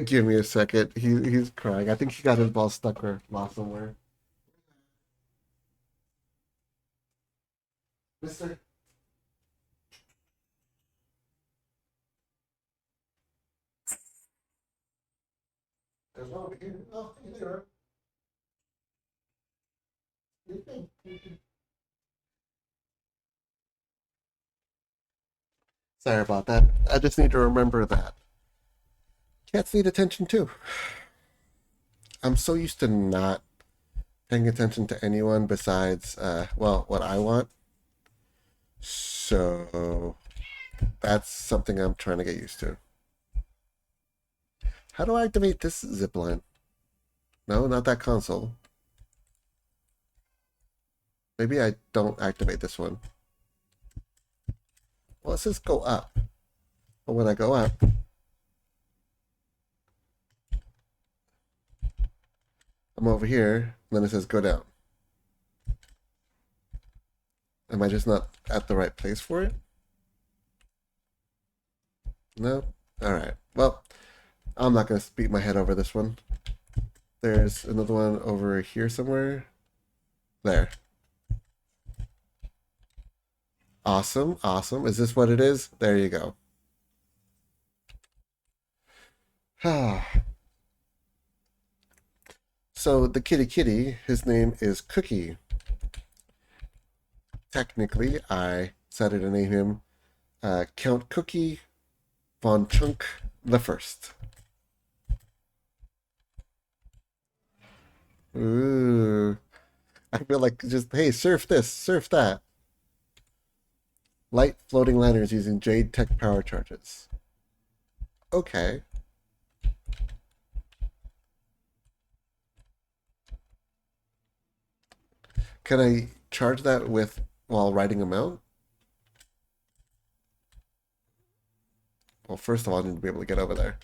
Give me a second. He's crying. I think he got his ball stuck or lost somewhere. Mister, there's one over here. Oh, hey there. Sorry about that. I just need to remember that cats need attention too. I'm so used to not paying attention to anyone besides, well, what I want. So that's something I'm trying to get used to. How do I activate this zip line? No, not that console. Maybe I don't activate this one. Well, it says go up. But when I go up, I'm over here, and then it says go down. Am I just not at the right place for it? No? Alright. Well, I'm not going to beat my head over this one. There's another one over here somewhere. There. Awesome, awesome. Is this what it is? There you go. So the kitty, his name is Cookie. Technically, I decided to name him Count Cookie von Chunk the First. Ooh. I feel like just, hey, surf this, surf that. Light floating lanterns using Jade tech power charges. Okay. Can I charge that with while riding a mount? Well, first of all, I need to be able to get over there.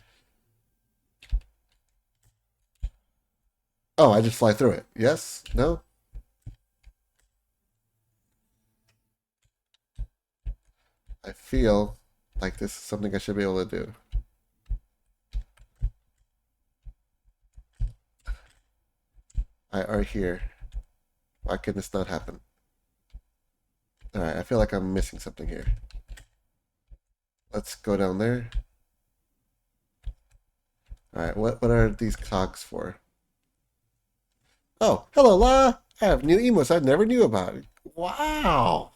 Oh, I just fly through it. Yes? No? I feel like this is something I should be able to do. I are here. Why can this not happen? Alright, I feel like I'm missing something here. Let's go down there. Alright, what are these cogs for? Oh, hello, La! I have new emotes I never knew about. Wow!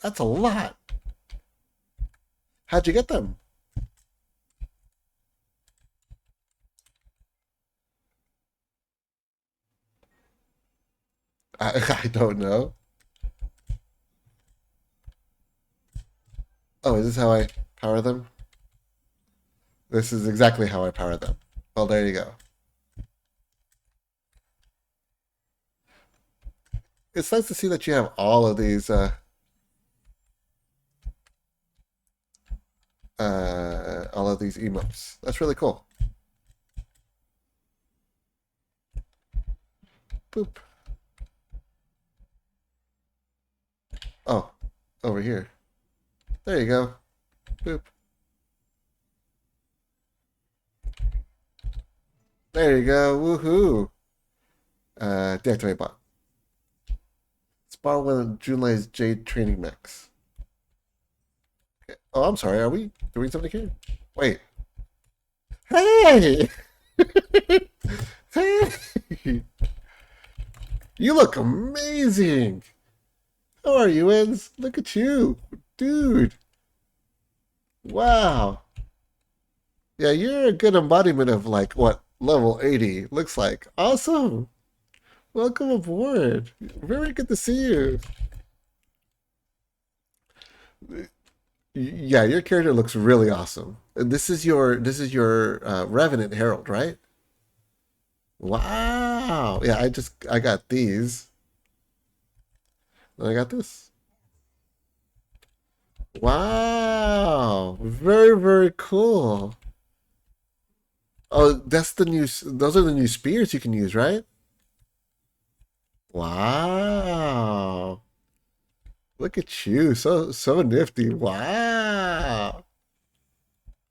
That's a lot. How'd you get them? I don't know. Oh, is this how I power them? This is exactly how I power them. Well, there you go. It's nice to see that you have all of these emotes. That's really cool. Boop. Oh, over here. There you go. Boop. There you go. Woohoo. Deactivate bot. Spawn one of Junlai's Jade training mechs. Okay. Oh, I'm sorry. Are we doing something here? Wait. Hey! Hey! You look amazing! How are you, Enz? Look at you. Dude. Wow. Yeah, you're a good embodiment of like what level 80 looks like. Awesome. Welcome aboard. Very good to see you. Yeah, your character looks really awesome. And this is your Revenant Herald, right? Wow. Yeah, I got these. And I got this. Wow. Very, very cool. Oh, those are the new spears you can use, right? Wow. Look at you. So nifty. Wow.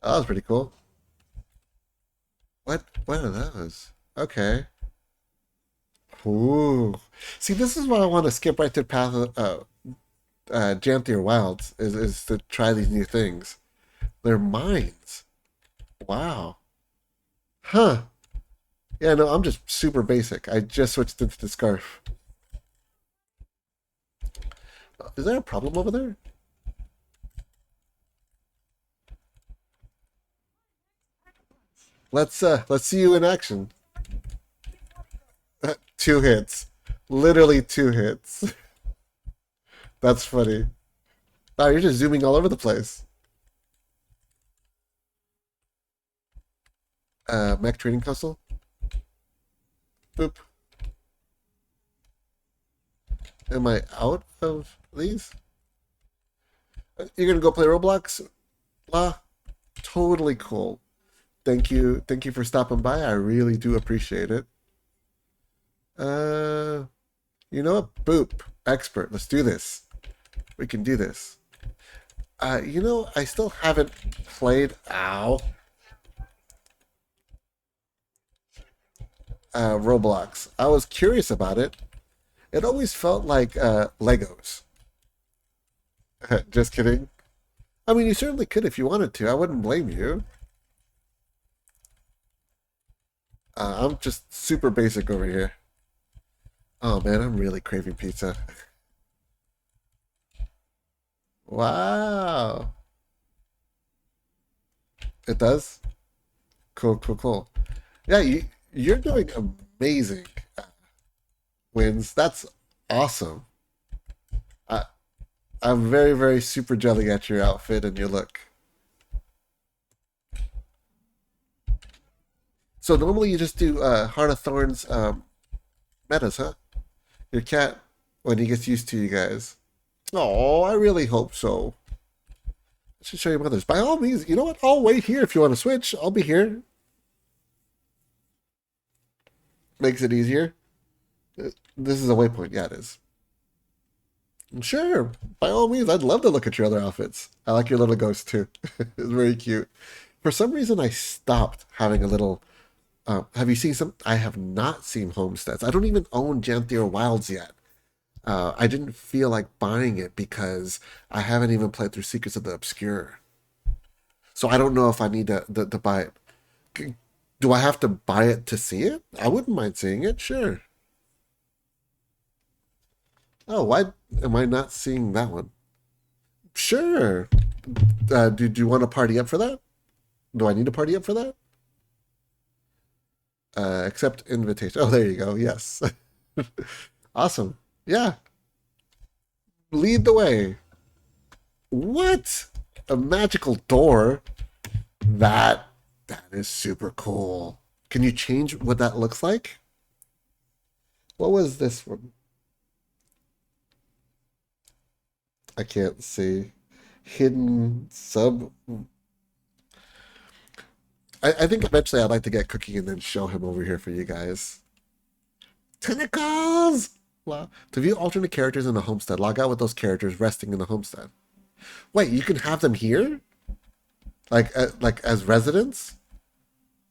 Oh, that was pretty cool. What are those? Okay. Ooh. See, this is why I want to skip right to path of Janthier Wilds is to try these new things. They're mines. Wow. Huh. Yeah, no, I'm just super basic. I just switched into the scarf. Is there a problem over there? Let's see you in action. Two hits. Literally two hits. That's funny. Wow, you're just zooming all over the place. Mech training console. Boop. Am I out of these? You're gonna go play Roblox? La. Totally cool. Thank you for stopping by. I really do appreciate it. Uh, you know what? Boop. Expert. Let's do this. We can do this. I still haven't played. Ow. Roblox. I was curious about it. It always felt like Legos. Just kidding. I mean, you certainly could if you wanted to. I wouldn't blame you. I'm just super basic over here. Oh man, I'm really craving pizza. Wow. It does? Cool, cool, cool. Yeah, you're doing amazing wins. That's awesome. I, I'm very, very super jelly at your outfit and your look. So normally you just do Heart of Thorns metas, huh? Your cat when he gets used to you guys. Oh, I really hope so. I should show your mothers. By all means, you know what? I'll wait here if you want to switch. I'll be here. Makes it easier. This is a waypoint. Yeah, it is. Sure. By all means, I'd love to look at your other outfits. I like your little ghost too. It's very cute. For some reason, I stopped having a little. Have you seen some? I have not seen Homesteads. I don't even own Janthier Wilds yet. I didn't feel like buying it because I haven't even played through Secrets of the Obscure. So I don't know if I need to buy it. Do I have to buy it to see it? I wouldn't mind seeing it, sure. Oh, why am I not seeing that one? Sure. Do you want to party up for that? Do I need to party up for that? Accept invitation. Oh, there you go. Yes. Awesome. Yeah. Lead the way. What? A magical door? That that is super cool. Can you change what that looks like? What was this one? I can't see. Hidden sub. I think eventually I'd like to get Cookie and then show him over here for you guys. Tentacles! To view alternate characters in the homestead, log out with those characters resting in the homestead. Wait, you can have them here? Like as residents?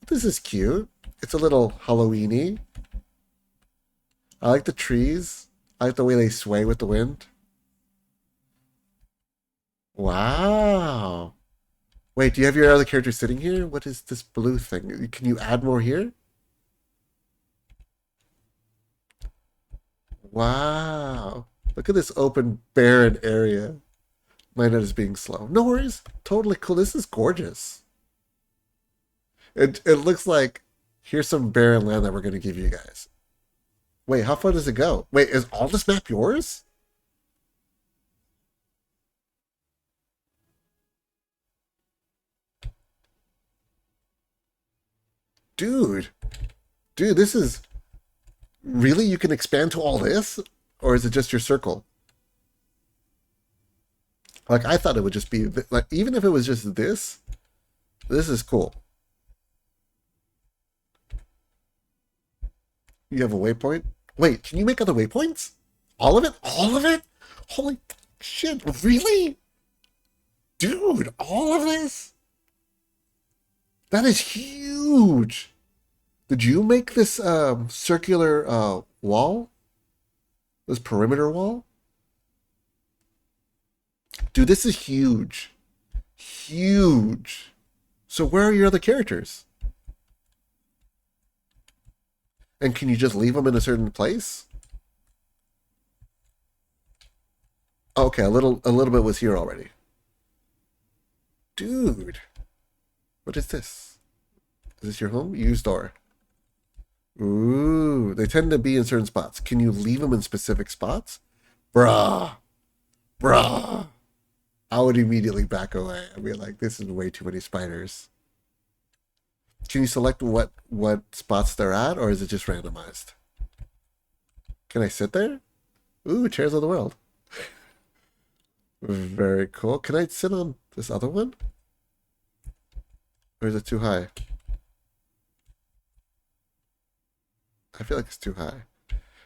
This is cute. It's a little Halloweeny. I like the trees. I like the way they sway with the wind. Wow. Wait, do you have your other characters sitting here? What is this blue thing? Can you add more here? Wow. Look at this open, barren area. My net is being slow. No worries. Totally cool. This is gorgeous. It looks like here's some barren land that we're gonna give you guys. Wait, how far does it go? Wait, is all this map yours? Dude, dude, this is really, you can expand to all this? Or is it just your circle? Like, I thought it would just be, like, even if it was just this is cool. You have a waypoint? Wait, can you make other waypoints? All of it? All of it? Holy shit, really? Dude, all of this? That is huge. Did you make this circular wall? This perimeter wall? Dude, this is huge. Huge. So where are your other characters? And can you just leave them in a certain place? Okay, a little bit was here already. Dude. What is this? Is this your home? Use door. Ooh, they tend to be in certain spots. Can you leave them in specific spots? Bruh. Bruh. I would immediately back away. I'd be like, this is way too many spiders. Can you select what spots they're at, or is it just randomized? Can I sit there? Ooh, chairs of the world. Very cool. Can I sit on this other one? Or is it too high? I feel like it's too high.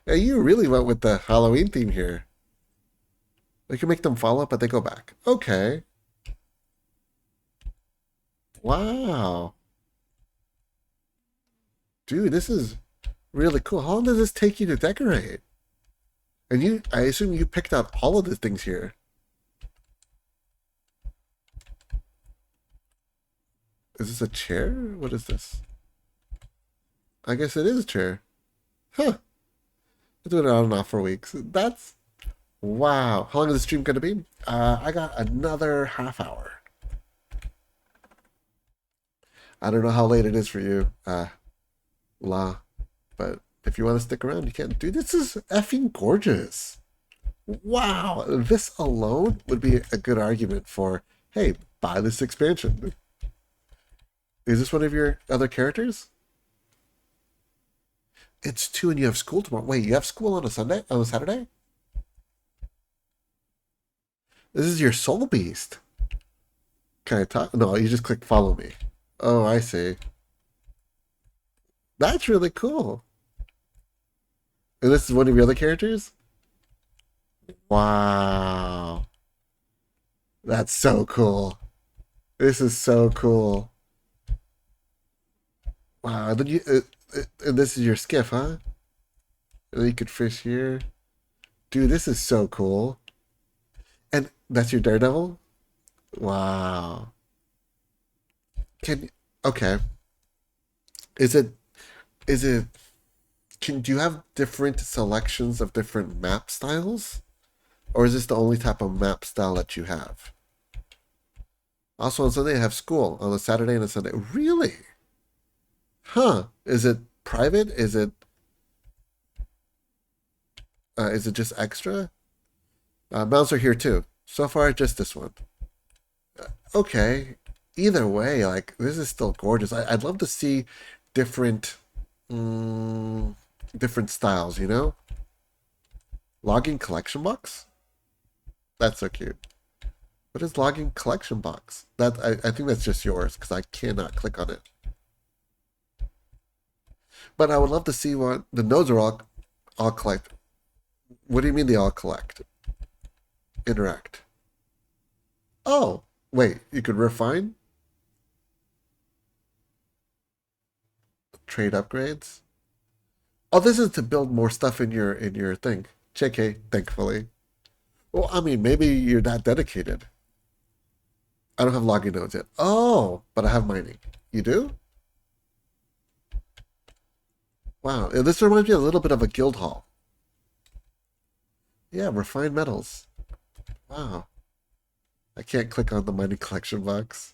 Yeah, you really went with the Halloween theme here. We can make them follow up, but they go back. Okay. Wow. Dude, this is really cool. How long does this take you to decorate? And I assume you picked out all of the things here. Is this a chair? What is this? I guess it is a chair. Huh. I've been doing it on and off for weeks. That's wow. How long is the stream going to be? I got another half hour. I don't know how late it is for you, but if you want to stick around, you can. Dude, this is effing gorgeous. Wow. This alone would be a good argument for, hey, buy this expansion. Is this one of your other characters? It's 2 and you have school tomorrow. Wait, you have school on a Sunday? On a Saturday? This is your soul beast. Can I talk? No, you just click follow me. Oh, I see. That's really cool. And this is one of your other characters? Wow. That's so cool. This is so cool. Wow. Then and this is your skiff, huh? And then you could fish here. Dude, this is so cool. And that's your Daredevil? Wow. Okay. Is it do you have different selections of different map styles? Or is this the only type of map style that you have? Also on Sunday I have school. On a Saturday and a Sunday. Really? Huh. Is it private? Is it just extra? Mounts are here too. So far, just this one. Okay. Either way, like, this is still gorgeous. I'd love to see different, different styles, you know? Logging collection box? That's so cute. What is logging collection box? I think that's just yours because I cannot click on it. But I would love to see what the nodes are all collect. What do you mean they all collect? Interact. Oh, wait, you could refine? Trade upgrades? Oh, this is to build more stuff in your thing. JK, thankfully. Well, I mean, maybe you're not dedicated. I don't have logging nodes yet. Oh, but I have mining. You do? Wow, this reminds me a little bit of a guild hall. Yeah, refined metals. Wow. I can't click on the money collection box.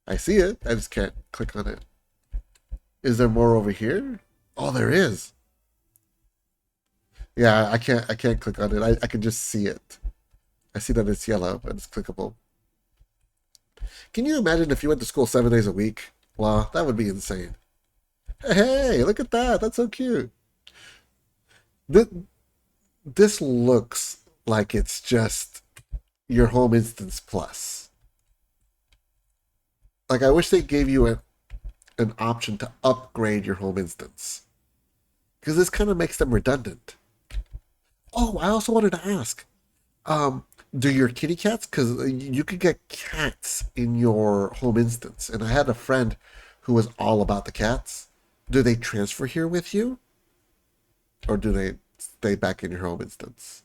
I see it. I just can't click on it. Is there more over here? Oh, there is. Yeah, I can't click on it. I can just see it. I see that it's yellow, but it's clickable. Can you imagine if you went to school 7 days a week? Wow, that would be insane. Hey, look at that. That's so cute. This, this looks like it's just your home instance plus. Like I wish they gave you an option to upgrade your home instance. Because this kind of makes them redundant. Oh, I also wanted to ask, um, do your kitty cats? Because you could get cats in your home instance, and I had a friend who was all about the cats. Do they transfer here with you, or do they stay back in your home instance?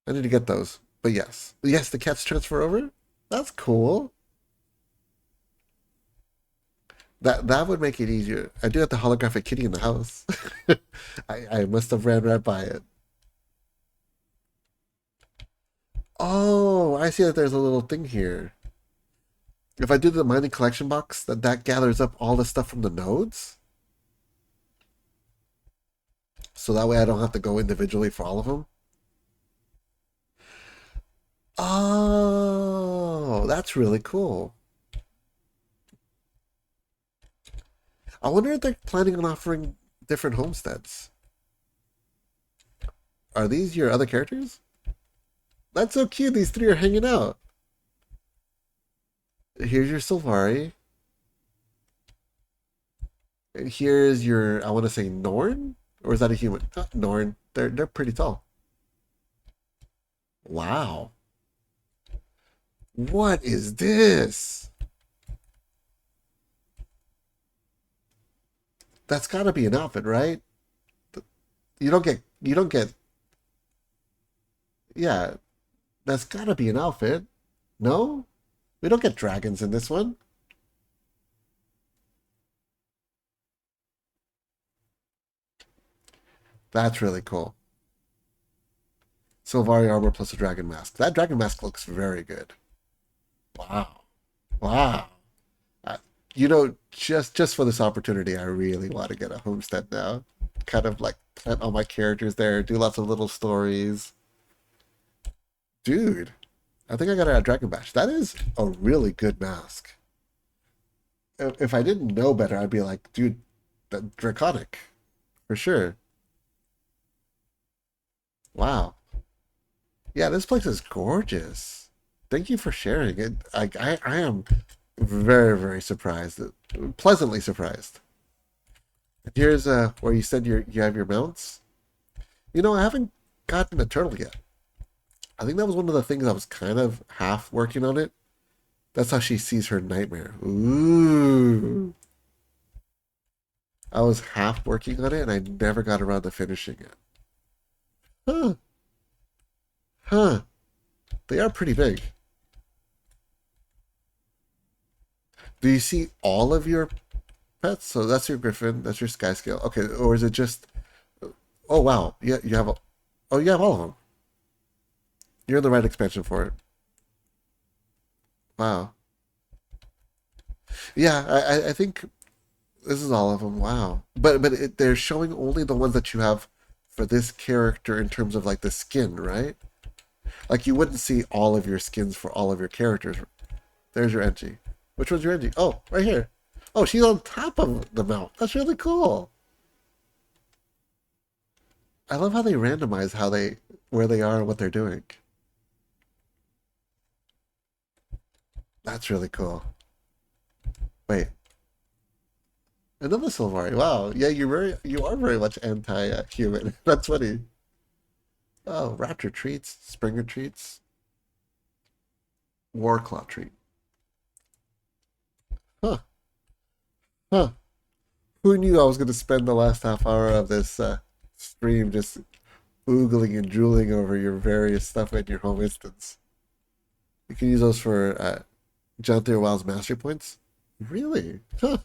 I need to get those, but yes, the cats transfer over. That's cool. That would make it easier. I do have the holographic kitty in the house. I must have ran right by it. Oh, I see that there's a little thing here. If I do the mining collection box, that gathers up all the stuff from the nodes. So that way I don't have to go individually for all of them. Oh, that's really cool. I wonder if they're planning on offering different homesteads. Are these your other characters? That's so cute. These three are hanging out. Here's your Sylvari. And here's your, I want to say Norn? Or is that a human? Norn. They're pretty tall. Wow. What is this? That's gotta be an outfit, right? You don't get, yeah, that's gotta be an outfit. No? We don't get dragons in this one. That's really cool. Sylvari armor plus a dragon mask. That dragon mask looks very good. Wow. Wow. Uh, just for this opportunity, I really want to get a homestead now. Kind of like plant all my characters there, do lots of little stories. Dude, I think I got it at Dragon Bash. That is a really good mask. If I didn't know better, I'd be like, dude, that draconic for sure. Wow. Yeah, this place is gorgeous. Thank you for sharing it. I am very surprised, pleasantly surprised. Here's where you said you have your mounts. I haven't gotten a turtle yet. I think that was one of the things I was kind of half working on it. That's how she sees her nightmare. Ooh. I was half working on it and I never got around to finishing it. Huh. Huh. They are pretty big. Do you see all of your pets? So that's your griffin, that's your sky scale. Okay, or is it just oh wow. Yeah, you have oh you have all of them. You're in the right expansion for it. Wow. Yeah, I think this is all of them. Wow. They're showing only the ones that you have for this character in terms of like the skin, right? Like you wouldn't see all of your skins for all of your characters. There's your Engie. Which one's your Engie? Oh, right here. Oh, she's on top of the mount. That's really cool. I love how they randomize where they are and what they're doing. That's really cool. Wait, another Sylvari. Wow. Yeah, you are very much anti-human. That's funny. Oh, raptor treats, Springer treats, Warclaw treat. Huh. Huh. Who knew I was going to spend the last half hour of this stream just oogling and drooling over your various stuff in your home instance? You can use those for John Theor Wild's mastery points. Really? Huh.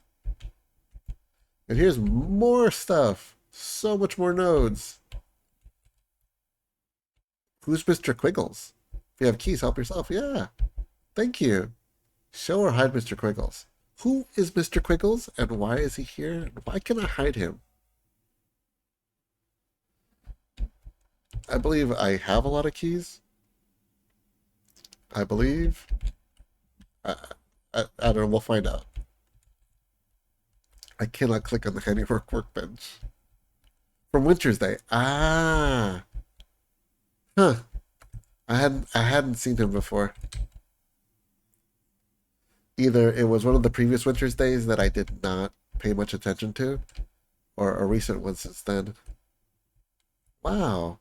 And here's more stuff. So much more nodes. Who's Mr. Quiggles? If you have keys, help yourself. Yeah. Thank you. Show or hide Mr. Quiggles. Who is Mr. Quiggles and why is he here? Why can I hide him? I believe I have a lot of keys. I believe. I, I don't know. We'll find out. I cannot click on the handiwork workbench. From Winter's Day. Ah. Huh. I hadn't seen him before. Either it was one of the previous Winter's Days that I did not pay much attention to, or a recent one since then. Wow.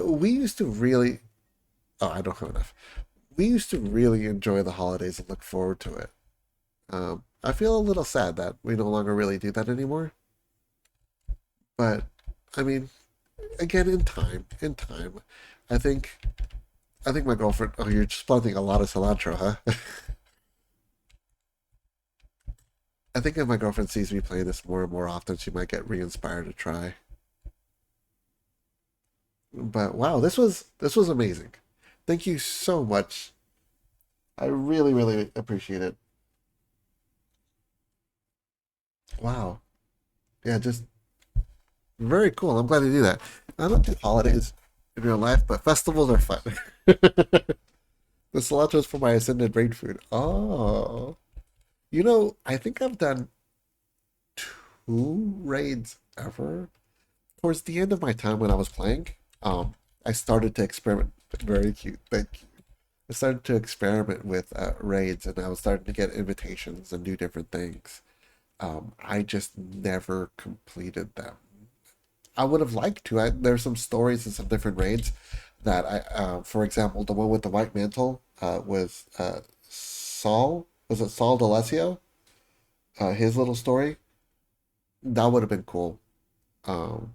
We used to really. Oh, I don't have enough. We used to really enjoy the holidays and look forward to it. I feel a little sad that we no longer really do that anymore. But I mean, again, in time, I think, I think my girlfriend. Oh, you're just planting a lot of cilantro, huh? I think if my girlfriend sees me playing this more and more often, she might get re-inspired to try. But wow, this was amazing. Thank you so much. I really, really appreciate it. Wow. Yeah, just very cool. I'm glad to do that. I don't do holidays in real life, but festivals are fun. The cilantro is for my ascended raid food. Oh. I think I've done two raids ever. Towards the end of my time when I was playing, I started to experiment. Very cute. Thank you. I started to experiment with raids, and I was starting to get invitations and do different things. I just never completed them. I would have liked to. There's some stories and some different raids that for example, the one with the white mantle was Saul. Was it Saul D'Alessio? His little story that would have been cool. Um,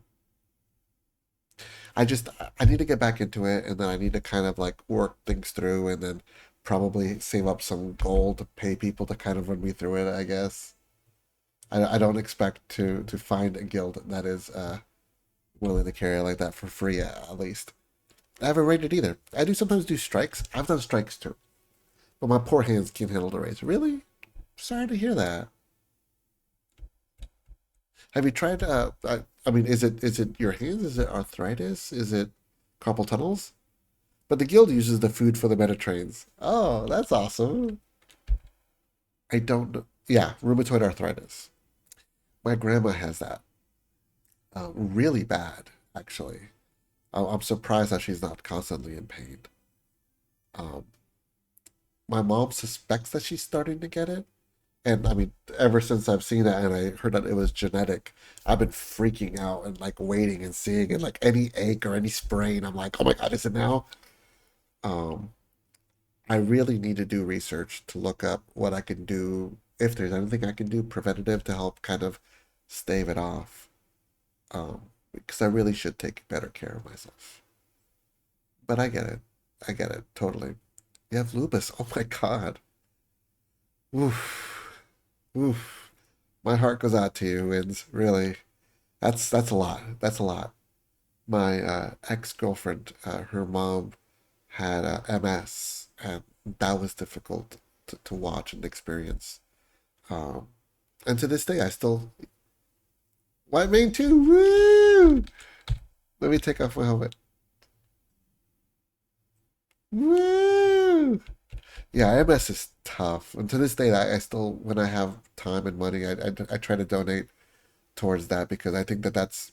I need to get back into it, and then I need to kind of like work things through, and then probably save up some gold to pay people to kind of run me through it. I guess I don't expect to find a guild that is willing to carry it like that for free at least. I haven't raided either. I do sometimes do strikes. I've done strikes too, but my poor hands can't handle the raids. Really? Sorry to hear that. Have you tried? I mean, is it your hands? Is it arthritis? Is it carpal tunnels? But the guild uses the food for the meta trains. Oh, that's awesome. I don't know. Yeah, rheumatoid arthritis. My grandma has that. Really bad, actually. I'm surprised that she's not constantly in pain. Um, my mom suspects that she's starting to get it. And I mean, ever since I've seen it and I heard that it was genetic, I've been freaking out and like waiting and seeing and like any ache or any sprain, I'm like, oh my God, is it now? Um, I really need to do research to look up what I can do, if there's anything I can do preventative to help kind of stave it off. Because I really should take better care of myself. But I get it. I get it totally. You have lupus. Oh my God. Oof. Oof. My heart goes out to you, Wins. Really. That's a lot. That's a lot. My ex-girlfriend, her mom had MS, and that was difficult to watch and experience. Um, and to this day, I still white main too. Woo! Let me take off my helmet. Woo! Yeah, MS is tough, and to this day, I still, when I have time and money, I try to donate towards that because I think that's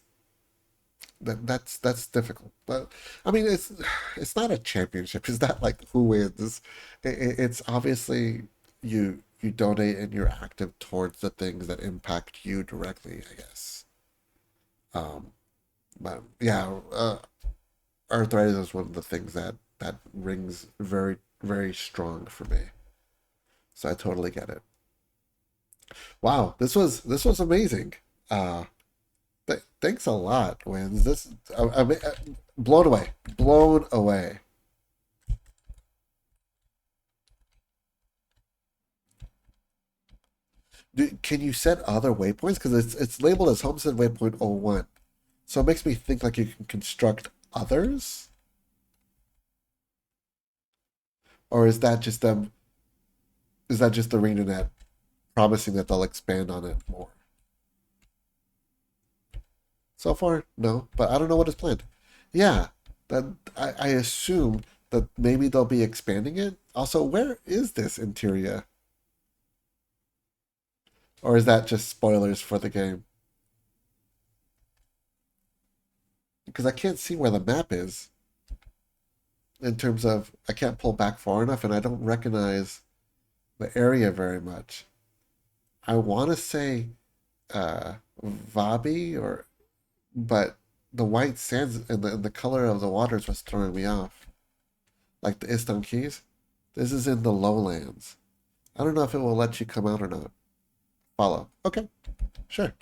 difficult. But I mean, it's not a championship. It's not like who wins. It's obviously you donate and you're active towards the things that impact you directly, I guess. Um, but yeah, arthritis is one of the things that rings very very strong for me. So I totally get it. Wow, this was amazing. Uh, thanks a lot, Wins. Blown away, blown away. Can you set other waypoints? Because it's labeled as Homestead Waypoint 01. So it makes me think like you can construct others? Or is that just them? Is that just the internet promising that they'll expand on it more? So far, no, but I don't know what is planned. Yeah, that I assume that maybe they'll be expanding it. Also, where is this interior? Or is that just spoilers for the game? Because I can't see where the map is in terms of I can't pull back far enough and I don't recognize the area very much. I want to say Vabi or but the white sands and the color of the waters was throwing me off. Like the Istan Keys. This is in the lowlands. I don't know if it will let you come out or not. Follow. Okay, sure.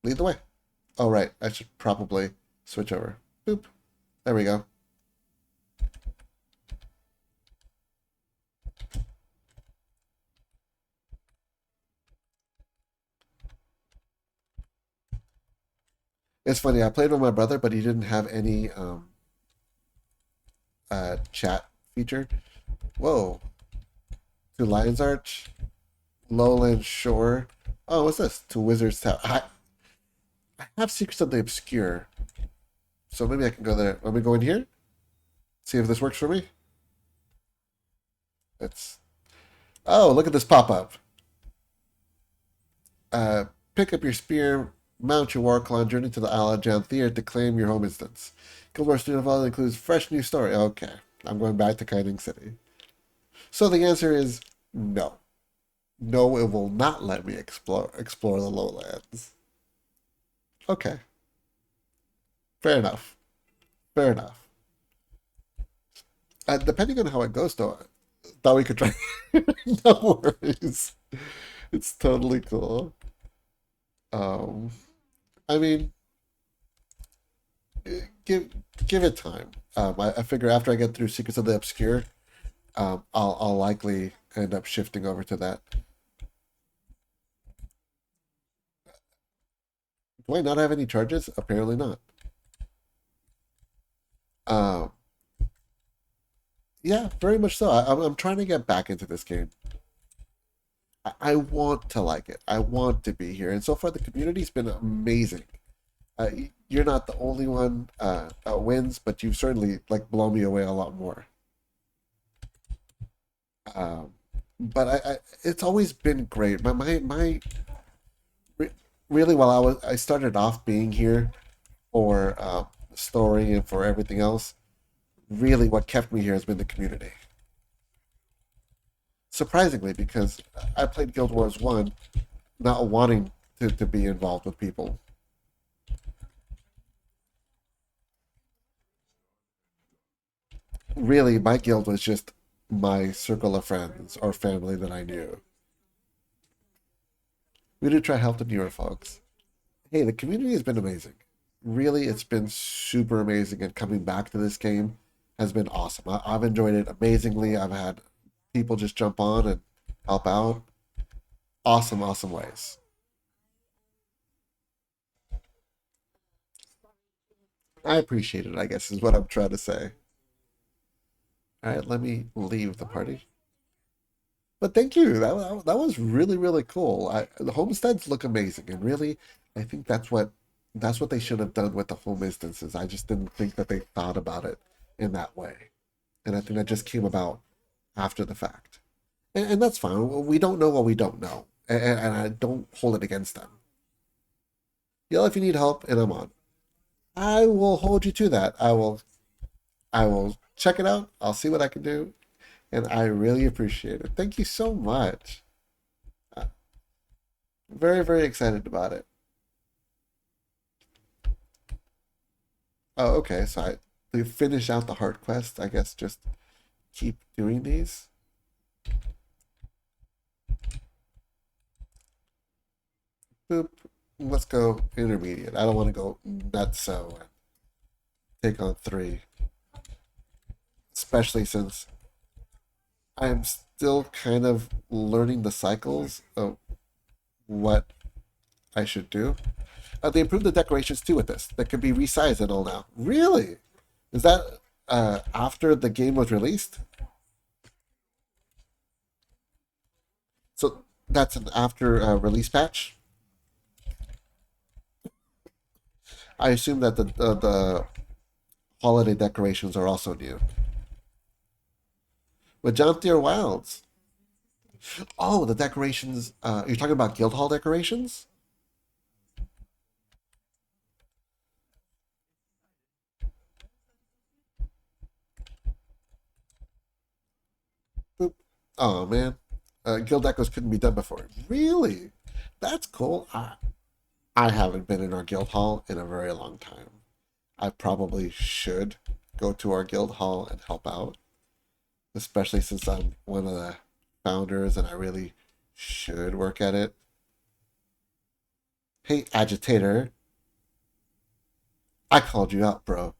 Lead the way. Oh, right. I should probably switch over. Boop. There we go. It's funny. I played with my brother, but he didn't have any chat feature. Whoa. To Lion's Arch. Lowland Shore. Oh, what's this? To Wizard's Tower. I have Secrets of the Obscure. So maybe I can go there. Let me go in here. See if this works for me. It's oh, look at this pop up. Uh, Pick up your spear, mount your war clan, journey to the Alajan Theater to claim your home instance. Guild Wars Student Vault includes fresh new story. Okay, I'm going back to Kiting City. So the answer is no. No, it will not let me explore the lowlands. Okay, fair enough. Fair enough. Depending on how it goes, though, thought we could try. No worries. It's totally cool. Um, I mean, give give it time. I figure after I get through Secrets of the Obscure, I'll likely end up shifting over to that. Do I not have any charges? Apparently not. Um, yeah, very much so. I'm trying to get back into this game. I want to like it. I want to be here, and so far the community's been amazing. You're not the only one that wins, but you've certainly like blown me away a lot more. Um, but it's always been great. Re- really, while I started off being here for story and for everything else, really what kept me here has been the community. Surprisingly, because I played Guild Wars 1 not wanting to be involved with people. Really, my guild was just my circle of friends or family that I knew. We did try helping newer folks. Hey, the community has been amazing. Really, it's been super amazing, and coming back to this game has been awesome. I've enjoyed it amazingly. I've had people just jump on and help out. Awesome, awesome ways. I appreciate it, I guess, is what I'm trying to say. All right, let me leave the party. But thank you. That was really really cool. The homesteads look amazing, and really, I think that's what they should have done with the home instances. I just didn't think that they thought about it in that way, and I think that just came about after the fact, and that's fine. We don't know what we don't know, and I don't hold it against them. Yell if you need help, and I'm on. I will hold you to that. I will check it out. I'll see what I can do, and I really appreciate it. Thank you so much. Uh, Very, very excited about it. Oh, okay. So to finish out the hard quest, I guess just keep doing these. Boop. Let's go intermediate. I don't want to go nuts so take on three, especially since I'm still kind of learning the cycles of what I should do. They improved the decorations too with this. That could be resized and all now. Really? Is that after the game was released? So that's an after release patch. I assume that the holiday decorations are also new. With John Deere Wilds. Oh, the decorations. You're talking about Guildhall decorations? Boop. Oh man, Guild Echoes couldn't be done before. Really? That's cool. I haven't been in our guild hall in a very long time. I probably should go to our guild hall and help out, especially since I'm one of the founders and I really should work at it. Hey, agitator, I called you out, bro.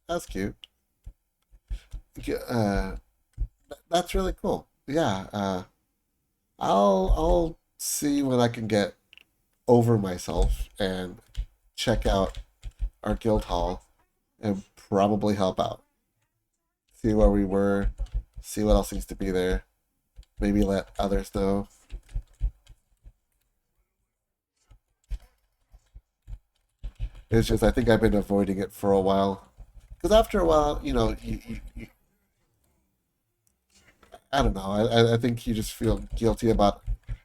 That's cute. That's really cool. Yeah, I'll see when I can get over myself and check out our guild hall and probably help out. See where we were, see what else needs to be there. Maybe let others know. It's just I think I've been avoiding it for a while. Because after a while, I don't know. I think you just feel guilty about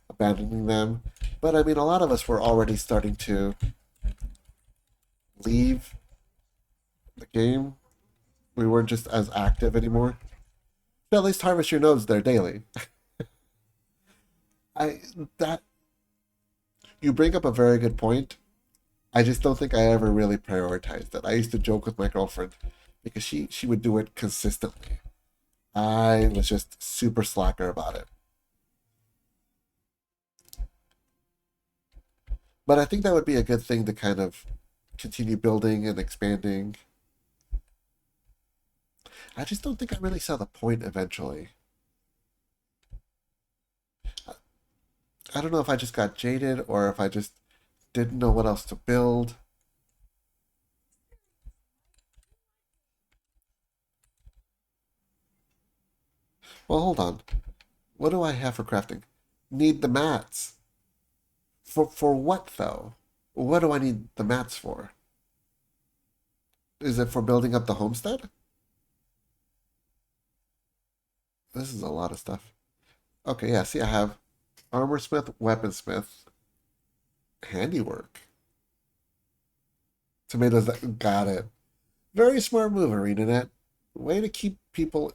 abandoning them. But I mean, a lot of us were already starting to leave the game. We weren't just as active anymore. But at least harvest your nodes there daily. I that you bring up a very good point. I just don't think I ever really prioritized it. I used to joke with my girlfriend because she would do it consistently. I was just super slacker about it. But I think that would be a good thing to kind of continue building and expanding. I just don't think I really saw the point eventually. I don't know if I just got jaded or if I just didn't know what else to build. Well, hold on. What do I have for crafting? Need the mats. For what though? What do I need the mats for? Is it for building up the homestead? This is a lot of stuff. Okay, yeah, see I have armor smith, weaponsmith, handiwork. Tomatoes that got it. Very smart move, ArenaNet. Way to keep people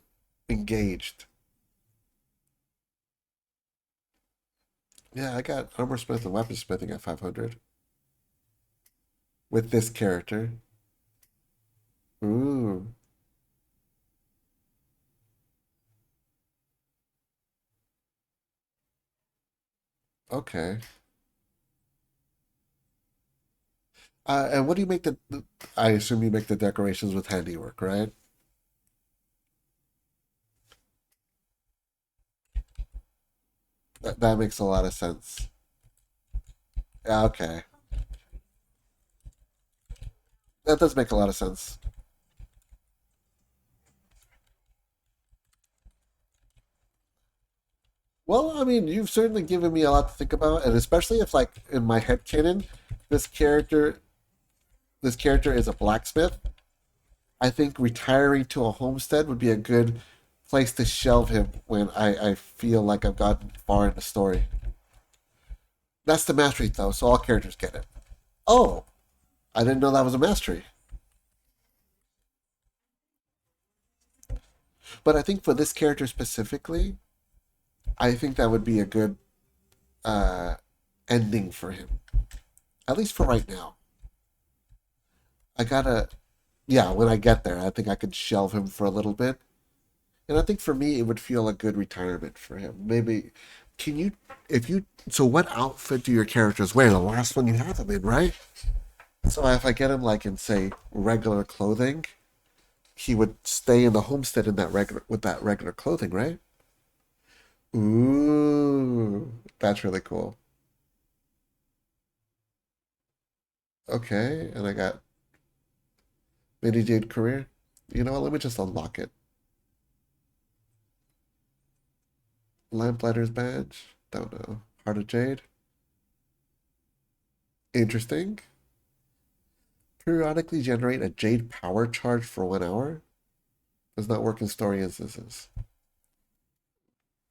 engaged. Yeah, I got armor smith and weaponsmithing at 500 with this character. Ooh, okay. And what do you make I assume you make the decorations with handiwork, right? That makes a lot of sense. Yeah, okay. That does make a lot of sense. Well, I mean, you've certainly given me a lot to think about, and especially if, like, in my head canon, this character, this character is a blacksmith. I think retiring to a homestead would be a good place to shelve him when I feel like I've gotten far in the story. That's the mastery, though, so all characters get it. Oh, I didn't know that was a mastery. But I think for this character specifically, I think that would be a good uh, ending for him, at least for right now. I gotta, yeah, when I get there, I think I could shelve him for a little bit. And I think for me, it would feel a good retirement for him. Maybe, can you, if you, so what outfit do your characters wear? The last one you have him in, right? So if I get him like in, say, regular clothing, he would stay in the homestead in that regular, with that regular clothing, right? Ooh, that's really cool. Okay, and I got Mini Jade career. You know what? Let me just unlock it. Lamplighter's badge. Don't know. Heart of Jade. Interesting. Periodically generate a Jade power charge for 1 hour. Does not work in story instances.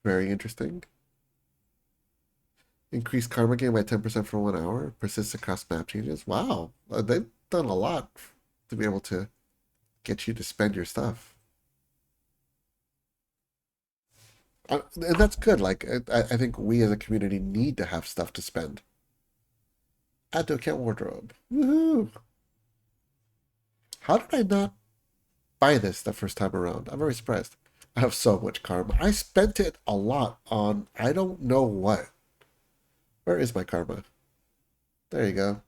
Very interesting. Increase karma gain by 10% for 1 hour. Persists across map changes. Wow. They've done a lot to be able to get you to spend your stuff. And that's good. Like, I think we as a community need to have stuff to spend. Add to account wardrobe. Woohoo! How did I not buy this the first time around? I'm very surprised. I have so much karma. I spent it a lot on I don't know what. Where is my karma? There you go.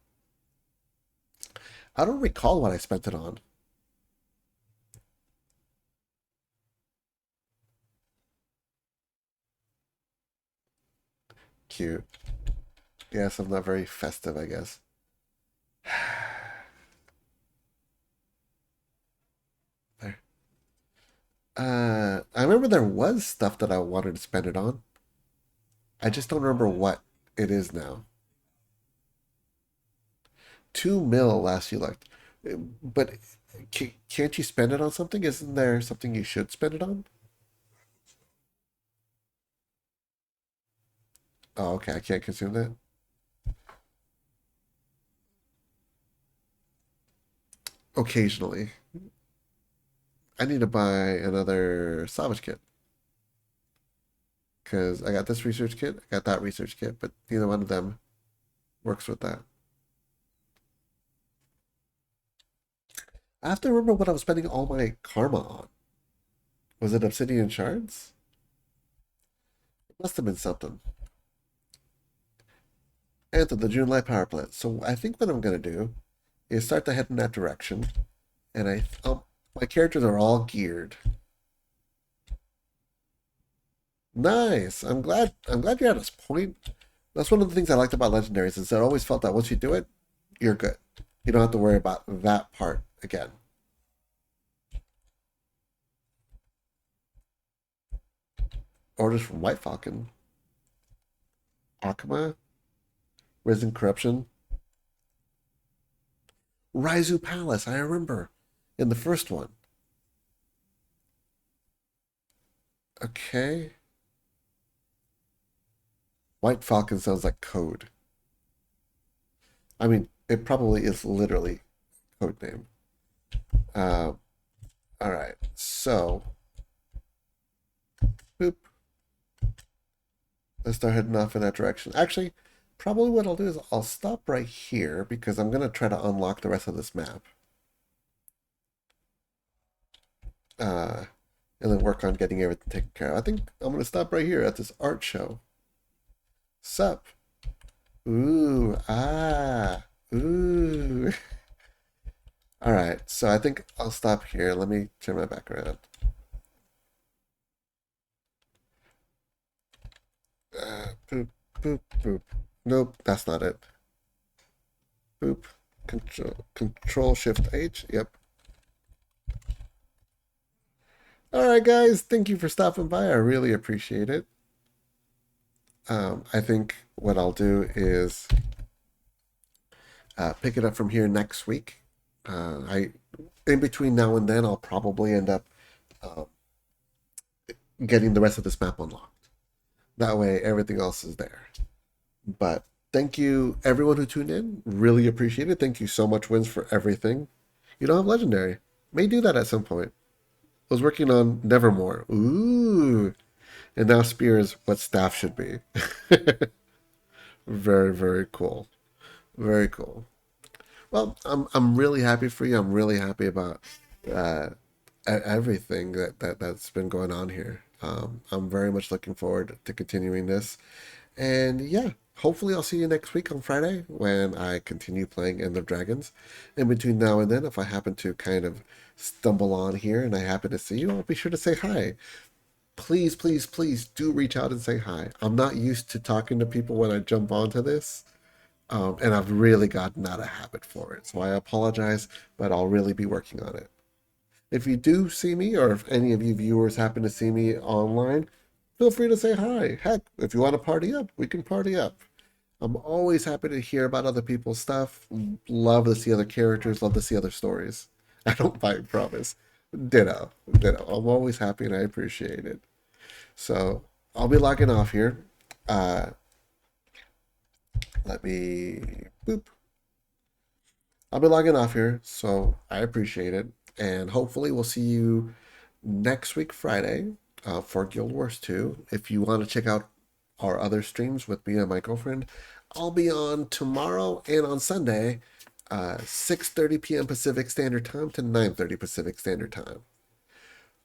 I don't recall what I spent it on. Cute. Yes, I'm not very festive, I guess. There. I remember there was stuff that I wanted to spend it on. I just don't remember what it is now. 2 mil last you looked. But can't you spend it on something? Isn't there something you should spend it on? Oh, okay. I can't consume that. Occasionally. I need to buy another salvage kit. Because I got this research kit, I got that research kit, but neither one of them works with that. I have to remember what I was spending all my karma on. Was it obsidian shards? It must have been something. Enter the June Light power plant. So I think what I'm gonna do is start to head in that direction, and my characters are all geared. Nice. I'm glad you're at this point. That's one of the things I liked about legendaries is I always felt that once you do it, you're good. You don't have to worry about that part again. Orders from White Falcon. Akuma. Risen Corruption. Raizu Palace, I remember. In the first one. Okay. White Falcon sounds like code. I mean, it probably is literally code name. Uh, all right. So, boop. Let's start heading off in that direction. Actually, probably what I'll do is I'll stop right here because I'm going to try to unlock the rest of this map. Uh, and then work on getting everything taken care of. I think I'm going to stop right here at this art show. Sup? Ooh, ah, ooh. All right, so I think I'll stop here. Let me turn my back around. Boop, boop, boop. Nope, that's not it. Boop. Control Shift H. Yep. All right, guys. Thank you for stopping by. I really appreciate it. I think what I'll do is pick it up from here next week. In between now and then, I'll probably end up getting the rest of this map unlocked. That way, everything else is there. But thank you, everyone who tuned in. Really appreciate it. Thank you so much, Wins, for everything. You don't have Legendary. May do that at some point. I was working on Nevermore. Ooh. And now Spear is what staff should be. Very, very cool. Very cool. Well, I'm really happy for you. I'm really happy about everything that's been going on here. I'm very much looking forward to continuing this. And yeah, hopefully I'll see you next week on Friday when I continue playing End of Dragons. In between now and then, if I happen to kind of stumble on here and I happen to see you, I'll be sure to say hi. Please, please, please do reach out and say hi. I'm not used to talking to people when I jump onto this. And I've really gotten out of habit for it. So I apologize, but I'll really be working on it. If you do see me, or if any of you viewers happen to see me online, feel free to say hi. Heck, if you want to party up, we can party up. I'm always happy to hear about other people's stuff. Love to see other characters, love to see other stories. I don't bite, promise. Ditto, ditto. I'm always happy and I appreciate it. So I'll be logging off here. Uh, let me boop. I'll be logging off here, so I appreciate it. And hopefully, we'll see you next week, Friday, for Guild Wars 2. If you want to check out our other streams with me and my girlfriend, I'll be on tomorrow and on Sunday, 6:30 p.m. Pacific Standard Time to 9:30 Pacific Standard Time.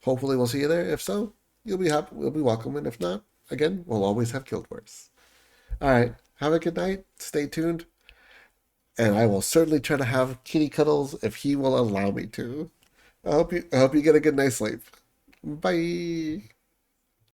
Hopefully, we'll see you there. If so, you'll be happy. We'll be welcome. And if not, again, we'll always have Guild Wars. All right. Have a good night. Stay tuned. And I will certainly try to have kitty cuddles if he will allow me to. I hope you get a good night's sleep. Bye.